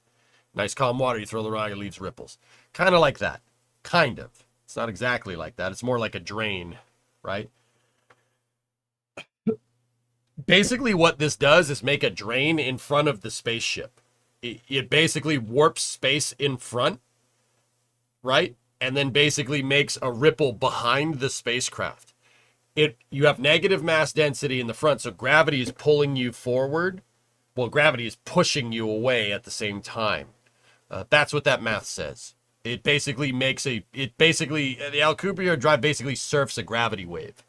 Nice calm water, you throw the rock, it leaves ripples. Kind of like that. Kind of. It's not exactly like that. It's more like a drain, right? Basically what this does is make a drain in front of the spaceship. It basically warps space in front, right? And then basically makes a ripple behind the spacecraft. You have negative mass density in the front, so gravity is pulling you forward. Well, gravity is pushing you away at the same time. That's what that math says. It basically the Alcubierre drive basically surfs a gravity wave.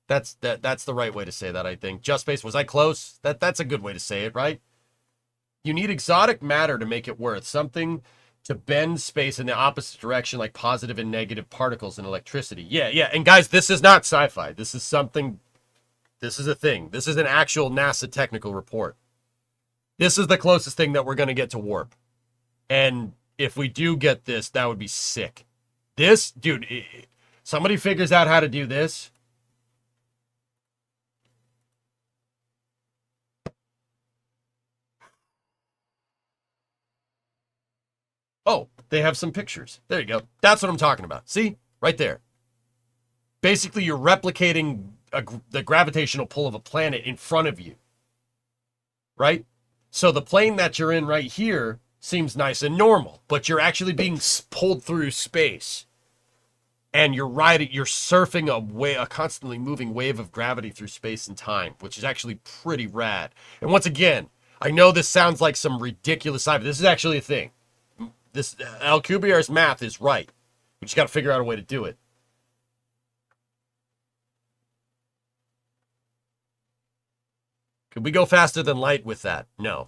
That's the right way to say that, I think. Just Space, was I close? That's a good way to say it, right? You need exotic matter to make it work. Something to bend space in the opposite direction, like positive and negative particles in electricity. Yeah. And guys, this is not sci-fi. This is a thing. This is an actual NASA technical report. This is the closest thing that we're going to get to warp. And if we do get this, that would be sick. This, dude, somebody figures out how to do this. Oh, they have some pictures. There you go. That's what I'm talking about. See? Right there. Basically, you're replicating the gravitational pull of a planet in front of you. Right? So the plane that you're in right here seems nice and normal, but you're actually being pulled through space. And you're surfing a constantly moving wave of gravity through space and time, which is actually pretty rad. And once again, I know this sounds like some ridiculous sci-fi. This is actually a thing. This Alcubierre's math is right. We just got to figure out a way to do it. Could we go faster than light with that? No.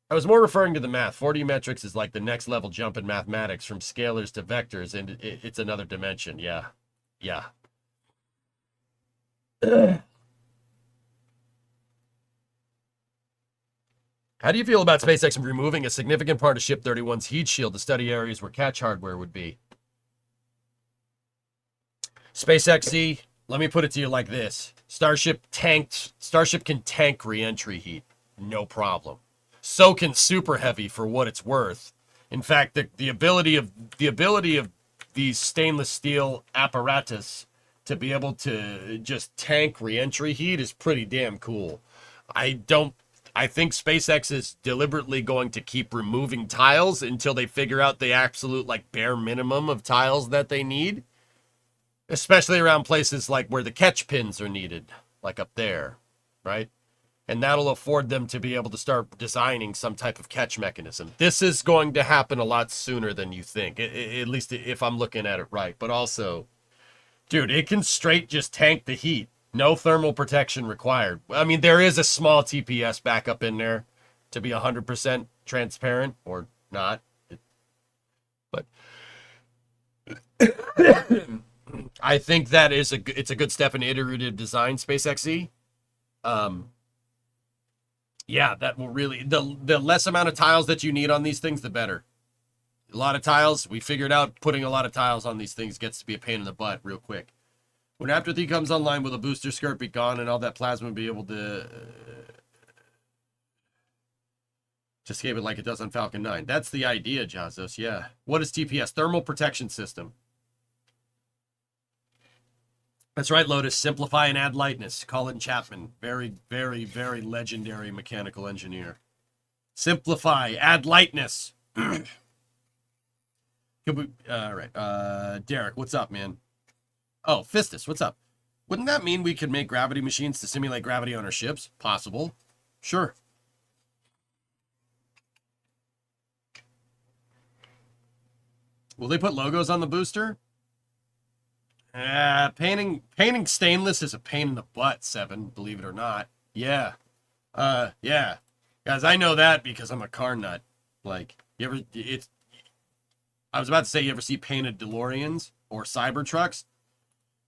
I was more referring to the math. 4D metrics is like the next level jump in mathematics from scalars to vectors, and it's another dimension. Yeah. How do you feel about SpaceX removing a significant part of Ship 31's heat shield to study areas where catch hardware would be? SpaceX, let me put it to you like this. Starship can tank re-entry heat. No problem. So can Super Heavy for what it's worth. In fact, the ability of these stainless steel apparatus to be able to just tank re-entry heat is pretty damn cool. I think SpaceX is deliberately going to keep removing tiles until they figure out the absolute like bare minimum of tiles that they need. Especially around places like where the catch pins are needed, like up there, right? And that'll afford them to be able to start designing some type of catch mechanism. This is going to happen a lot sooner than you think, at least if I'm looking at it right. But also, dude, it can straight just tank the heat. No thermal protection required. I mean, there is a small TPS backup in there to be 100% transparent, or not. But I think that is it's a good step in iterative design, SpaceXE. Yeah, that will really, the less amount of tiles that you need on these things, the better. A lot of tiles, we figured out putting a lot of tiles on these things gets to be a pain in the butt real quick. When Raptor 3 comes online, will the booster skirt be gone and all that plasma be able to escape it like it does on Falcon 9? That's the idea, Jazos, yeah. What is TPS? Thermal Protection System. That's right, Lotus. Simplify and add lightness. Colin Chapman. Very, very, very legendary mechanical engineer. Simplify. Add lightness. All right. Derek, what's up, man? Oh, Fistus, what's up? Wouldn't that mean we could make gravity machines to simulate gravity on our ships? Possible. Sure. Will they put logos on the booster? Painting stainless is a pain in the butt, Seven, believe it or not. Yeah. Yeah. Guys, I know that because I'm a car nut. Like, I was about to say, you ever see painted DeLoreans or Cybertrucks?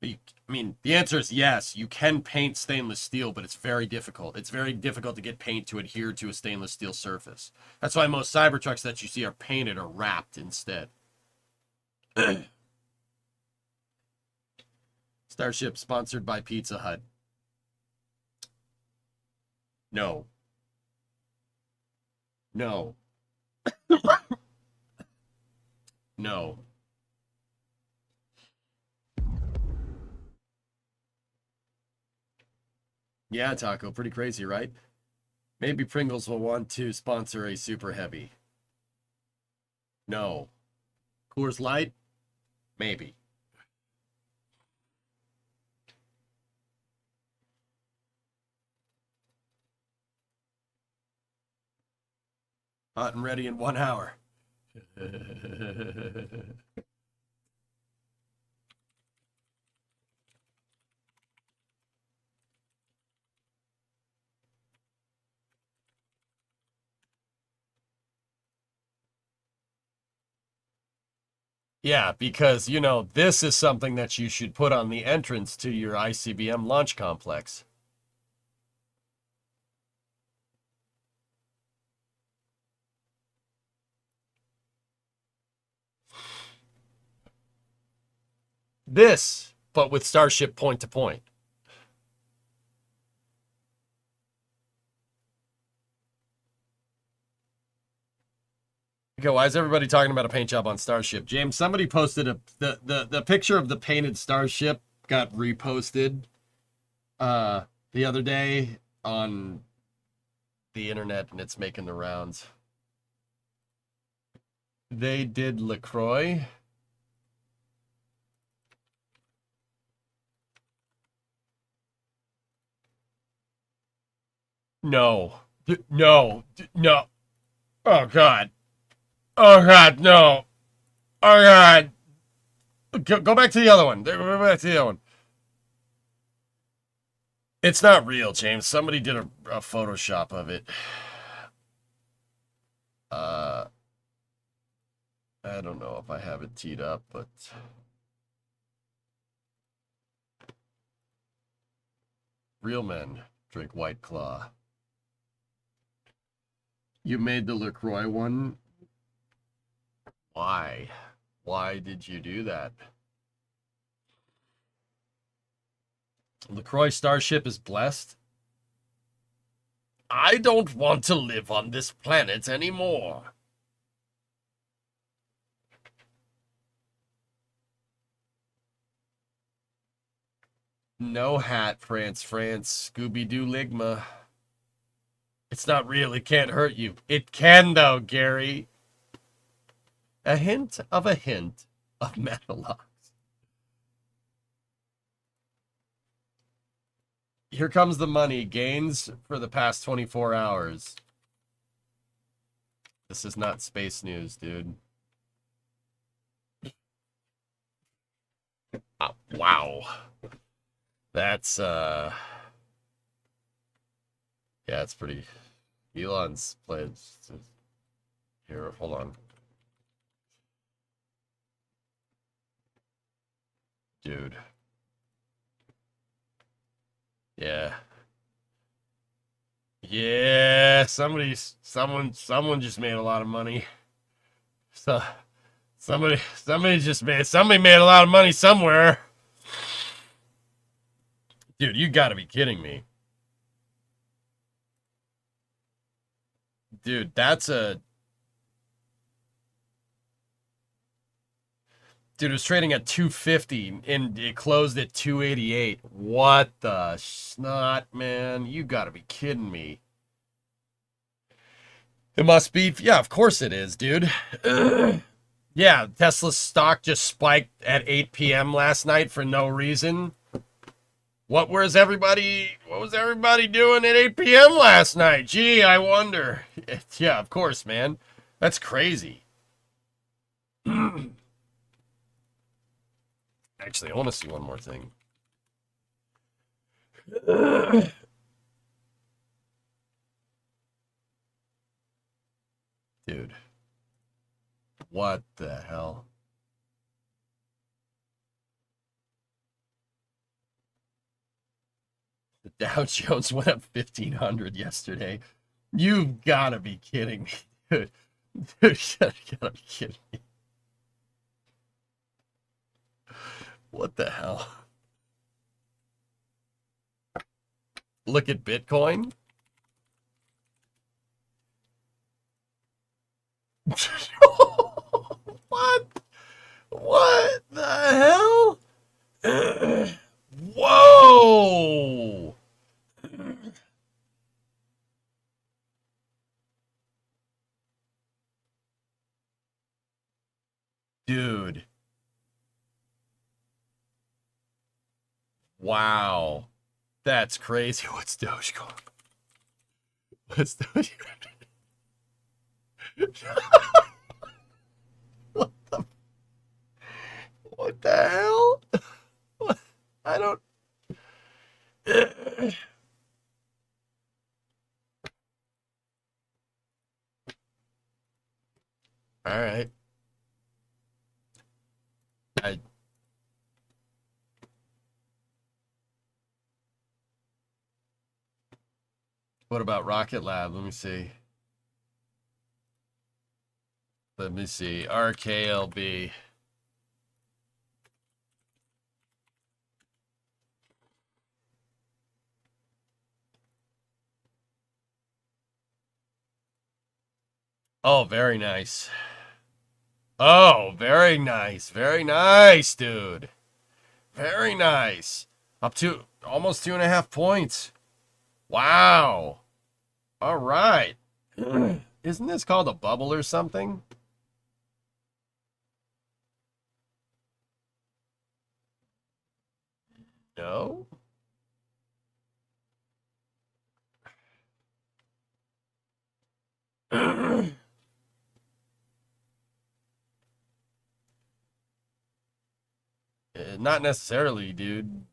I mean, the answer is yes. You can paint stainless steel, but it's very difficult. It's very difficult to get paint to adhere to a stainless steel surface. That's why most Cybertrucks that you see are painted or wrapped instead. Starship sponsored by Pizza Hut. No. No. No. Yeah, Taco, pretty crazy, right? Maybe Pringles will want to sponsor a Super Heavy. No. Coors Light? Maybe. Hot and ready in 1 hour. Yeah, because, you know, this is something that you should put on the entrance to your ICBM launch complex. This, but with Starship point to point. Okay, why is everybody talking about a paint job on Starship? James, somebody posted the picture of the painted Starship got reposted the other day on the internet, and it's making the rounds. They did LaCroix. No. No. No. Oh, God. Oh, God, no. Oh, God. Go back to the other one. Go back to the other one. It's not real, James. Somebody did a Photoshop of it. I don't know if I have it teed up, but... Real men drink White Claw. You made the LaCroix one? Why? Why did you do that? LaCroix Starship is blessed? I don't want to live on this planet anymore. No hat, France, Scooby-Doo Ligma. It's not real. It can't hurt you. It can, though, Gary. A hint of Metalox. Here comes the money. Gains for the past 24 hours. This is not space news, dude. Wow. That's, yeah, it's pretty... Elon's played... Here, hold on. Dude. Yeah. Yeah, someone just made a lot of money. So somebody made a lot of money somewhere. Dude, you gotta be kidding me. Dude, that's a... Dude, it was trading at 250 and it closed at 288. What the snot, man? You gotta be kidding me. It must be. Yeah, of course it is, dude. Yeah, Tesla's stock just spiked at 8 p.m. last night for no reason. What was everybody doing at 8 p.m. last night? Gee, I wonder. Yeah, of course, man. That's crazy. Actually, I want to see one more thing. Dude. What the hell? The Dow Jones went up 1,500 yesterday. You've got to be kidding me, dude. Dude, you gotta be kidding me. What the hell? Look at Bitcoin. What? What the hell? Whoa! Dude. Wow. That's crazy. What's Dogecoin? What's Dogecoin? What the hell? What? I don't... All right. What about Rocket Lab? Let me see. Let me see. RKLB. Oh, very nice. Oh, very nice. Very nice, dude. Very nice. Up to almost 2.5 points. Wow. All right. Isn't this called a bubble or something? No? Not necessarily, dude.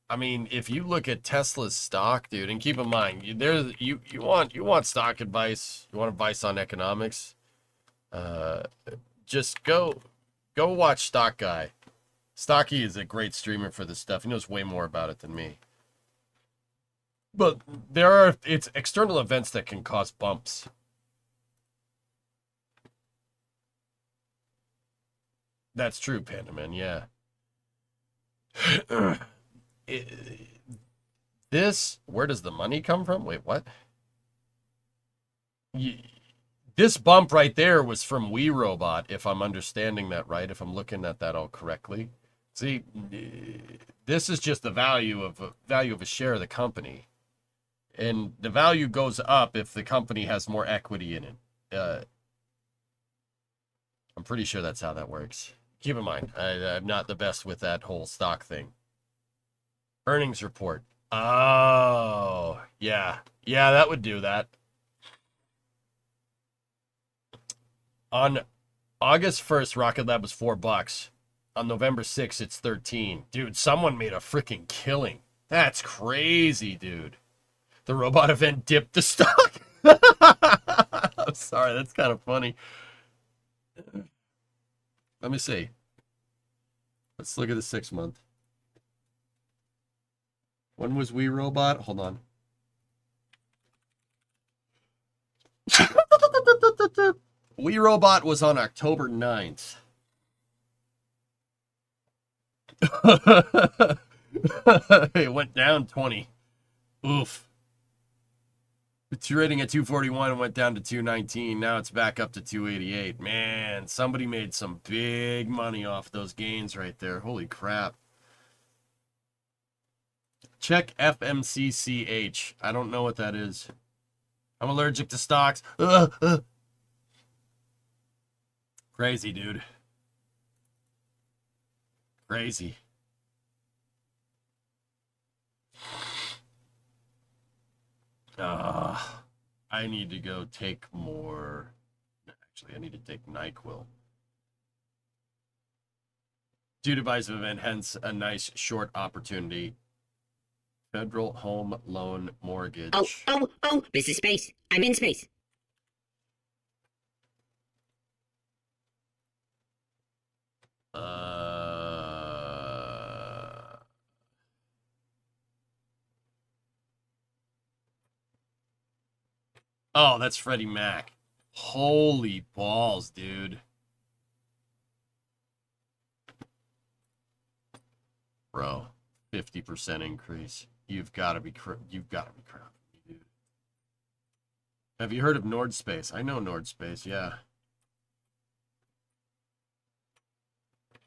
I mean, if you look at Tesla's stock, dude, and keep in mind, you want stock advice, you want advice on economics, just go watch Stock Guy. Stocky is a great streamer for this stuff. He knows way more about it than me. But it's external events that can cause bumps. That's true, Pandaman, yeah. Where does the money come from? Wait, what? This bump right there was from WeRobot, if I'm understanding that right, if I'm looking at that all correctly. See, this is just the value of a share of the company. And the value goes up if the company has more equity in it. I'm pretty sure that's how that works. Keep in mind, I'm not the best with that whole stock thing. Earnings report. Oh, yeah. Yeah, that would do that. On August 1st, Rocket Lab was $4. On November 6th, it's 13. Dude, someone made a freaking killing. That's crazy, dude. The robot event dipped the stock. I'm sorry, that's kind of funny. Let me see. Let's look at the 6 month. When was We Robot? Hold on. We Robot was on October 9th. It went down 20. Oof. It's rating at 241 and went down to 219. Now it's back up to 288. Man, somebody made some big money off those gains right there. Holy crap. Check FMCCH. I don't know what that is. I'm allergic to stocks. Crazy, dude. Crazy. I need to go take more. Actually, I need to take NyQuil. Due divisive event, hence a nice short opportunity. Federal Home Loan Mortgage. Oh, this is space. I'm in space. Oh, that's Freddie Mac. Holy balls, dude. Bro, 50% increase. You've got to be crap, dude. Have you heard of Nordspace? I know Nordspace, yeah.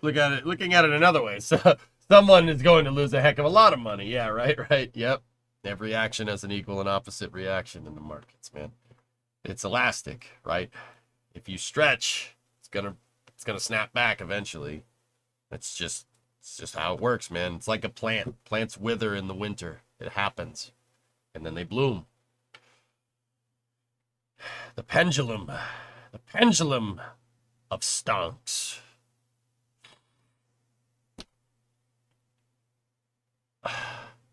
Looking at it another way. So someone is going to lose a heck of a lot of money. Yeah, right. Yep. Every action has an equal and opposite reaction in the markets, man. It's elastic, right? If you stretch, it's gonna snap back eventually. It's just how it works, man. It's like a plant. Plants wither in the winter. It happens. And then they bloom. The pendulum of stonks.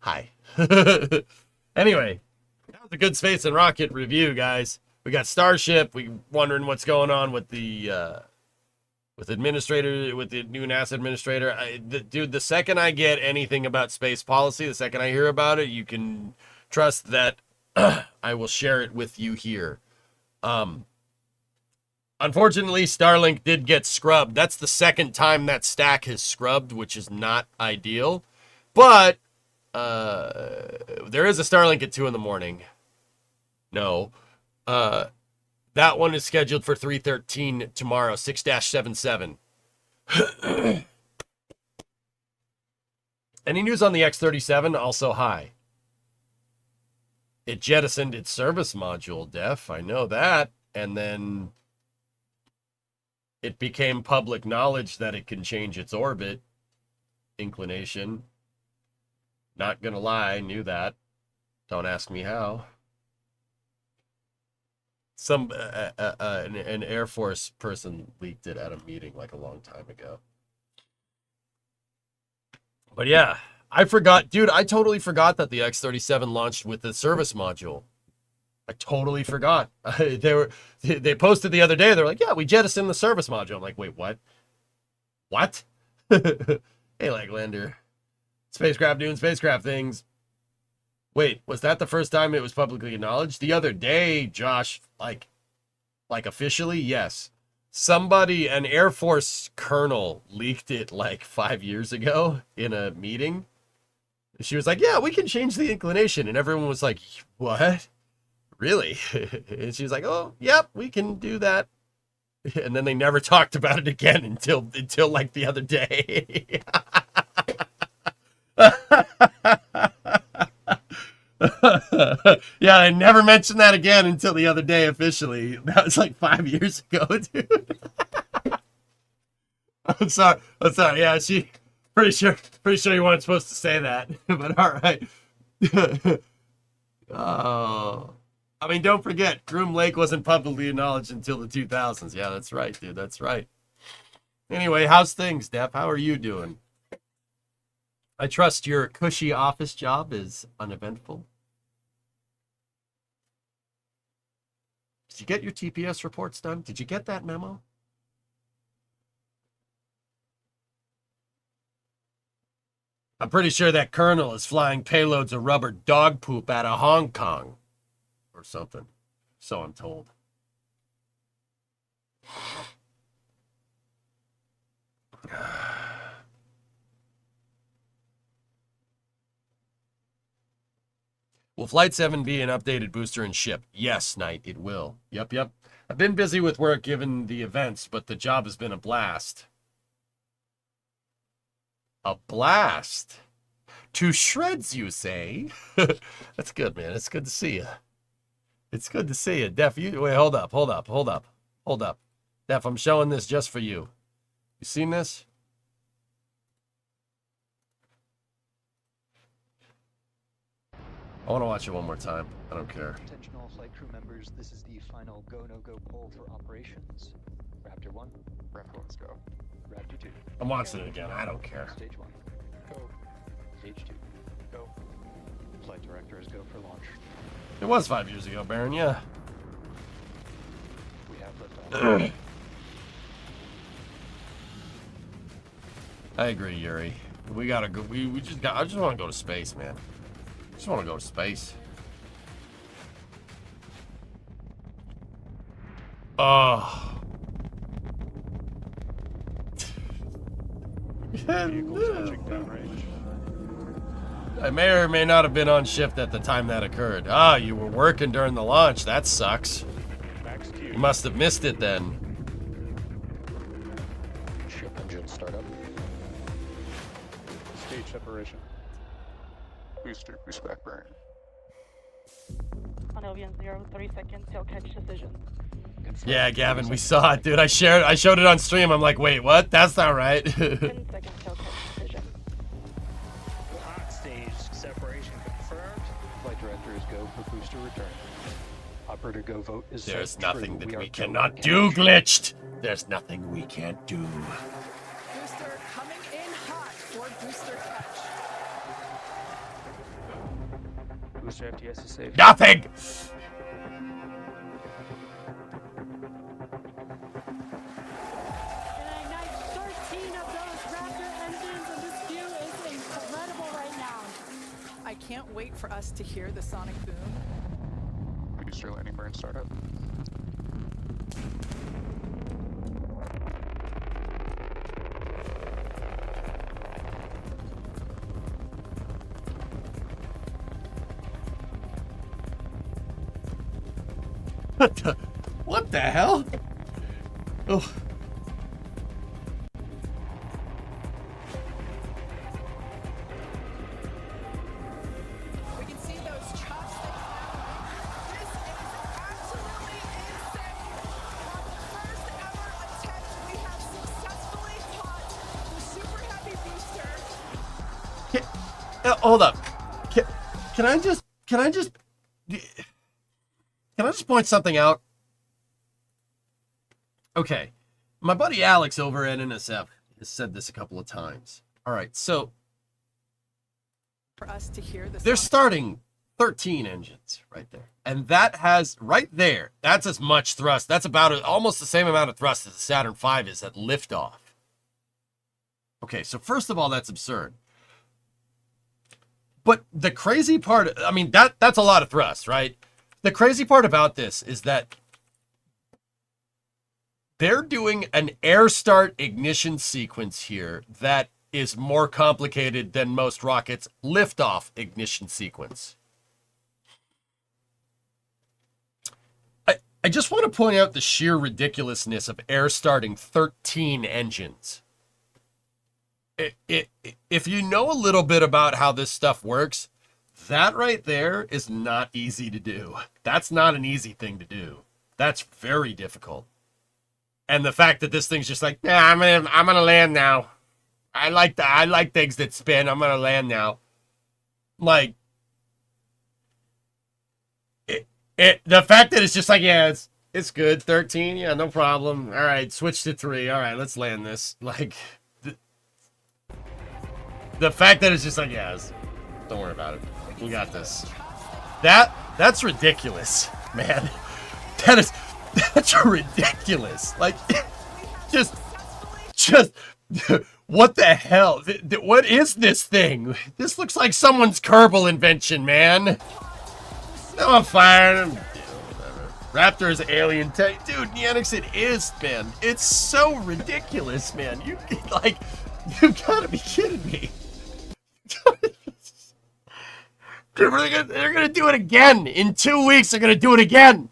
Hi. Anyway, that was a good Space and Rocket review, guys. We got Starship. We wondering what's going on with the with the new NASA administrator. Dude, the second I get anything about space policy, the second I hear about it, you can trust that I will share it with you here. Unfortunately, Starlink did get scrubbed. That's the second time that stack has scrubbed, which is not ideal. But there is a Starlink at 2 in the morning. No. That one is scheduled for 3:13 tomorrow, 6-77. Any news on the X-37? Also high. It jettisoned its service module, Def. I know that. And then it became public knowledge that it can change its orbit inclination. Not gonna lie, knew that. Don't ask me how. Some an Air Force person leaked it at a meeting like a long time ago. But yeah, I forgot, dude. I totally forgot that the X-37 launched with the service module. I totally forgot. They posted the other day. They're like, yeah, we jettisoned the service module. I'm like, wait, what? What? Hey, Leglander. Spacecraft doing spacecraft things. Wait, was that the first time it was publicly acknowledged? The other day, Josh, like officially, yes. Somebody, an Air Force colonel, leaked it like 5 years ago in a meeting. She was like, yeah, we can change the inclination. And everyone was like, what? Really? And she was like, oh, yep, we can do that. And then they never talked about it again until like the other day. Yeah, I never mentioned that again until the other day officially. That was like 5 years ago, dude. I'm sorry. Yeah, Pretty sure you weren't supposed to say that, but all right. Oh, I mean, don't forget, Groom Lake wasn't publicly acknowledged until the 2000s. Yeah, that's right, dude. That's right. Anyway, how's things, Def? How are you doing? I trust your cushy office job is uneventful. Did you get your TPS reports done? Did you get that memo? I'm pretty sure that colonel is flying payloads of rubber dog poop out of Hong Kong or something. So I'm told. Will Flight 7 be an updated booster and ship? Yes, Knight, it will. Yep. I've been busy with work given the events, but the job has been a blast. A blast. To shreds, you say? That's good, man. It's good to see you. It's good to see you. Def, wait, hold up. Def, I'm showing this just for you. You seen this? I want to watch it one more time. I don't care. Attention all flight crew members, this is the final go-no-go poll for operations. Raptor 1. Raptor 1's go. Raptor 2. I'm watching it again. I don't care. Stage 1. Go. Stage 2. Go. Flight director is go for launch. It was 5 years ago, Baron, yeah. We have liftoff. I agree, Yuri. We gotta go. I just want to go to space, man. I just want to go to space. Oh. Vehicles pitching downrange. I may or may not have been on shift at the time that occurred. Ah, you were working during the launch. That sucks. Max Q. You must have missed it then. Ship engine startup. Stage separation. Booster, boost back burn. On Albion 0, 30 seconds, tail catch decision. Confirm. Yeah, Gavin, we saw it, dude. I showed it on stream. I'm like, wait, what? That's not right. 10 seconds, tail catch decision. Hot stage separation confirmed. Flight director is go for booster return. Operator go vote is set. There's nothing True. that are we go cannot for do, catch. Glitched. There's nothing we can't do. Booster coming in hot for booster catch. Booster FTS is safe. Nothing! And I ignite 13 of those Raptor engines, and this view is incredible right now. I can't wait for us to hear the sonic boom. Booster landing burn startup. What the hell? Oh. We can see those chopsticks now. This is absolutely insane. On the first ever attempt, we have successfully caught the super heavy booster. Hold up. Can I just point something out? Okay. My buddy Alex over at NSF has said this a couple of times. All right, so For us to hear the they're sonic starting 13 engines right there. And that has, right there, that's as much thrust. That's about almost the same amount of thrust as the Saturn V is at liftoff. Okay, so first of all, that's absurd. But the crazy part, I mean, that's a lot of thrust, right? The crazy part about this is that they're doing an air start ignition sequence here that is more complicated than most rockets' liftoff ignition sequence. I just want to point out the sheer ridiculousness of air starting 13 engines. If you know a little bit about how this stuff works, that right there is not easy to do. That's not an easy thing to do. That's very difficult. And the fact that this thing's just like, nah, I'm gonna land now. I like things that spin. I'm gonna land now. Like the fact that it's just like, yeah, it's good. 13, yeah, no problem. All right, switch to 3. All right, let's land this. Like the fact that it's just like, yeah, don't worry about it. We got this. That's ridiculous, man. That's ridiculous. Like, just, what the hell? What is this thing? This looks like someone's Kerbal invention, man. No, I'm firing. Raptor is alien tech. Dude, Neonix, it is, man. It's so ridiculous, man. You gotta be kidding me. Dude, they're gonna do it again. In 2 weeks, they're gonna do it again.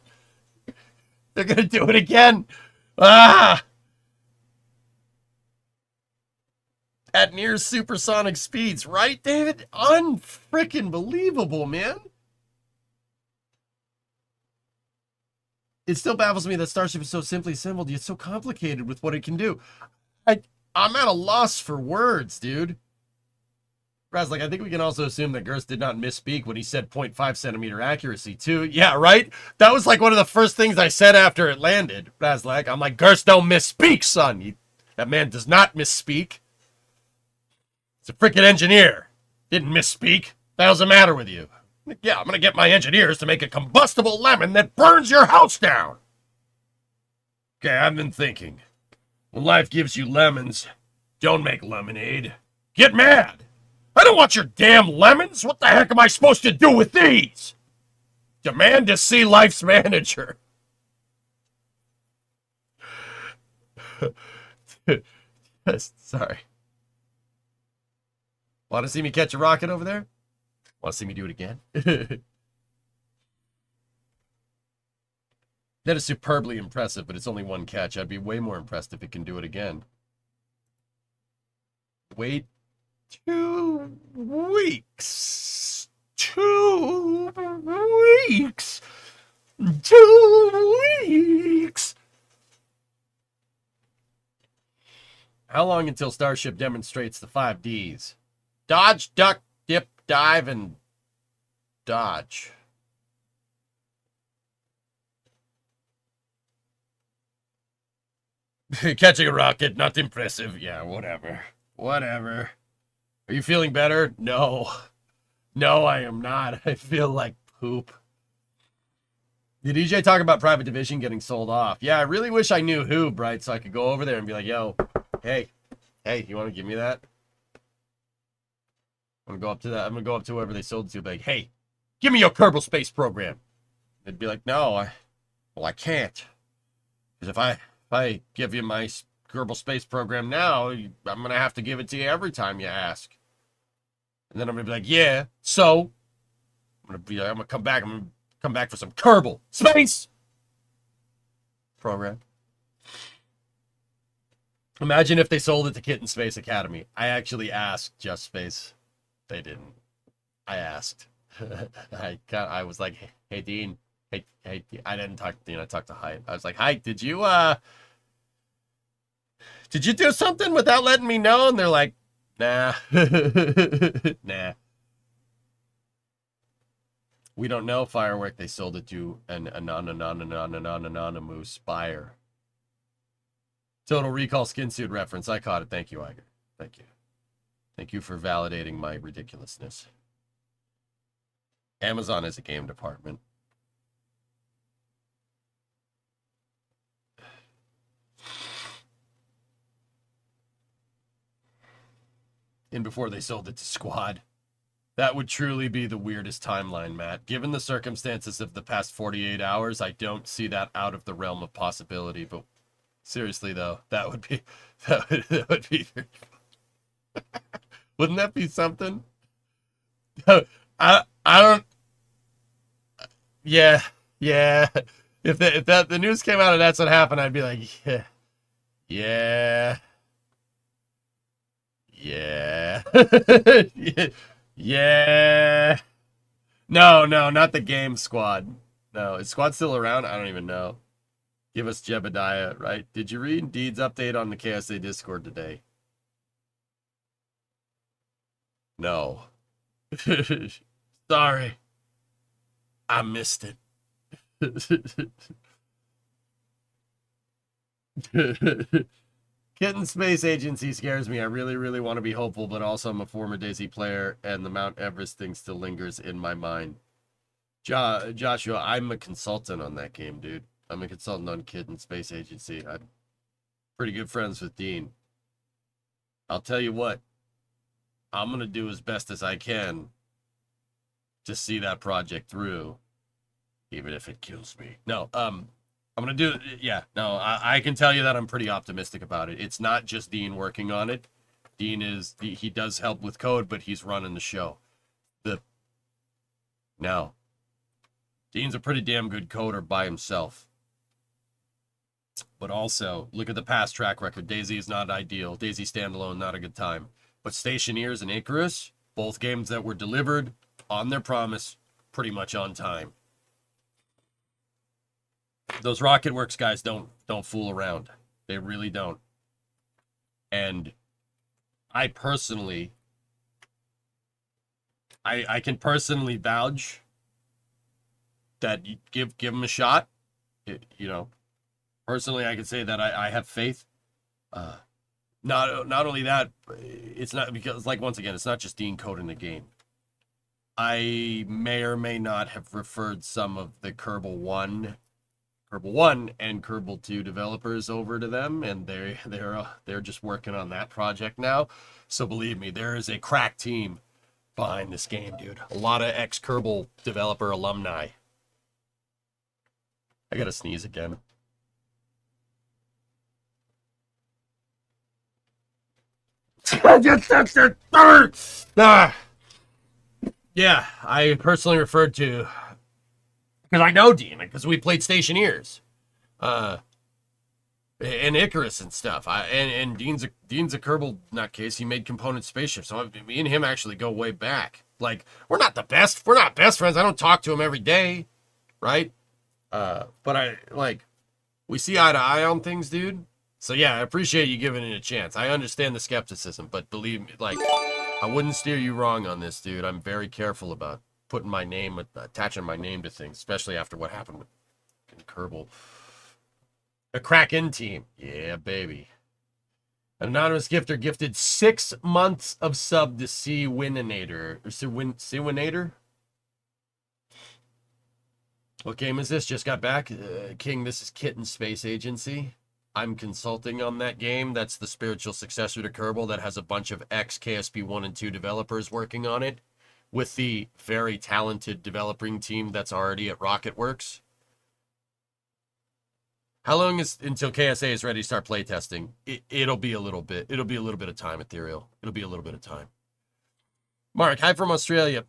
They're gonna do it again. Ah! At near supersonic speeds, right, David? Unfreaking believable, man. It still baffles me that Starship is so simply assembled, yet so complicated with what it can do. I'm at a loss for words, dude. Raz, like, I think we can also assume that Gerst did not misspeak when he said 0.5 centimeter accuracy, too. Yeah, right? That was, like, one of the first things I said after it landed. Raz, like, I'm like, Gerst don't misspeak, son. That man does not misspeak. He's a freaking engineer. Didn't misspeak. The hell's the matter with you? Yeah, I'm going to get my engineers to make a combustible lemon that burns your house down. Okay, I've been thinking. When life gives you lemons, don't make lemonade. Get mad. I don't want your damn lemons. What the heck am I supposed to do with these? Demand to see life's manager. Sorry. Want to see me catch a rocket over there? Want to see me do it again? That is superbly impressive, but it's only one catch. I'd be way more impressed if it can do it again. Wait 2 weeks. 2 weeks. 2 weeks. How long until Starship demonstrates the 5 Ds? Dodge, duck, dip, dive, and dodge. Catching a rocket, not impressive. Yeah, whatever. Whatever. Are you feeling better? No. No, I am not. I feel like poop. Did EJ talk about Private Division getting sold off? Yeah, I really wish I knew who, Bright, so I could go over there and be like, yo, hey, you want to give me that? I'm going to go up to that. I'm going to go up to whoever they sold it to and be like, hey, give me your Kerbal Space Program. They'd be like, no, I can't. Because if I give you my Kerbal Space Program now, I'm going to have to give it to you every time you ask. And then I'm going to be like, yeah, so I'm going to come back. I'm going to come back for some Kerbal Space Program. Imagine if they sold it to Kitten Space Academy. I actually asked Just Space. They didn't. I asked. I was like, hey, Dean. Hey, I didn't talk to Dean. I talked to Hyde. I was like, Hyde, did you do something without letting me know? And they're like, nah. Nah. We don't know, Firework. They sold it to an anonymous buyer. Total Recall skin suit reference. I caught it. Thank you, Iger. Thank you. Thank you for validating my ridiculousness. Amazon has a game department. And before they sold it to Squad. That would truly be the weirdest timeline, Matt. Given the circumstances of the past 48 hours, I don't see that out of the realm of possibility. But seriously, though, that would be wouldn't that be something? I don't. Yeah. If the news came out and that's what happened, I'd be like, yeah. Yeah. No, not the game Squad. No, is Squad still around? I don't even know. Give us Jebediah, right? Did you read Deed's update on the KSA Discord today? No. Sorry. I missed it. Kitten Space Agency scares me. I really, really want to be hopeful, but also I'm a former Daisy player, and the Mount Everest thing still lingers in my mind. Joshua, I'm a consultant on that game, dude. I'm a consultant on Kitten Space Agency. I'm pretty good friends with Dean. I'll tell you what, I'm going to do as best as I can to see that project through, even if it kills me. No, I'm going to do, yeah, no, I can tell you that I'm pretty optimistic about it. It's not just Dean working on it. Dean he does help with code, but he's running the show. Now, Dean's a pretty damn good coder by himself. But also, look at the past track record. Daisy is not ideal. Daisy standalone, not a good time. But Stationeers and Icarus, both games that were delivered on their promise, pretty much on time. Those RocketWorks guys don't fool around. They really don't. And I personally, I can personally vouch that you give them a shot. You know, personally, I can say that I have faith. Not only that, it's not because, like, once again, it's not just Dean coding the game. I may or may not have referred some of the Kerbal 1 and Kerbal 2 developers over to them, and they're just working on that project now. So believe me, there is a crack team behind this game, dude. A lot of ex-Kerbal developer alumni. I gotta sneeze again. Yeah, I personally referred to, because I know Dean, because we played Stationeers, and Icarus and stuff. And Dean's a Kerbal nutcase. He made component spaceships, so me and him actually go way back. Like, we're not best friends. I don't talk to him every day, right? But we see eye to eye on things, dude. So yeah, I appreciate you giving it a chance. I understand the skepticism, but believe me, I wouldn't steer you wrong on this, dude. I'm very careful about putting my name, attaching my name to things, especially after what happened with Kerbal. A crack-in team. Yeah, baby. An anonymous gifter gifted 6 months of sub to Siwinator. What game is this? Just got back. King, this is Kitten Space Agency. I'm consulting on that game. That's the spiritual successor to Kerbal that has a bunch of ex-KSP 1 and 2 developers working on it with the very talented developing team that's already at RocketWorks. How long is until KSA is ready to start playtesting? It'll be a little bit. It'll be a little bit of time, Ethereal. It'll be a little bit of time. Mark, hi from Australia.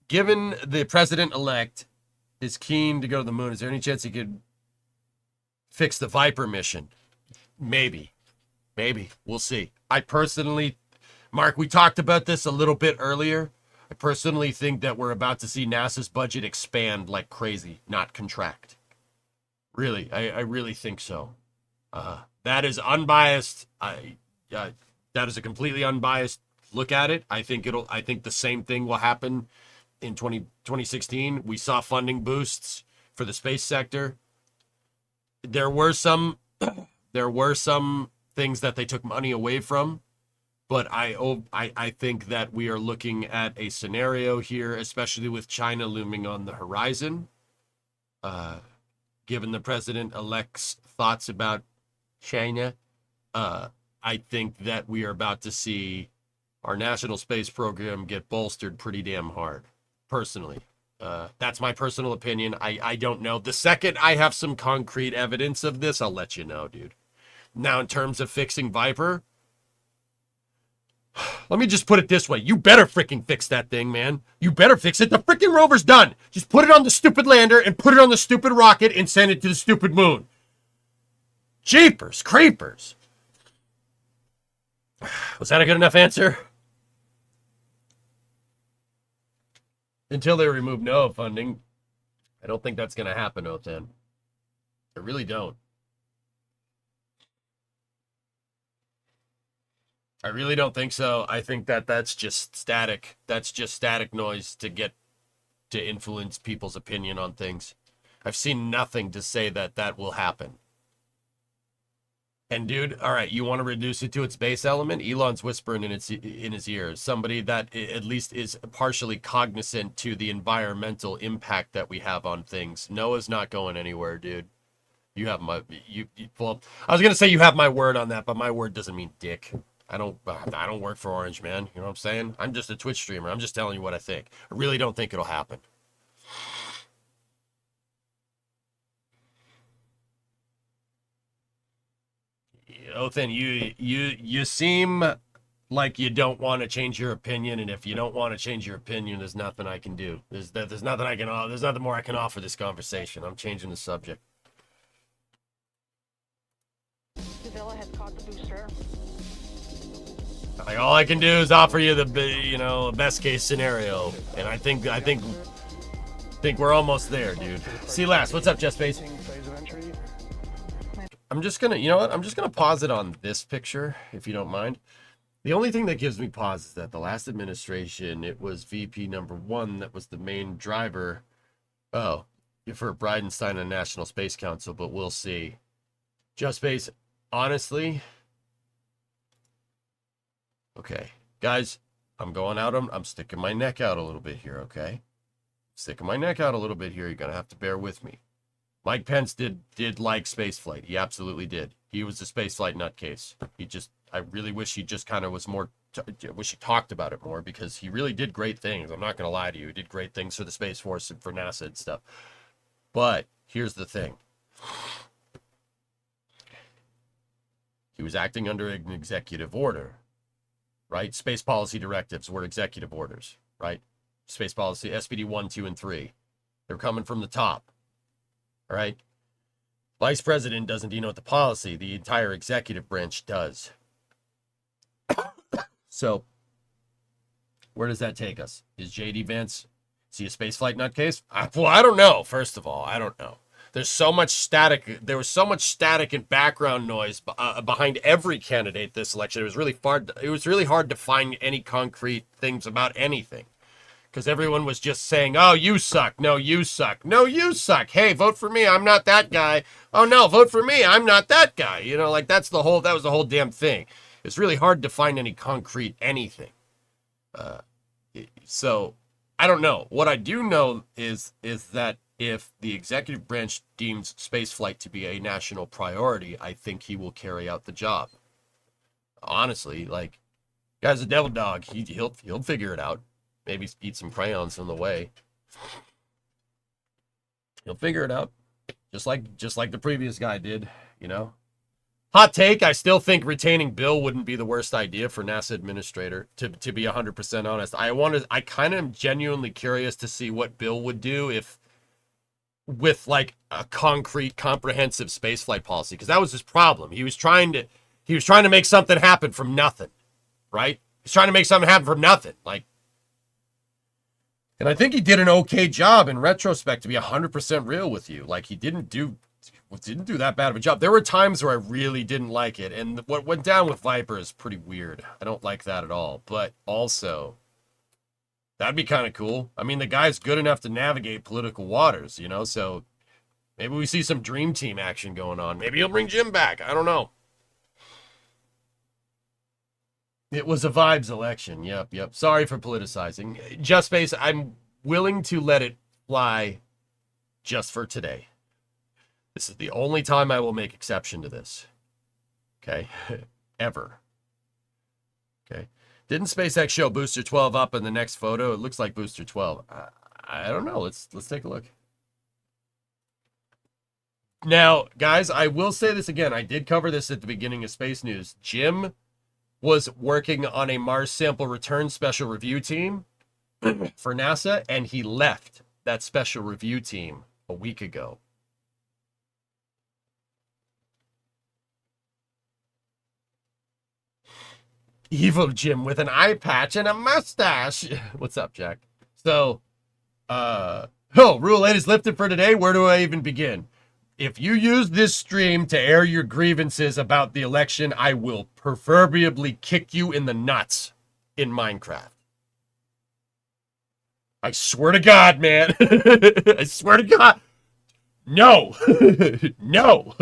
Given the president-elect is keen to go to the moon, is there any chance he could fix the Viper mission? Maybe. We'll see. I personally, Mark, we talked about this a little bit earlier. I personally think that we're about to see NASA's budget expand like crazy, not contract. Really, I really think so. That is unbiased. That is a completely unbiased look at it. I think the same thing will happen in 2016. We saw funding boosts for the space sector. There were some things that they took money away from, but I think that we are looking at a scenario here, especially with China looming on the horizon. Given the president-elect's thoughts about China, I think that we are about to see our national space program get bolstered pretty damn hard, personally. That's my personal opinion. I don't know. The second I have some concrete evidence of this, I'll let you know, dude. Now, in terms of fixing Viper, let me just put it this way. You better freaking fix that thing, man. You better fix it. The freaking rover's done. Just put it on the stupid lander and put it on the stupid rocket and send it to the stupid moon. Jeepers creepers. Was that a good enough answer? Until they remove NOAA funding, I don't think that's going to happen, O10. I really don't. I really don't think so. I think that that's just static. That's just static noise to influence people's opinion on things. I've seen nothing to say that that will happen. And dude, all right, you want to reduce it to its base element? Elon's whispering in his ear. Somebody that at least is partially cognizant to the environmental impact that we have on things. Noah's not going anywhere, dude. You have my well, I was gonna say you have my word on that, but my word doesn't mean dick. I don't work for Orange, man. You know what I'm saying? I'm just a Twitch streamer. I'm just telling you what I think. I really don't think it'll happen. Othan, you seem like you don't want to change your opinion, and if you don't want to change your opinion, there's nothing I can do. There's nothing more I can offer this conversation. I'm changing the subject. Villa has caught the booster. Like, all I can do is offer you the best case scenario, and I think we're almost there, dude. See last. What's up, Jess Face? I'm just gonna, you know what? I'm just gonna pause it on this picture, if you don't mind. The only thing that gives me pause is that the last administration, it was VP #1 that was the main driver. Oh, for Bridenstine and National Space Council, but we'll see. Just Space, honestly. Okay, guys, I'm going out. I'm sticking my neck out a little bit here. Okay, sticking my neck out a little bit here. You're gonna have to bear with me. Mike Pence did like spaceflight. He absolutely did. He was a spaceflight nutcase. I really wish he just kind of was more, wish he talked about it more, because he really did great things. I'm not going to lie to you. He did great things for the Space Force and for NASA and stuff. But here's the thing. He was acting under an executive order, right? Space policy directives were executive orders, right? Space policy, SPD 1, 2, and 3. They're coming from the top. All right. Vice president doesn't denote the policy. The entire executive branch does. So, where does that take us? Is J.D. Vance, is he a spaceflight nutcase? Well, I don't know. First of all, I don't know. There's so much static. There was so much static and background noise behind every candidate this election. It was really hard to find any concrete things about anything. Because everyone was just saying, oh, you suck. No, you suck. No, you suck. Hey, vote for me. I'm not that guy. Oh, no, vote for me. I'm not that guy. You know, like that was the whole damn thing. It's really hard to find any concrete anything. So I don't know. What I do know is that if the executive branch deems spaceflight to be a national priority, I think he will carry out the job. Honestly, like, guy's a devil dog. He'll figure it out. Maybe eat some crayons on the way. He'll figure it out. Just like the previous guy did, you know. Hot take, I still think retaining Bill wouldn't be the worst idea for NASA administrator, to be 100% honest. I kind of am genuinely curious to see what Bill would do if with like a concrete, comprehensive spaceflight policy, because that was his problem. He was trying to make something happen from nothing, right? He's trying to make something happen from nothing, like. And I think he did an okay job in retrospect, to be 100% real with you. Like, he didn't do that bad of a job. There were times where I really didn't like it, and what went down with Viper is pretty weird. I don't like that at all. But also, that'd be kind of cool. I mean, the guy's good enough to navigate political waters, you know, so maybe we see some Dream Team action going on. Maybe he'll bring Jim back. I don't know. It was a vibes election. Yep. Sorry for politicizing. Just Space, I'm willing to let it fly just for today. This is the only time I will make exception to this. Okay? Ever. Okay? Didn't SpaceX show Booster 12 up in the next photo? It looks like Booster 12. I don't know. Let's take a look. Now, guys, I will say this again. I did cover this at the beginning of Space News. Jim was working on a Mars sample return special review team for NASA, and he left that special review team a week ago. Evil Jim with an eye patch and a mustache. What's up, Jack? So, Rule 8 is lifted for today. Where do I even begin? if you use this stream to air your grievances about the election, I will proverbially kick you in the nuts in Minecraft. I swear to God, man. I swear to God. No. No.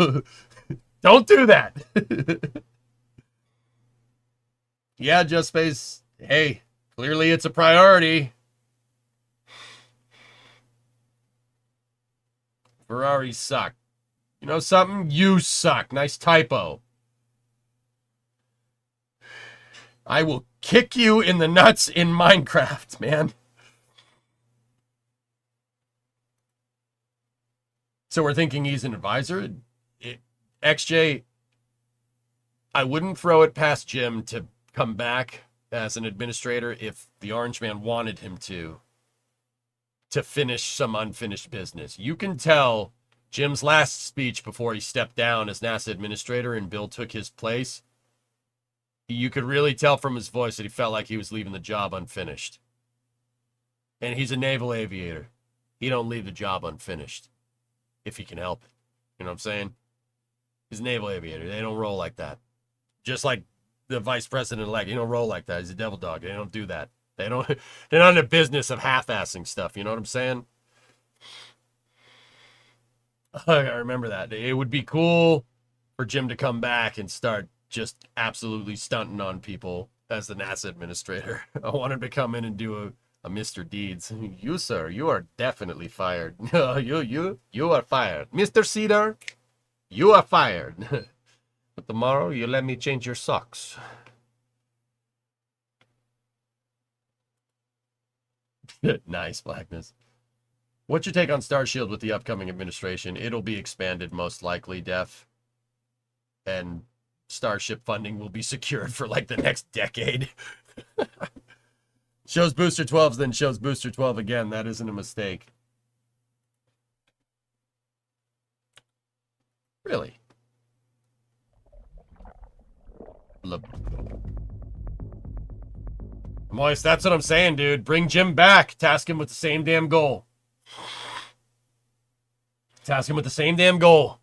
Don't do that. Yeah, Just Space. Hey, clearly it's a priority. Ferraris suck. You know something? You suck. Nice typo. I will kick you in the nuts in Minecraft, man. So we're thinking he's an advisor? XJ, I wouldn't throw it past Jim to come back as an administrator if the Orange Man wanted him to finish some unfinished business. You can tell Jim's last speech before he stepped down as NASA administrator and Bill took his place. You could really tell from his voice that he felt like he was leaving the job unfinished. And he's a naval aviator. He don't leave the job unfinished if he can help it. You know what I'm saying? He's a naval aviator. They don't roll like that. Just like the vice president-elect, he don't roll like that. He's a devil dog. They don't do that. They're not in the business of half-assing stuff. You know what I'm saying? I remember that. It would be cool for Jim to come back and start just absolutely stunting on people as the NASA administrator. I want him to come in and do a Mr. Deeds. You, sir, you are definitely fired. You are fired. Mr. Cedar, you are fired. But tomorrow, you let me change your socks. Nice, Blackness. What's your take on Starshield with the upcoming administration? It'll be expanded, most likely, Def. And Starship funding will be secured for, like, the next decade. Shows Booster 12s, then shows Booster 12 again. That isn't a mistake. Really? Look. Moist, that's what I'm saying, dude. Bring Jim back. Task him with the same damn goal. Task him with the same damn goal.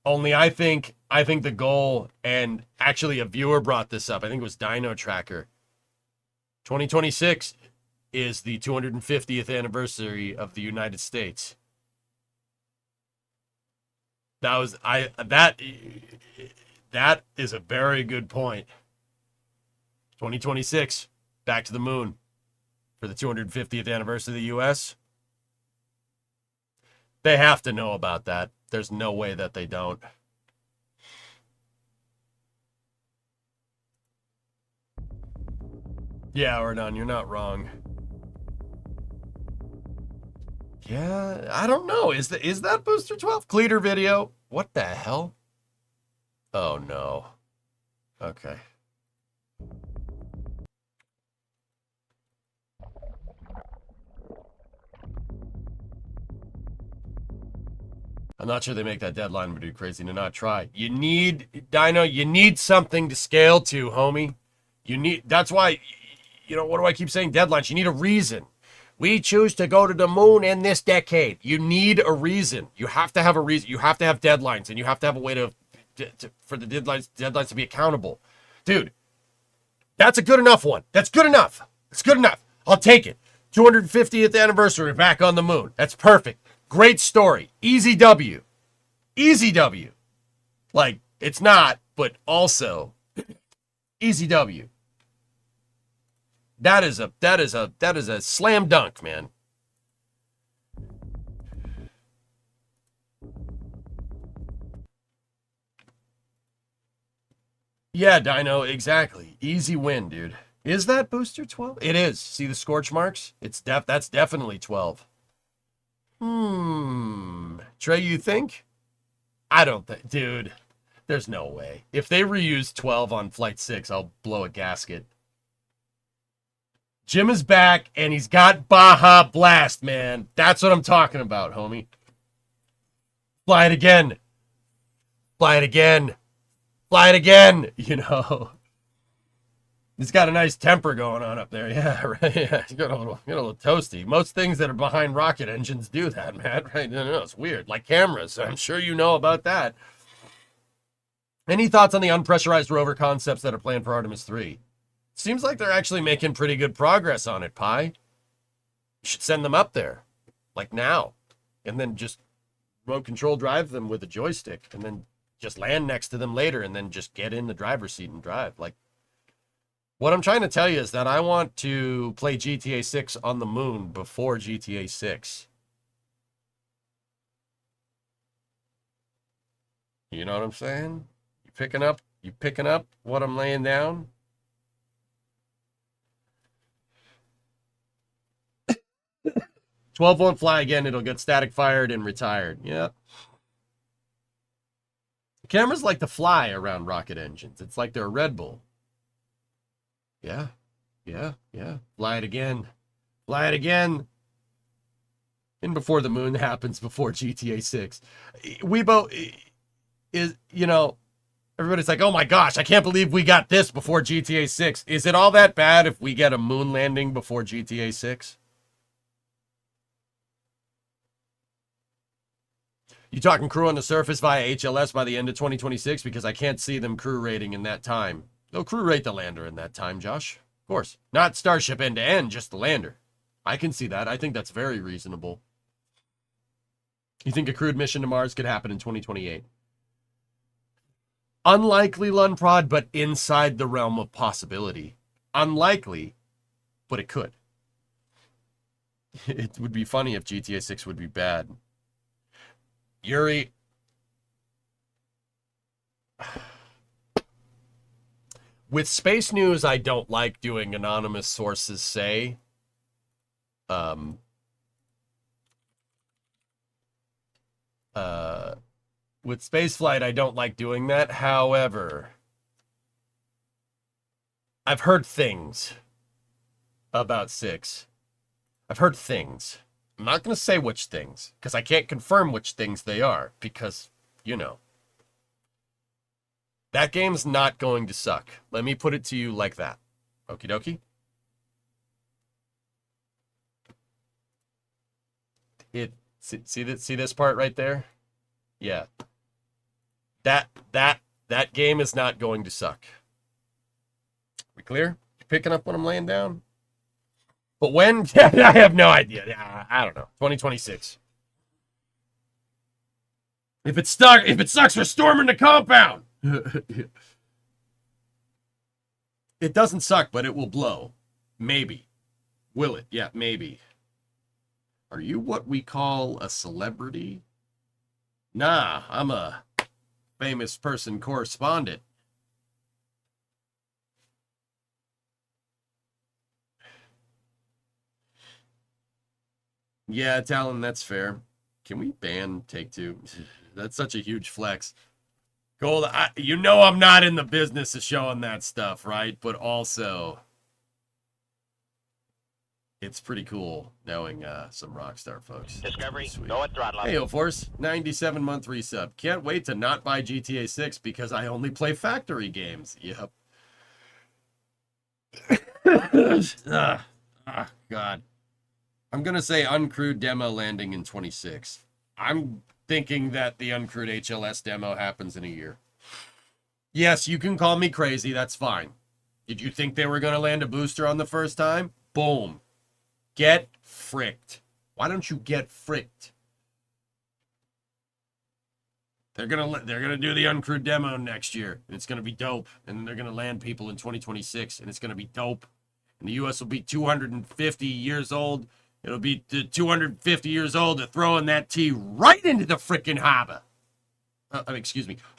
Only I think the goal, and actually a viewer brought this up. I think it was Dino Tracker. 2026 is the 250th anniversary of the United States. That is a very good point. 2026, back to the moon for the 250th anniversary of the U.S. They have to know about that. There's no way that they don't. Yeah, Ordon, you're not wrong. Yeah, I don't know. Is that Booster 12 Cleater video? What the hell? Oh no. Okay. I'm not sure they make that deadline, but it'd be crazy to not try. You need, Dino, you need something to scale to, homie. That's why, you know, what do I keep saying? Deadlines. You need a reason. We choose to go to the moon in this decade. You need a reason. You have to have a reason. You have to have deadlines, and you have to have a way for the deadlines to be accountable. Dude, that's a good enough one. That's good enough. It's good enough. I'll take it. 250th anniversary, back on the moon. That's perfect. Great story. Easy W. Easy W. Like, it's not, but also easy W. That is a slam dunk, man. Yeah, Dino, exactly. Easy win, dude. Is that Booster 12? It is. See the scorch marks? That's definitely 12. Trey, you think? I don't think, dude. There's no way. If they reuse 12 on Flight 6, I'll blow a gasket. Jim is back, and he's got Baja Blast, man. That's what I'm talking about, homie. Fly it again. Fly it again. Fly it again, you know. He's got a nice temper going on up there. Yeah, right. Yeah, he's got a little toasty. Most things that are behind rocket engines do that, man. Right? No, it's weird. Like cameras. I'm sure you know about that. Any thoughts on the unpressurized rover concepts that are planned for Artemis 3? Seems like they're actually making pretty good progress on it, Pi. You should send them up there, like now, and then just remote control drive them with a joystick, and then just land next to them later, and then just get in the driver's seat and drive. Like, what I'm trying to tell you is that I want to play GTA 6 on the moon before GTA 6. You know what I'm saying? You picking up what I'm laying down? 12 won't fly again. It'll get static fired and retired. Yep. Cameras like to fly around rocket engines. It's like they're a Red Bull. Yeah. Fly it again. And before the moon happens, before GTA 6. Weibo is, everybody's like, oh my gosh, I can't believe we got this before GTA 6. Is it all that bad if we get a moon landing before GTA 6? You talking crew on the surface via HLS by the end of 2026? Because I can't see them crew rating in that time. They'll crew rate the lander in that time, Josh. Of course. Not Starship end to end, just the lander. I can see that. I think that's very reasonable. You think a crewed mission to Mars could happen in 2028? Unlikely, Lunprod, but inside the realm of possibility. Unlikely, but it could. It would be funny if GTA 6 would be bad. Yuri. With space news, I don't like doing anonymous sources say. With spaceflight, I don't like doing that. However, I've heard things about 6. I've heard things. I'm not going to say which things, because I can't confirm which things they are, because, that game's not going to suck. Let me put it to you like that. Okie dokie? See this part right there? Yeah. That game is not going to suck. We clear? You picking up what I'm laying down? But when? I have no idea. I don't know. 2026. If it sucks, we're storming the compound. It doesn't suck, but it will blow. Maybe. Will it? Yeah, maybe. Are you what we call a celebrity? Nah, I'm a famous person correspondent. Yeah, Talon, that's fair. Can we ban Take-Two? That's such a huge flex. Gold, I'm not in the business of showing that stuff, right? But also, it's pretty cool knowing some Rockstar folks. Discovery, go at throttle up. Hey, O-Force, 97-month resub. Can't wait to not buy GTA 6 because I only play factory games. Yep. God. I'm going to say uncrewed demo landing in 26. I'm thinking that the uncrewed HLS demo happens in a year. Yes, you can call me crazy. That's fine. Did you think they were going to land a booster on the first time? Boom. Get fricked. Why don't you get fricked? They're gonna do the uncrewed demo next year, and it's gonna be dope. And then they're gonna land people in 2026, and it's gonna be dope. And the U.S. will be 250 years old. It'll be 250 years old to throwing that T right into the frickin' harbor.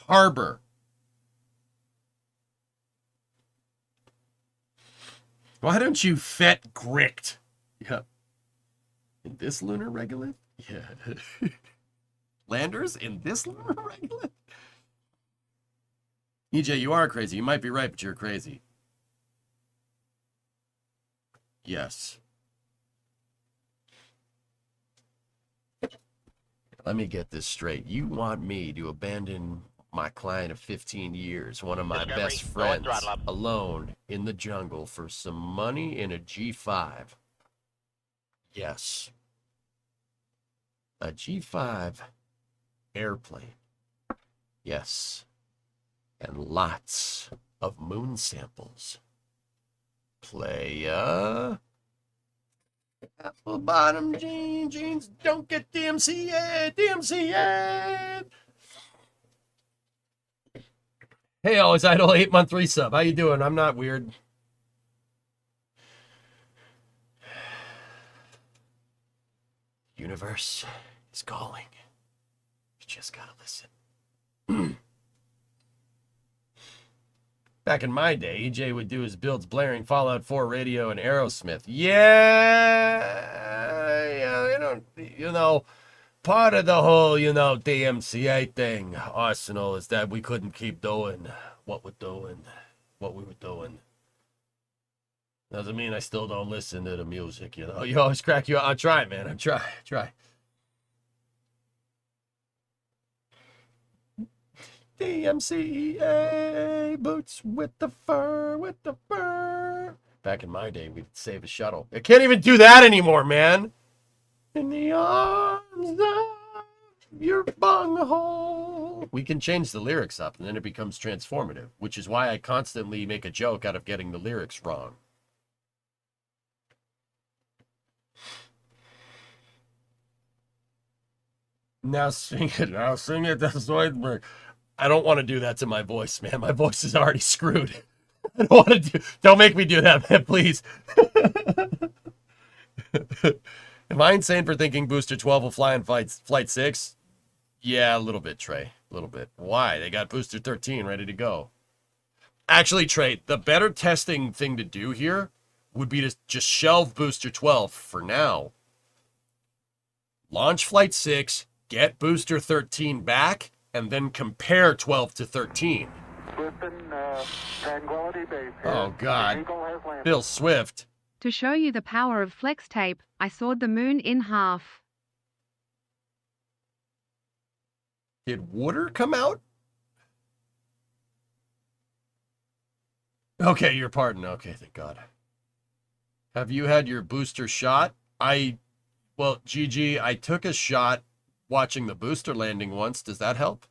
Harbor. Why don't you fet grict? Yeah. In this lunar regolith? Yeah. Landers in this lunar regolith? EJ, you are crazy. You might be right, but you're crazy. Yes. Let me get this straight. You want me to abandon my client of 15 years, one of my Discovery, best go friends, and throttle up. alone in the jungle for some money in a G5. Yes. A G5 airplane. Yes. And lots of moon samples. Playa. Apple bottom jeans don't get DMCA, DMCA. Hey, always idle 8-month resub. How you doing? I'm not weird. Universe is calling. You just gotta listen. Back in my day, EJ would do his builds blaring Fallout 4 radio and Aerosmith. Yeah, part of the whole, DMCA thing, Arsenal, is that we couldn't keep doing what we were doing. Doesn't mean I still don't listen to the music, You always crack you out. I try, man. I try. DMCA, boots with the fur. Back in my day, we'd save a shuttle. I can't even do that anymore, man. In the arms of your bunghole. We can change the lyrics up, and then it becomes transformative, which is why I constantly make a joke out of getting the lyrics wrong. Now sing it. That's Zoidberg. I don't want to do that to my voice, man. My voice is already screwed. I don't want to don't make me do that, man, please. Am I insane for thinking Booster 12 will fly in Flight 6? Yeah, a little bit, Trey. A little bit. Why? They got Booster 13 ready to go. Actually, Trey, the better testing thing to do here would be to just shelve Booster 12 for now. Launch Flight 6, get Booster 13 back, and then compare 12 to 13. Oh, God. Bill Swift. To show you the power of flex tape, I sawed the moon in half. Did water come out? Okay, your pardon. Okay, thank God. Have you had your booster shot? Well, GG, I took a shot watching the booster landing once. Does that help?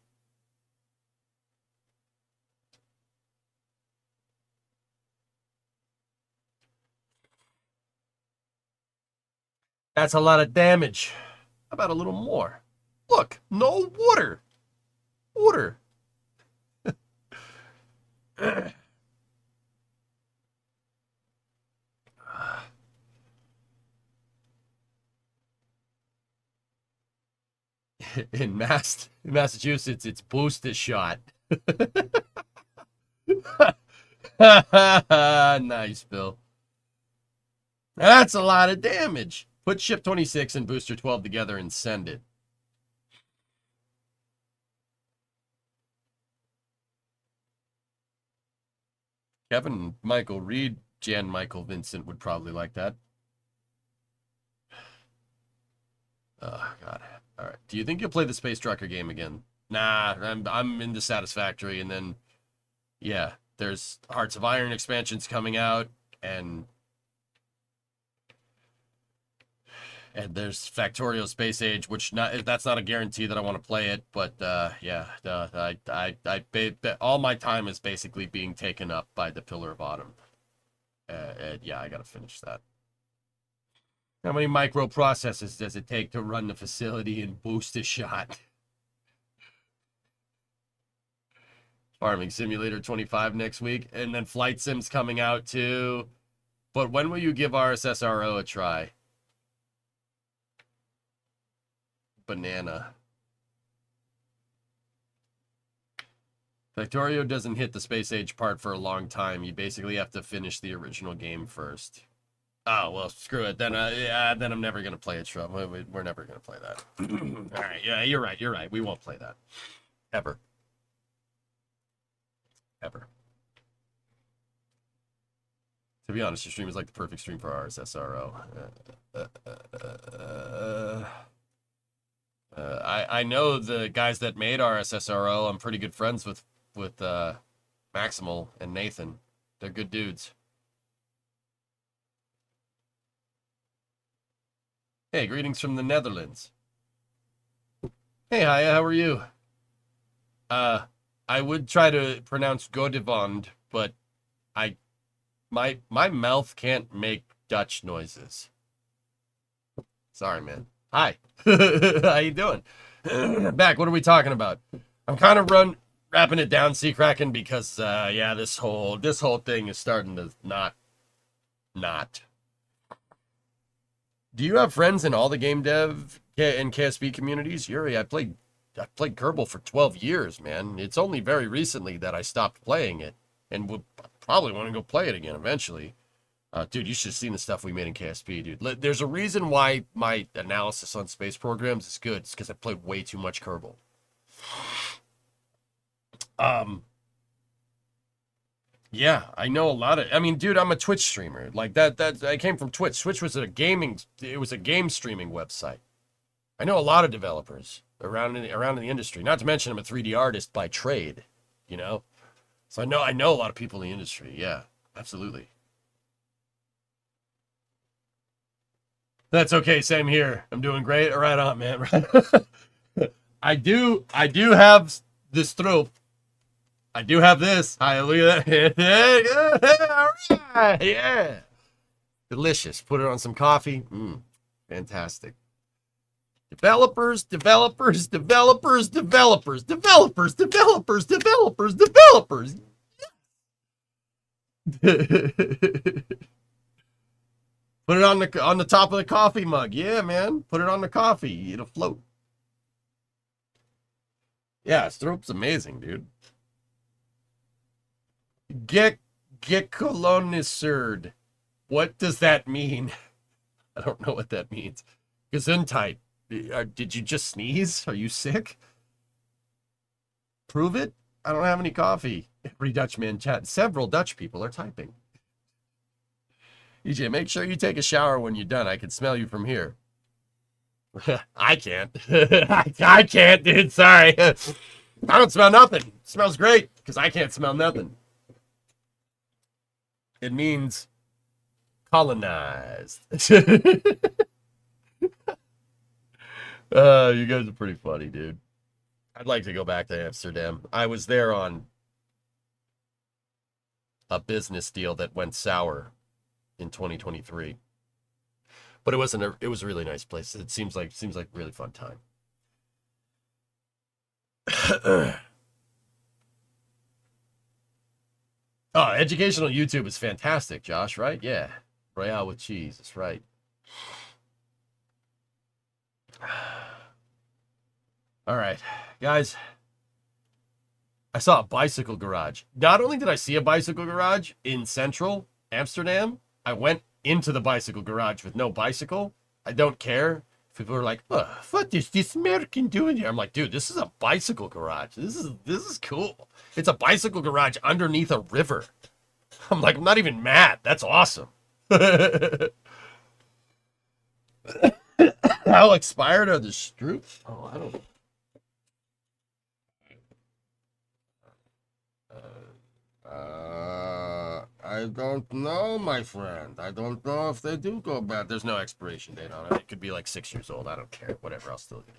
That's a lot of damage. How about a little more? Look, no water. Water. In Massachusetts, it's booster shot. Nice, Bill. That's a lot of damage. Put ship 26 and booster 12 together and send it. Kevin Michael Reed, Jan Michael Vincent would probably like that. Oh, God. All right. Do you think you'll play the Space Trucker game again? Nah, I'm into Satisfactory, and then, yeah, there's Hearts of Iron expansions coming out, and there's Factorio Space Age, which that's not a guarantee that I want to play it, but yeah, all my time is basically being taken up by the Pillar of Autumn. And yeah, I gotta finish that. How many microprocessors does it take to run the facility and boost a shot? Farming Simulator 25 next week, and then Flight Sim's coming out too. But when will you give RSSRO a try? Banana. Factorio doesn't hit the Space Age part for a long time. You basically have to finish the original game first. Oh, well, screw it. Then then I'm never going to play it, Shrub. We're never going to play that. All right, yeah, you're right. We won't play that. Ever. Ever. To be honest, your stream is like the perfect stream for RSSRO. I know the guys that made RSSRO. I'm pretty good friends with Maximal and Nathan. They're good dudes. Hey, greetings from the Netherlands. Hey, Haya, how are you? I would try to pronounce Godevond, but my mouth can't make Dutch noises. Sorry, man. Hi. How you doing? Back, what are we talking about? I'm kind of wrapping it down, Sea Kraken, because yeah, this whole thing is starting to not. Do you have friends in all the game dev and KSB communities? Yuri, I played Kerbal for 12 years, man. It's only very recently that I stopped playing it, and would probably want to go play it again eventually. Dude, you should have seen the stuff we made in KSP, dude. There's a reason why my analysis on space programs is good. It's because I played way too much Kerbal. Yeah, I know a lot of. I mean, dude, I'm a Twitch streamer. Like that. I came from Twitch. Twitch was a game streaming website. I know a lot of developers around in the industry. Not to mention, I'm a 3D artist by trade. You know, so I know a lot of people in the industry. Yeah, absolutely. That's okay. Same here. I'm doing great. Right on, man. I do have this trope. I do have this. Hallelujah. Yeah. Delicious. Put it on some coffee. Fantastic. Developers. Put it on the top of the coffee mug. Yeah, man. Put it on the coffee. It'll float. Yeah, Stroop's amazing, dude. Gekoloniserd. What does that mean? I don't know what that means. Gesundheit. Did you just sneeze? Are you sick? Prove it? I don't have any coffee. Every Dutchman chat. Several Dutch people are typing. EJ, make sure you take a shower when you're done. I can smell you from here. I can't. I can't, dude. Sorry. I don't smell nothing. It smells great because I can't smell nothing. It means colonized. You guys are pretty funny, dude. I'd like to go back to Amsterdam. I was there on a business deal that went sour in 2023. But it was a really nice place. It seems like a really fun time. Oh, educational YouTube is fantastic, Josh, right? Yeah. Royale with cheese, that's right. All right, guys. I saw a bicycle garage. Not only did I see a bicycle garage in central Amsterdam, I went into the bicycle garage with no bicycle. I don't care. People are like, oh, what is this American doing here? I'm like, dude, this is a bicycle garage. This is cool. It's a bicycle garage underneath a river. I'm like, I'm not even mad. That's awesome. How expired are the Stroops? Oh, I don't know. I don't know, my friend. I don't know if they do go bad. There's no expiration date on it. It could be like 6 years old. I don't care. Whatever. I'll still do it.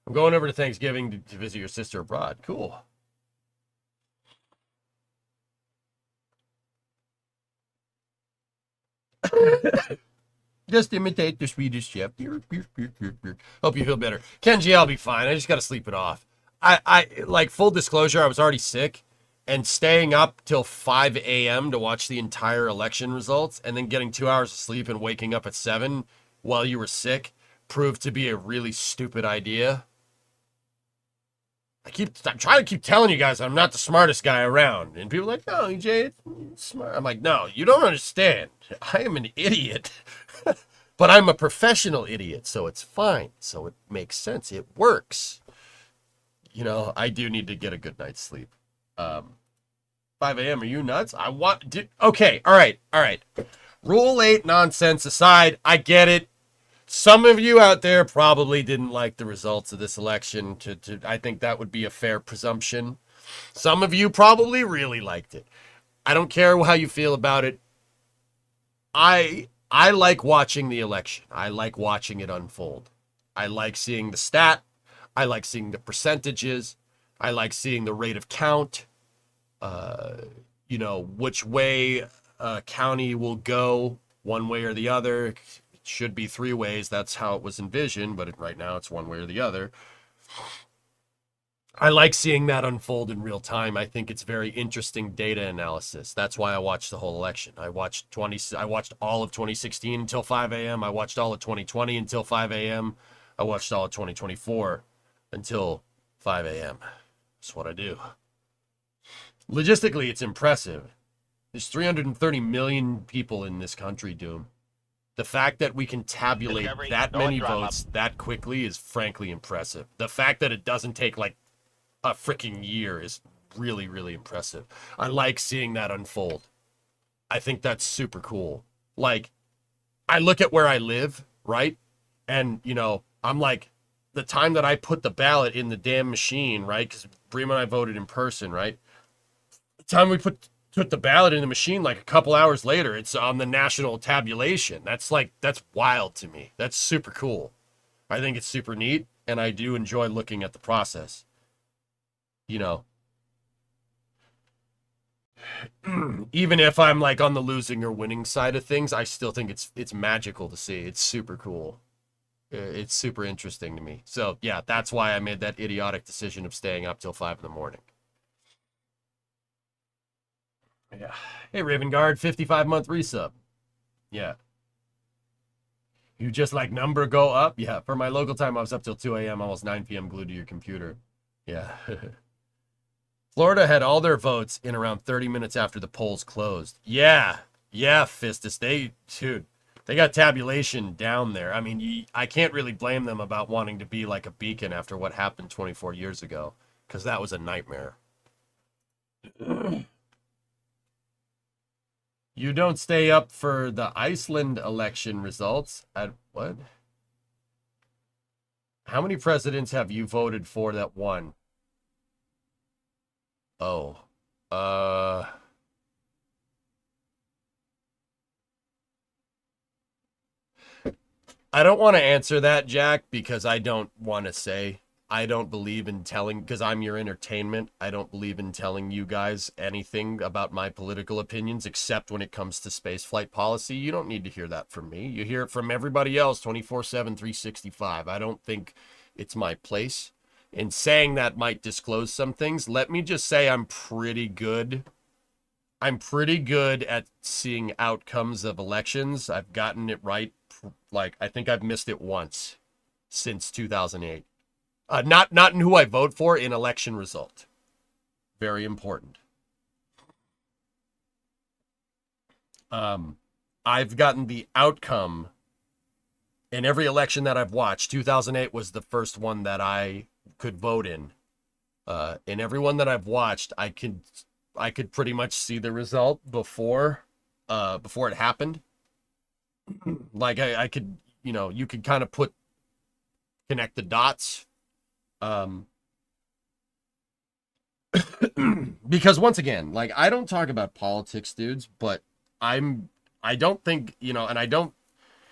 I'm going over to Thanksgiving to visit your sister abroad. Cool. Just imitate the Swedish chef. Hope you feel better. Kenji, I'll be fine. I just got to sleep it off. I like, full disclosure, I was already sick. And staying up till 5 a.m. to watch the entire election results and then getting 2 hours of sleep and waking up at 7 while you were sick proved to be a really stupid idea. I'm trying to keep telling you guys I'm not the smartest guy around. And people are like, no, EJ, it's smart. I'm like, no, you don't understand. I am an idiot. But I'm a professional idiot, so it's fine. So it makes sense. It works. You know, I do need to get a good night's sleep. 5 a.m. Are you nuts? Okay. All right. Rule 8 nonsense aside, I get it. some of you out there probably didn't like the results of this election. I think that would be a fair presumption. Some of you probably really liked it. I don't care how you feel about it. I like watching the election. I like watching it unfold. I like seeing the stat. I like seeing the percentages. I like seeing the rate of count. Which way a county will go, one way or the other. It should be three ways. That's how it was envisioned, but right now it's one way or the other. I like seeing that unfold in real time. I think it's very interesting data analysis. That's why I watched the whole election. I watched all of 2016 until 5 a.m. I watched all of 2020 until 5 a.m. I watched all of 2024 until 5 a.m. That's what I do. Logistically, it's impressive. There's 330 million people in this country, Doom. The fact that we can tabulate that many votes that quickly is frankly impressive. The fact that it doesn't take like a freaking year is really, really impressive. I like seeing that unfold. I think that's super cool. Like, I look at where I live, right? And, I'm like, the time that I put the ballot in the damn machine, right? Because Bream and I voted in person, right? The time we put the ballot in the machine, like a couple hours later, it's on the national tabulation. That's wild to me. That's super cool. I think it's super neat, and I do enjoy looking at the process. Even if I'm like on the losing or winning side of things, I still think it's magical to see. It's super cool. It's super interesting to me. So yeah, that's why I made that idiotic decision of staying up till 5 in the morning. Yeah. Hey, Raven Guard, 55-month resub. Yeah. You just like number go up? Yeah. For my local time, I was up till 2 a.m., almost 9 p.m. glued to your computer. Yeah. Florida had all their votes in around 30 minutes after the polls closed. Yeah. Yeah, Fistus. They got tabulation down there. I mean, I can't really blame them about wanting to be like a beacon after what happened 24 years ago, because that was a nightmare. You don't stay up for the Iceland election results. What? How many presidents have you voted for that won? Oh. I don't want to answer that, Jack, because I don't want to say. I don't believe in telling, because I'm your entertainment, I don't believe in telling you guys anything about my political opinions, except when it comes to spaceflight policy. You don't need to hear that from me. You hear it from everybody else 24/7, 365. I don't think it's my place. In saying that might disclose some things, let me just say I'm pretty good. I'm pretty good at seeing outcomes of elections. I've gotten it right. Like, I think I've missed it once since 2008. Not in who I vote for, in election result. Very important. I've gotten the outcome in every election that I've watched. 2008 was the first one that I could vote in. In every one that I've watched, I could pretty much see the result before it happened. Like I could, you could kind of connect the dots. Because once again, like, I don't talk about politics, dudes, but I don't think, and I don't,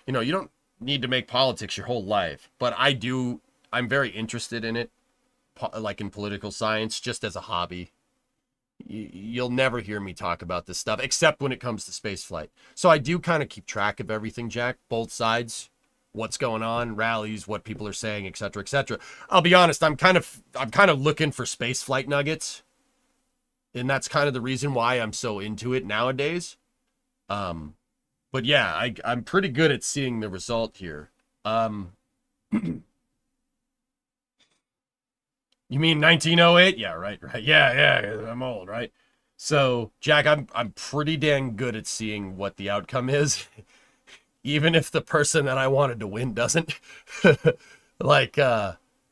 you don't need to make politics your whole life, but I'm very interested in it, like in political science, just as a hobby. You'll never hear me talk about this stuff, except when it comes to spaceflight. So I do kind of keep track of everything, Jack, both sides. What's going on, rallies, what people are saying, etc., etc. I'll be honest, I'm kind of looking for space flight nuggets, and that's kind of the reason why I'm so into it nowadays. But yeah, I'm pretty good at seeing the result here. You mean 1908? Yeah, right. Yeah, I'm old, right? So, Jack, I'm pretty dang good at seeing what the outcome is. Even if the person that I wanted to win doesn't.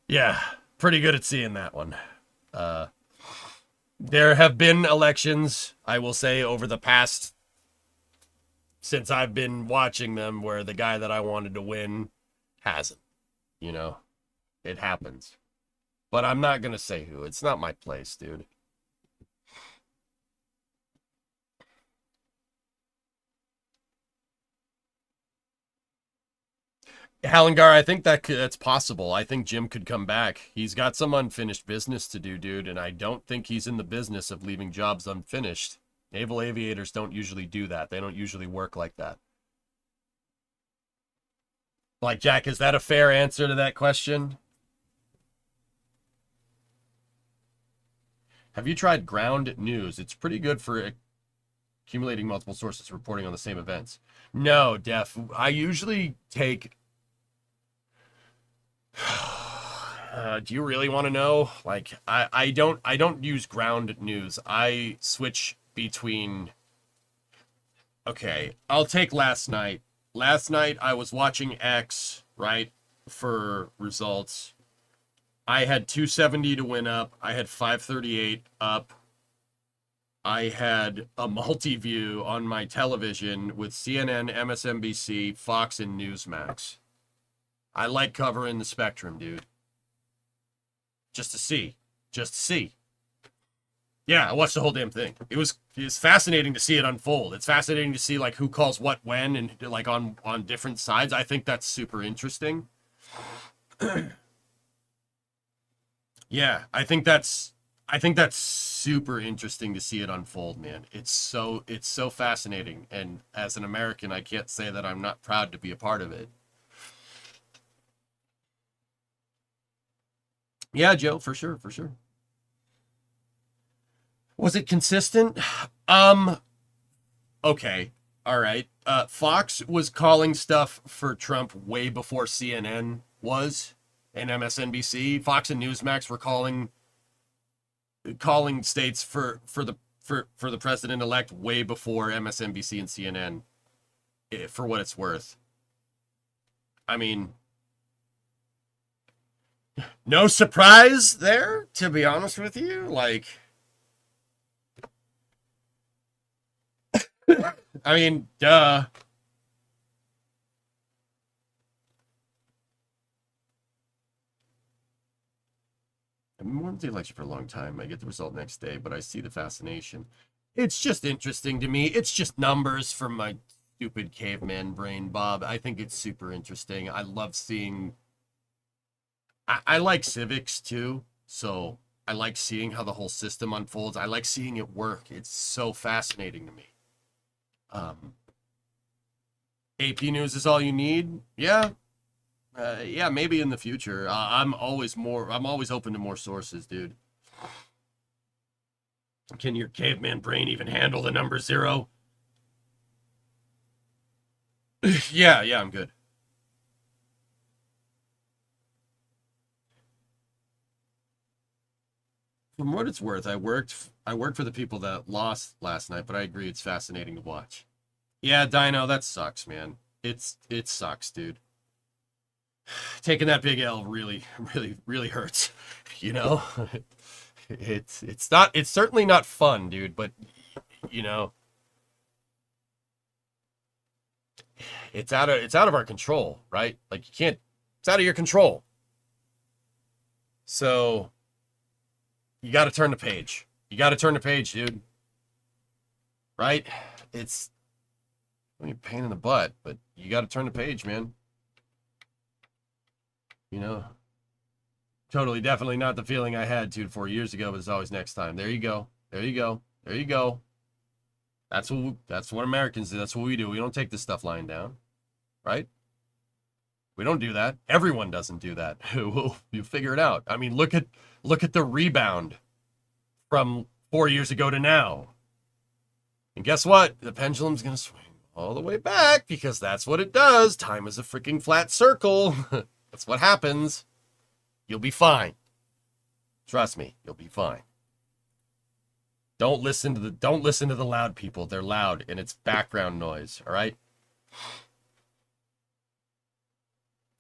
Yeah, pretty good at seeing that one. There have been elections, I will say, over the past, since I've been watching them, where the guy that I wanted to win hasn't. You know, it happens. But I'm not going to say who. It's not my place, dude. Hallengar, I think that's possible. I think Jim could come back. He's got some unfinished business to do, dude, and I don't think he's in the business of leaving jobs unfinished. Naval aviators don't usually do that. They don't usually work like that. Like, Jack, is that a fair answer to that question? Have you tried ground news? It's pretty good for accumulating multiple sources reporting on the same events. No, Def. I usually take... do you really want to know? Like, I don't use ground news. I switch between... Okay, I'll take last night. Last night, I was watching X, right, for results. I had 270 to win up. I had 538 up. I had a multi-view on my television with CNN, MSNBC, Fox, and Newsmax. I like covering the spectrum, dude. Just to see. Just to see. Yeah, I watched the whole damn thing. It's fascinating to see it unfold. It's fascinating to see like who calls what when and like on different sides. I think that's super interesting. Yeah, I think that's super interesting to see it unfold, man. It's so fascinating, and as an American, I can't say that I'm not proud to be a part of it. Yeah, Joe, for sure, for sure. Was it consistent? Okay. All right. Fox was calling stuff for Trump way before CNN was, and MSNBC. Fox and Newsmax were calling states for the president-elect way before MSNBC and CNN, for what it's worth. I mean, no surprise there, to be honest with you. Like, I mean, duh. I've been wanting the election for a long time. I get the result next day, but I see the fascination. It's just interesting to me. It's just numbers from my stupid caveman brain, Bob. I think it's super interesting. I love seeing... I like civics, too, so I like seeing how the whole system unfolds. I like seeing it work. It's so fascinating to me. AP News is all you need? Yeah. Yeah, maybe in the future. I'm always open to more sources, dude. Can your caveman brain even handle the number 0? Yeah, I'm good. From what it's worth, I worked for the people that lost last night, but I agree it's fascinating to watch. Yeah, Dino, that sucks, man. It sucks, dude. Taking that big L really hurts, you know? It's certainly not fun, dude, but you know, it's out of our control, right? Like, it's out of your control. So you got to turn the page. You got to turn the page, dude. Right? It's a pain in the butt, but you got to turn the page, man. You know, totally, definitely not the feeling I had 2 to 4 years ago, but it's always next time. There you go. There you go. There you go. That's what Americans do. That's what we do. We don't take this stuff lying down, right? We don't do that. Everyone doesn't do that. You figure it out. I mean, look at the rebound from 4 years ago to now. And guess what? The pendulum's going to swing all the way back because that's what it does. Time is a freaking flat circle. That's what happens. You'll be fine. Trust me, you'll be fine. Don't listen to the loud people. They're loud and it's background noise, all right?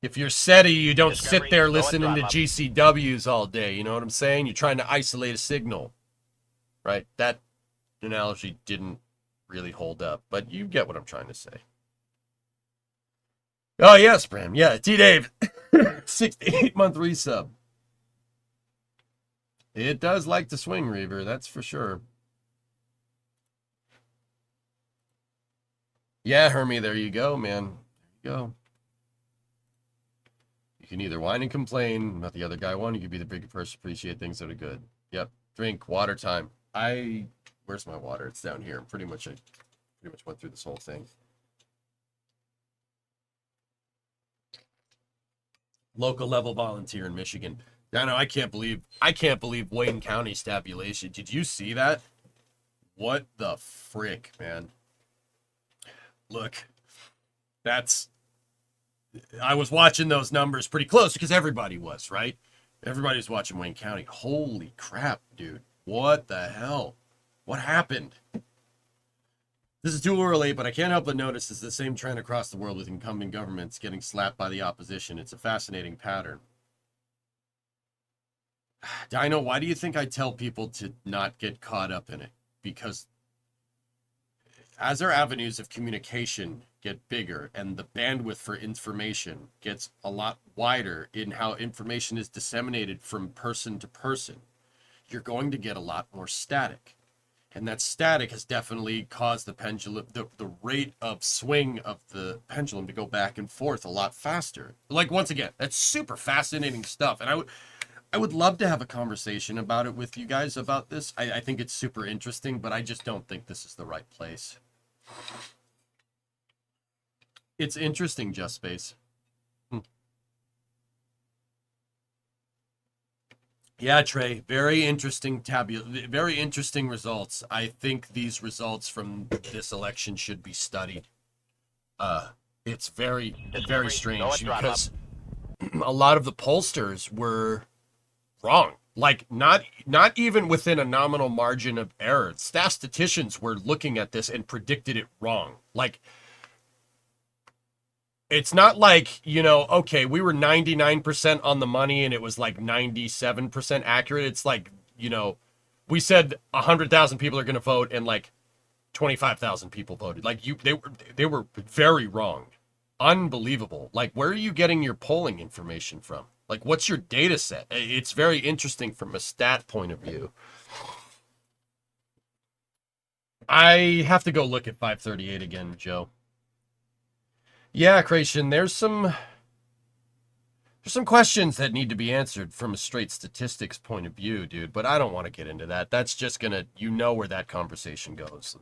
If you're SETI, you don't sit there listening to GCWs all day, you know what I'm saying? You're trying to isolate a signal. Right? That analogy didn't really hold up, but you get what I'm trying to say. Oh, yes, Bram. Yeah, T-Dave. 6 to 8 month resub. It does like to swing, Reaver. That's for sure. Yeah, Hermie, there you go, man. There you go. You can either whine and complain about the other guy one. You can be the bigger person, appreciate things that are good. Yep. Drink, water time. Where's my water? It's down here. I pretty much went through this whole thing. Local level volunteer in Michigan. Dano, I can't believe Wayne County's tabulation. Did you see that? What the frick, man? Look, I was watching those numbers pretty close because everybody was, right? Everybody was watching Wayne County. Holy crap, dude. What the hell? What happened? This is too early, but I can't help but notice it's the same trend across the world with incumbent governments getting slapped by the opposition. It's a fascinating pattern. Dino, why do you think I tell people to not get caught up in it? Because as our avenues of communication get bigger and the bandwidth for information gets a lot wider in how information is disseminated from person to person, you're going to get a lot more static. And that static has definitely caused the pendulum, the rate of swing of the pendulum to go back and forth a lot faster. Like, once again, that's super fascinating stuff. And I would love to have a conversation about it with you guys about this. I think it's super interesting, but I just don't think this is the right place. It's interesting, Just Space. Yeah, Trey, very interesting very interesting results. I think these results from this election should be studied. It's very strange because a lot of the pollsters were wrong. Like, not even within a nominal margin of error. Statisticians were looking at this and predicted it wrong. Like, it's not like, okay, we were 99% on the money and it was like 97% accurate. It's like, we said 100,000 people are going to vote and like 25,000 people voted. Like, they were very wrong. Unbelievable. Like, where are you getting your polling information from? Like, what's your data set? It's very interesting from a stat point of view. I have to go look at 538 again, Joe. Yeah, Creation, there's some questions that need to be answered from a straight statistics point of view, dude, but I don't want to get into that. That's just gonna, where that conversation goes.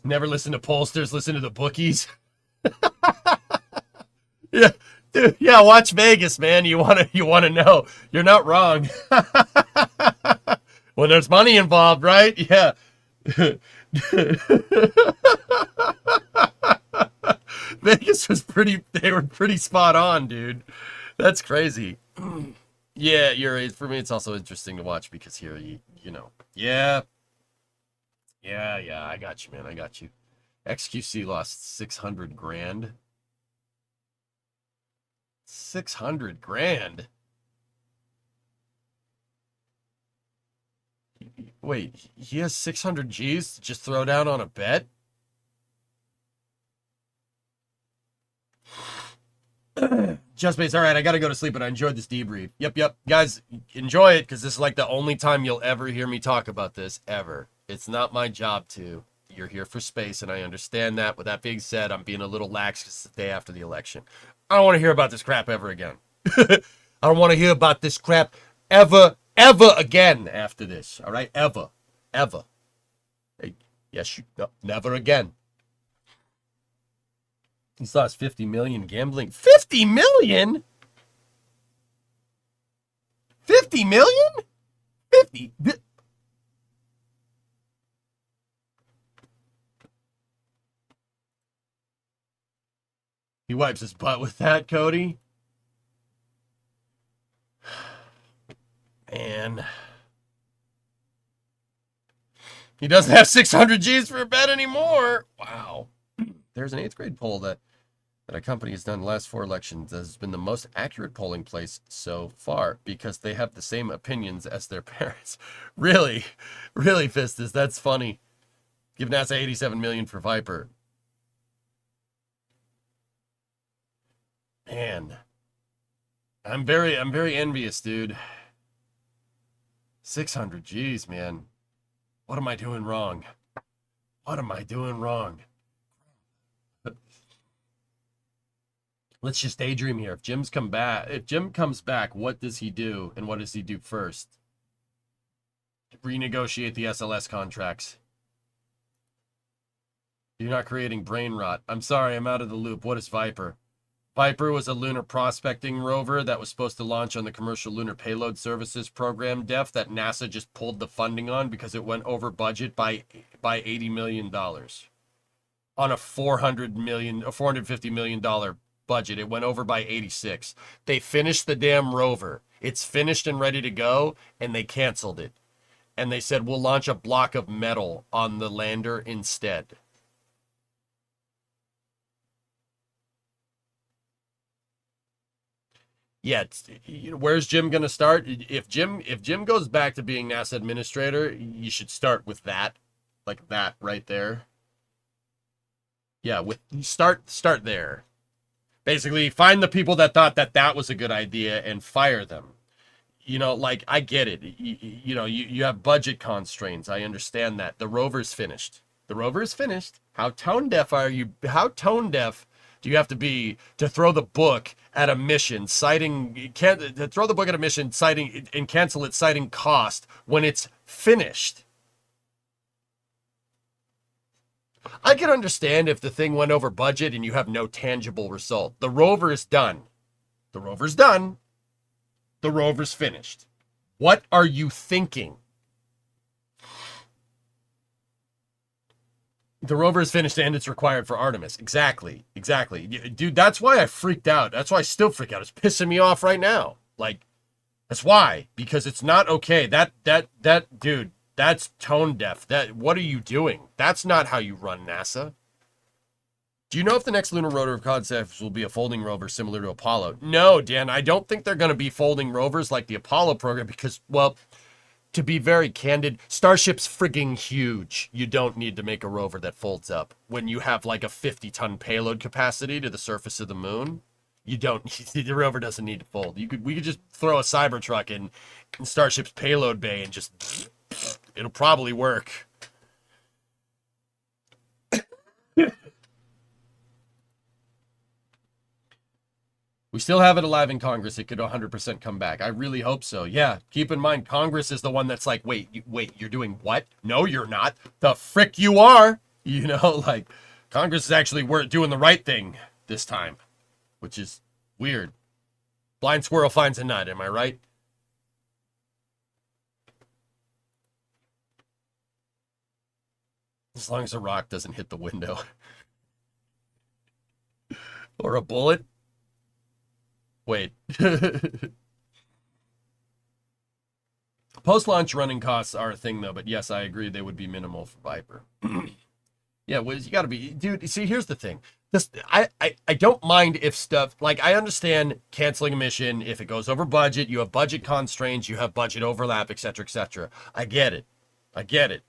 Never listen to pollsters, listen to the bookies. Yeah, dude, yeah, watch Vegas, man. You wanna know. You're not wrong. When there's money involved, right? Yeah. Vegas was they were pretty spot on, dude. That's crazy. Yeah, for me it's also interesting to watch because here yeah, I got you, man. I got you. XQC lost 600 grand. 600 grand. Wait, he has 600 G's to just throw down on a bet? Just Base, all right, I gotta go to sleep, but I enjoyed this debrief. Yep. Guys, enjoy it, because this is like the only time you'll ever hear me talk about this, ever. It's not my job to. You're here for space, and I understand that. With that being said, I'm being a little lax because it's the day after the election. I don't want to hear about this crap ever again. I don't want to hear about this crap ever again after this. All right? Ever. Hey, yes, no, never again. He's lost 50 million gambling. 50 million? 50 million? 50. He wipes his butt with that, Cody. Man. He doesn't have 600 G's for a bet anymore. Wow. There's an 8th grade poll that a company has done the last 4 elections that has been the most accurate polling place so far because they have the same opinions as their parents. Really, Fistus, that's funny. Give NASA 87 million for Viper. Man. I'm very envious, dude. 600, geez, man. What am I doing wrong? What am I doing wrong? Let's just daydream here. If Jim comes back, what does he do? And what does he do first? Renegotiate the SLS contracts. You're not creating brain rot. I'm sorry, I'm out of the loop. What is Viper? Viper was a lunar prospecting rover that was supposed to launch on the Commercial Lunar Payload Services Program, DEF, that NASA just pulled the funding on because it went over budget by $80 million. On a $450 million budget, it went over by 86. They finished the damn rover. It's finished and ready to go, and they canceled it. And they said, we'll launch a block of metal on the lander instead. Yeah, where's Jim going to start? If Jim goes back to being NASA administrator, you should start with that, like that right there. Yeah, start there. Basically, find the people that thought that was a good idea and fire them. You know, like, I get it. You have budget constraints. I understand that. The rover's finished. The rover is finished. How tone deaf are you? How tone deaf do you have to be to throw the book at a mission citing and cancel it citing cost when it's finished? I can understand if the thing went over budget and you have no tangible result. The rover is done. The rover's done. The rover's finished. What are you thinking? The rover is finished and it's required for Artemis. Exactly. Dude, that's why I freaked out. That's why I still freak out. It's pissing me off right now. Like, that's why. Because it's not okay. That dude, that's tone deaf. What are you doing? That's not how you run NASA. Do you know if the next lunar rover concept will be a folding rover similar to Apollo? No, Dan, I don't think they're going to be folding rovers like the Apollo program because, well, to be very candid, Starship's frigging huge. You don't need to make a rover that folds up. When you have like a 50-ton payload capacity to the surface of the moon, the rover doesn't need to fold. We could just throw a Cybertruck in Starship's payload bay and just, it'll probably work. We still have it alive in Congress. It could 100% come back. I really hope so. Yeah, keep in mind, Congress is the one that's like, wait, you're doing what? No, you're not. The frick you are. You know, like, Congress is actually doing the right thing this time, which is weird. Blind squirrel finds a nut, am I right? As long as a rock doesn't hit the window. Or a bullet. Wait. Post-launch running costs are a thing, though, but yes, I agree they would be minimal for Viper. Yeah, well, you got to be... Dude, see, here's the thing. I don't mind if stuff... Like, I understand canceling a mission. If it goes over budget, you have budget constraints, you have budget overlap, etc., etc. I get it.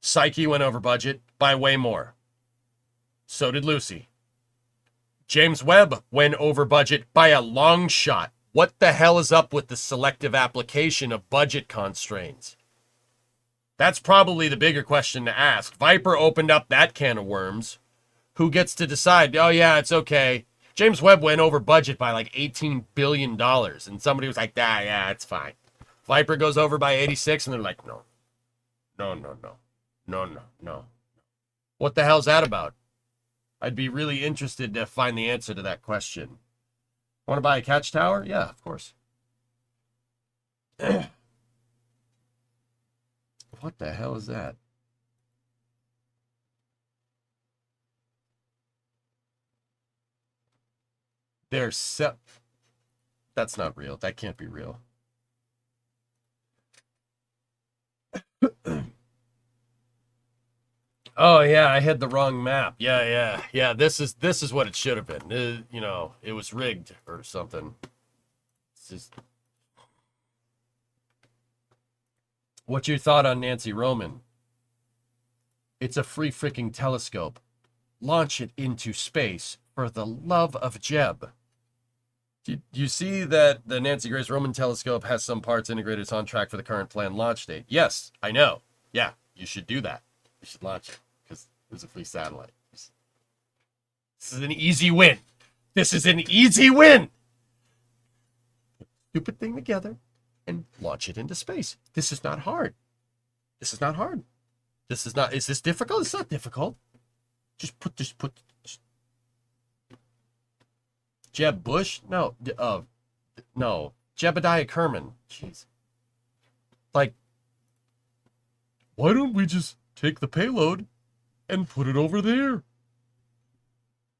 Psyche went over budget by way more. So did Lucy. James Webb went over budget by a long shot. What the hell is up with the selective application of budget constraints? That's probably the bigger question to ask. Viper opened up that can of worms. Who gets to decide, oh yeah, it's okay. James Webb went over budget by like $18 billion. And somebody was like, yeah, it's fine. Viper goes over by 86 and they're like, no. What the hell's that about? I'd be really interested to find the answer to that question. Want to buy a catch tower? Yeah, of course. What the hell is that? That's not real. That can't be real. Oh yeah, I had the wrong map. Yeah. This is what it should have been. It was rigged or something. It's just... What's your thought on Nancy Roman? It's a free freaking telescope. Launch it into space for the love of Jeb. You see that the Nancy Grace Roman telescope has some parts integrated. It's on track for the current planned launch date. Yes, I know. Yeah, you should do that. You should launch it because it was a free satellite. This is an easy win. This is an easy win. Stupid thing together and launch it into space. This is not hard. This is not hard. This is not. Is this difficult? It's not difficult. Just put. Jeb Bush? No. No. Jebediah Kerman. Jeez. Like, why don't we just take the payload and put it over there?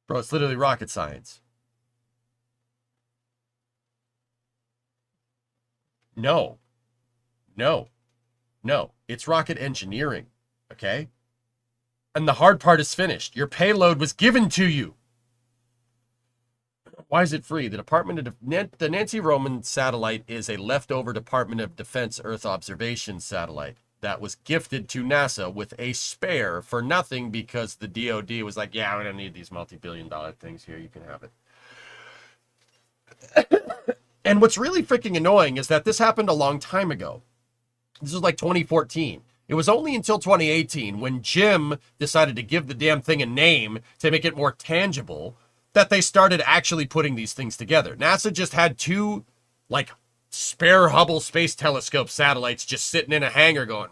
Bro, it's literally rocket science. No. No. No. It's rocket engineering. Okay? And the hard part is finished. Your payload was given to you. Why is it free? The Nancy Roman satellite is a leftover Department of Defense Earth observation satellite that was gifted to NASA with a spare for nothing because the DoD was like, yeah, we don't need these multi-billion-dollar things here. You can have it. And what's really freaking annoying is that this happened a long time ago. This was like 2014. It was only until 2018 when Jim decided to give the damn thing a name to make it more tangible that they started actually putting these things together. NASA just had two, like, spare Hubble Space Telescope satellites just sitting in a hangar going,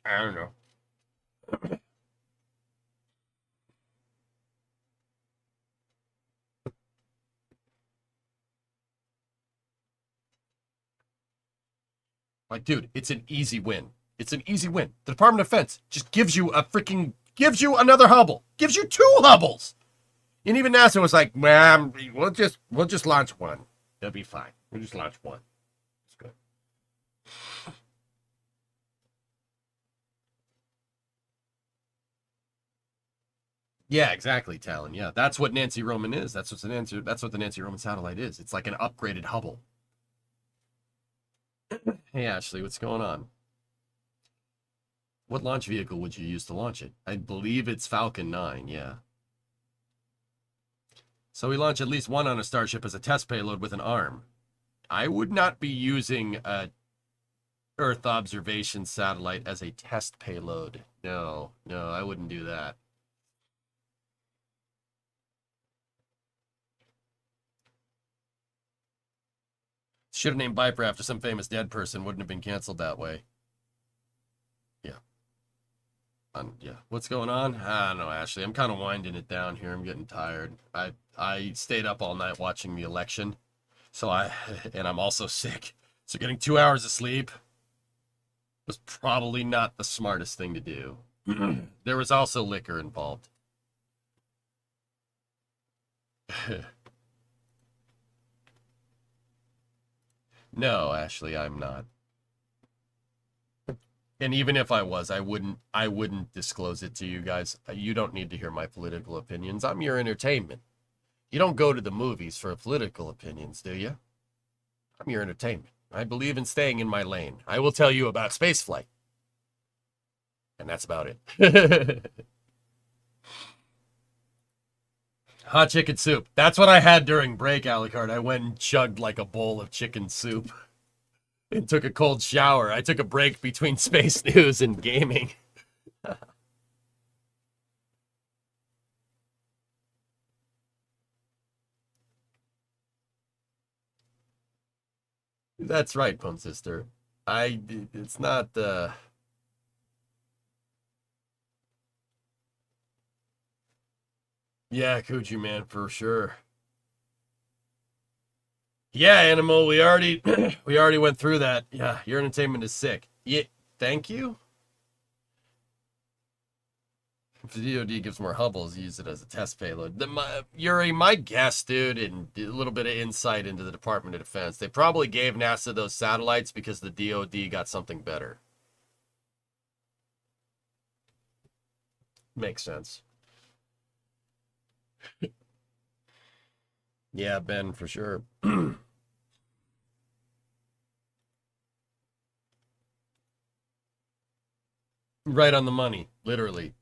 I don't know. Like, dude, it's an easy win. It's an easy win. The Department of Defense just gives you another Hubble. Gives you two Hubbles. And even NASA was like, well, we'll just launch one. It'll be fine. We'll just launch one. It's good. Yeah, exactly, Talon. Yeah, that's what Nancy Roman is. That's what the Nancy Roman satellite is. It's like an upgraded Hubble. Hey, Ashley, what's going on? What launch vehicle would you use to launch it? I believe it's Falcon 9, yeah. So we launch at least one on a Starship as a test payload with an arm. I would not be using a Earth observation satellite as a test payload. No, I wouldn't do that. Should have named Viper after some famous dead person. Wouldn't have been canceled that way. Yeah. Yeah. What's going on? I don't know, Ashley. I'm kind of winding it down here. I'm getting tired. I stayed up all night watching the election. And I'm also sick. So getting 2 hours of sleep was probably not the smartest thing to do. There was also liquor involved. No, Ashley, I'm not. And even if I was, I wouldn't disclose it to you guys. You don't need to hear my political opinions. I'm your entertainment. You don't go to the movies for political opinions, do you? I'm your entertainment. I believe in staying in my lane. I will tell you about spaceflight. And that's about it. Hot chicken soup. That's what I had during break, Alucard. I went and chugged like a bowl of chicken soup. And took a cold shower. I took a break between space news and gaming. That's right, Pun Sister. It's not, Yeah, Coochie Man, for sure. Yeah, Animal, we already went through that. Yeah, your entertainment is sick. Yeah, thank you. If the DoD gives more Hubbles, use it as a test payload. Yuri, my guess, dude, and a little bit of insight into the Department of Defense, they probably gave NASA those satellites because the DoD got something better. Makes sense. Yeah, Ben, for sure. right on the money, literally.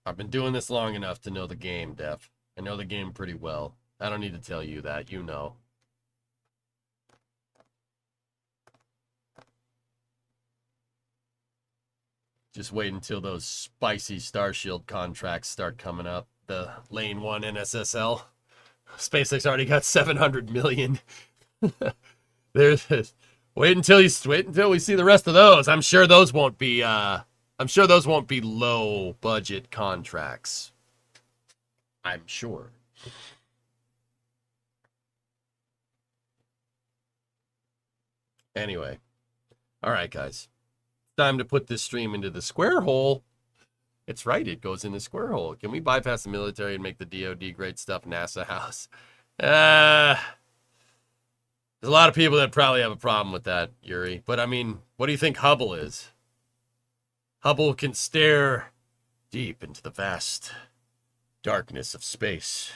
I've been doing this long enough to know the game, Def. I know the game pretty well. I don't need to tell you that, you know. Just wait until those spicy Starshield contracts start coming up. The Lane 1 NSSL. SpaceX already got 700 million. There's wait until we see the rest of those. I'm sure those won't be low budget contracts. I'm sure. Anyway. All right, guys. Time to put this stream into the square hole. It's right, it goes in the square hole. Can we bypass the military and make the DoD great stuff NASA house? There's a lot of people that probably have a problem with that, Yuri. But I mean, what do you think Hubble is? Hubble can stare deep into the vast darkness of space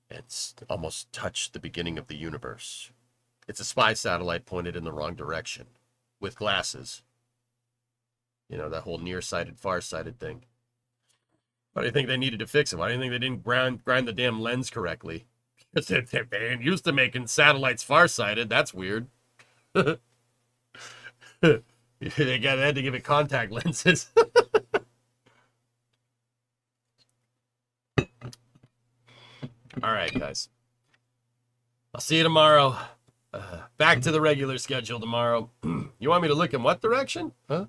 and almost touch the beginning of the universe. It's a spy satellite pointed in the wrong direction with glasses. You know, that whole nearsighted, farsighted thing. Why do you think they needed to fix it? Why do you think they didn't grind the damn lens correctly? Because they ain't used to making satellites farsighted. That's weird. They had to give it contact lenses. All right, guys. I'll see you tomorrow. Back to the regular schedule tomorrow. You want me to look in what direction? Huh?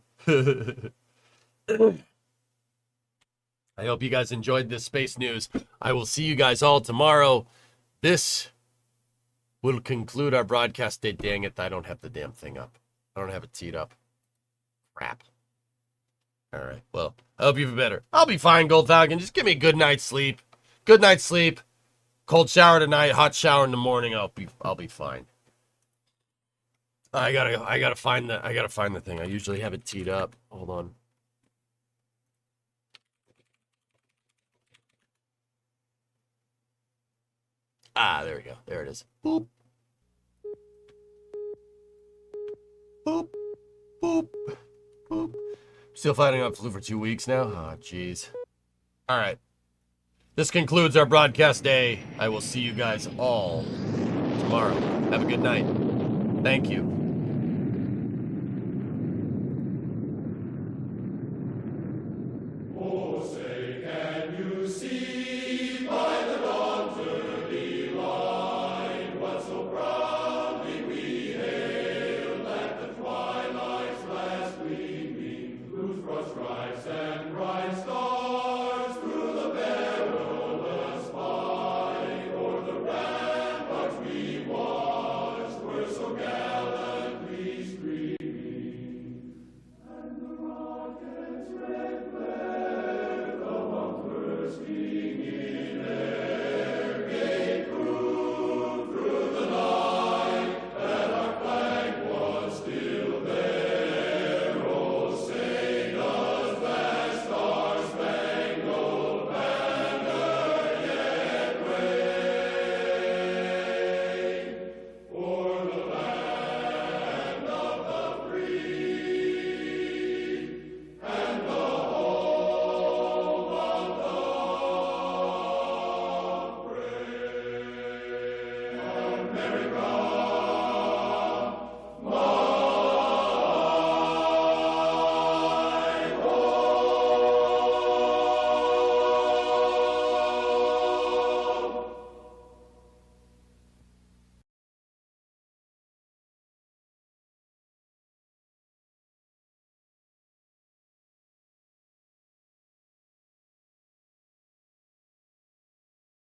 I hope you guys enjoyed this space news. I will see you guys all tomorrow. This will conclude our broadcast day. Dang it, I don't have the damn thing up. I don't have it teed up. Crap. All right, well, I hope you feel better. I'll be fine, Gold Falcon. Just give me a good night's sleep. Good night's sleep. Cold shower tonight, hot shower in the morning. I'll be fine. I gotta find the thing. I usually have it teed up. Hold on. Ah, there we go. There it is. Boop. Boop. Boop. Boop. Still fighting up flu for 2 weeks now? Oh, jeez. All right. This concludes our broadcast day. I will see you guys all tomorrow. Have a good night. Thank you.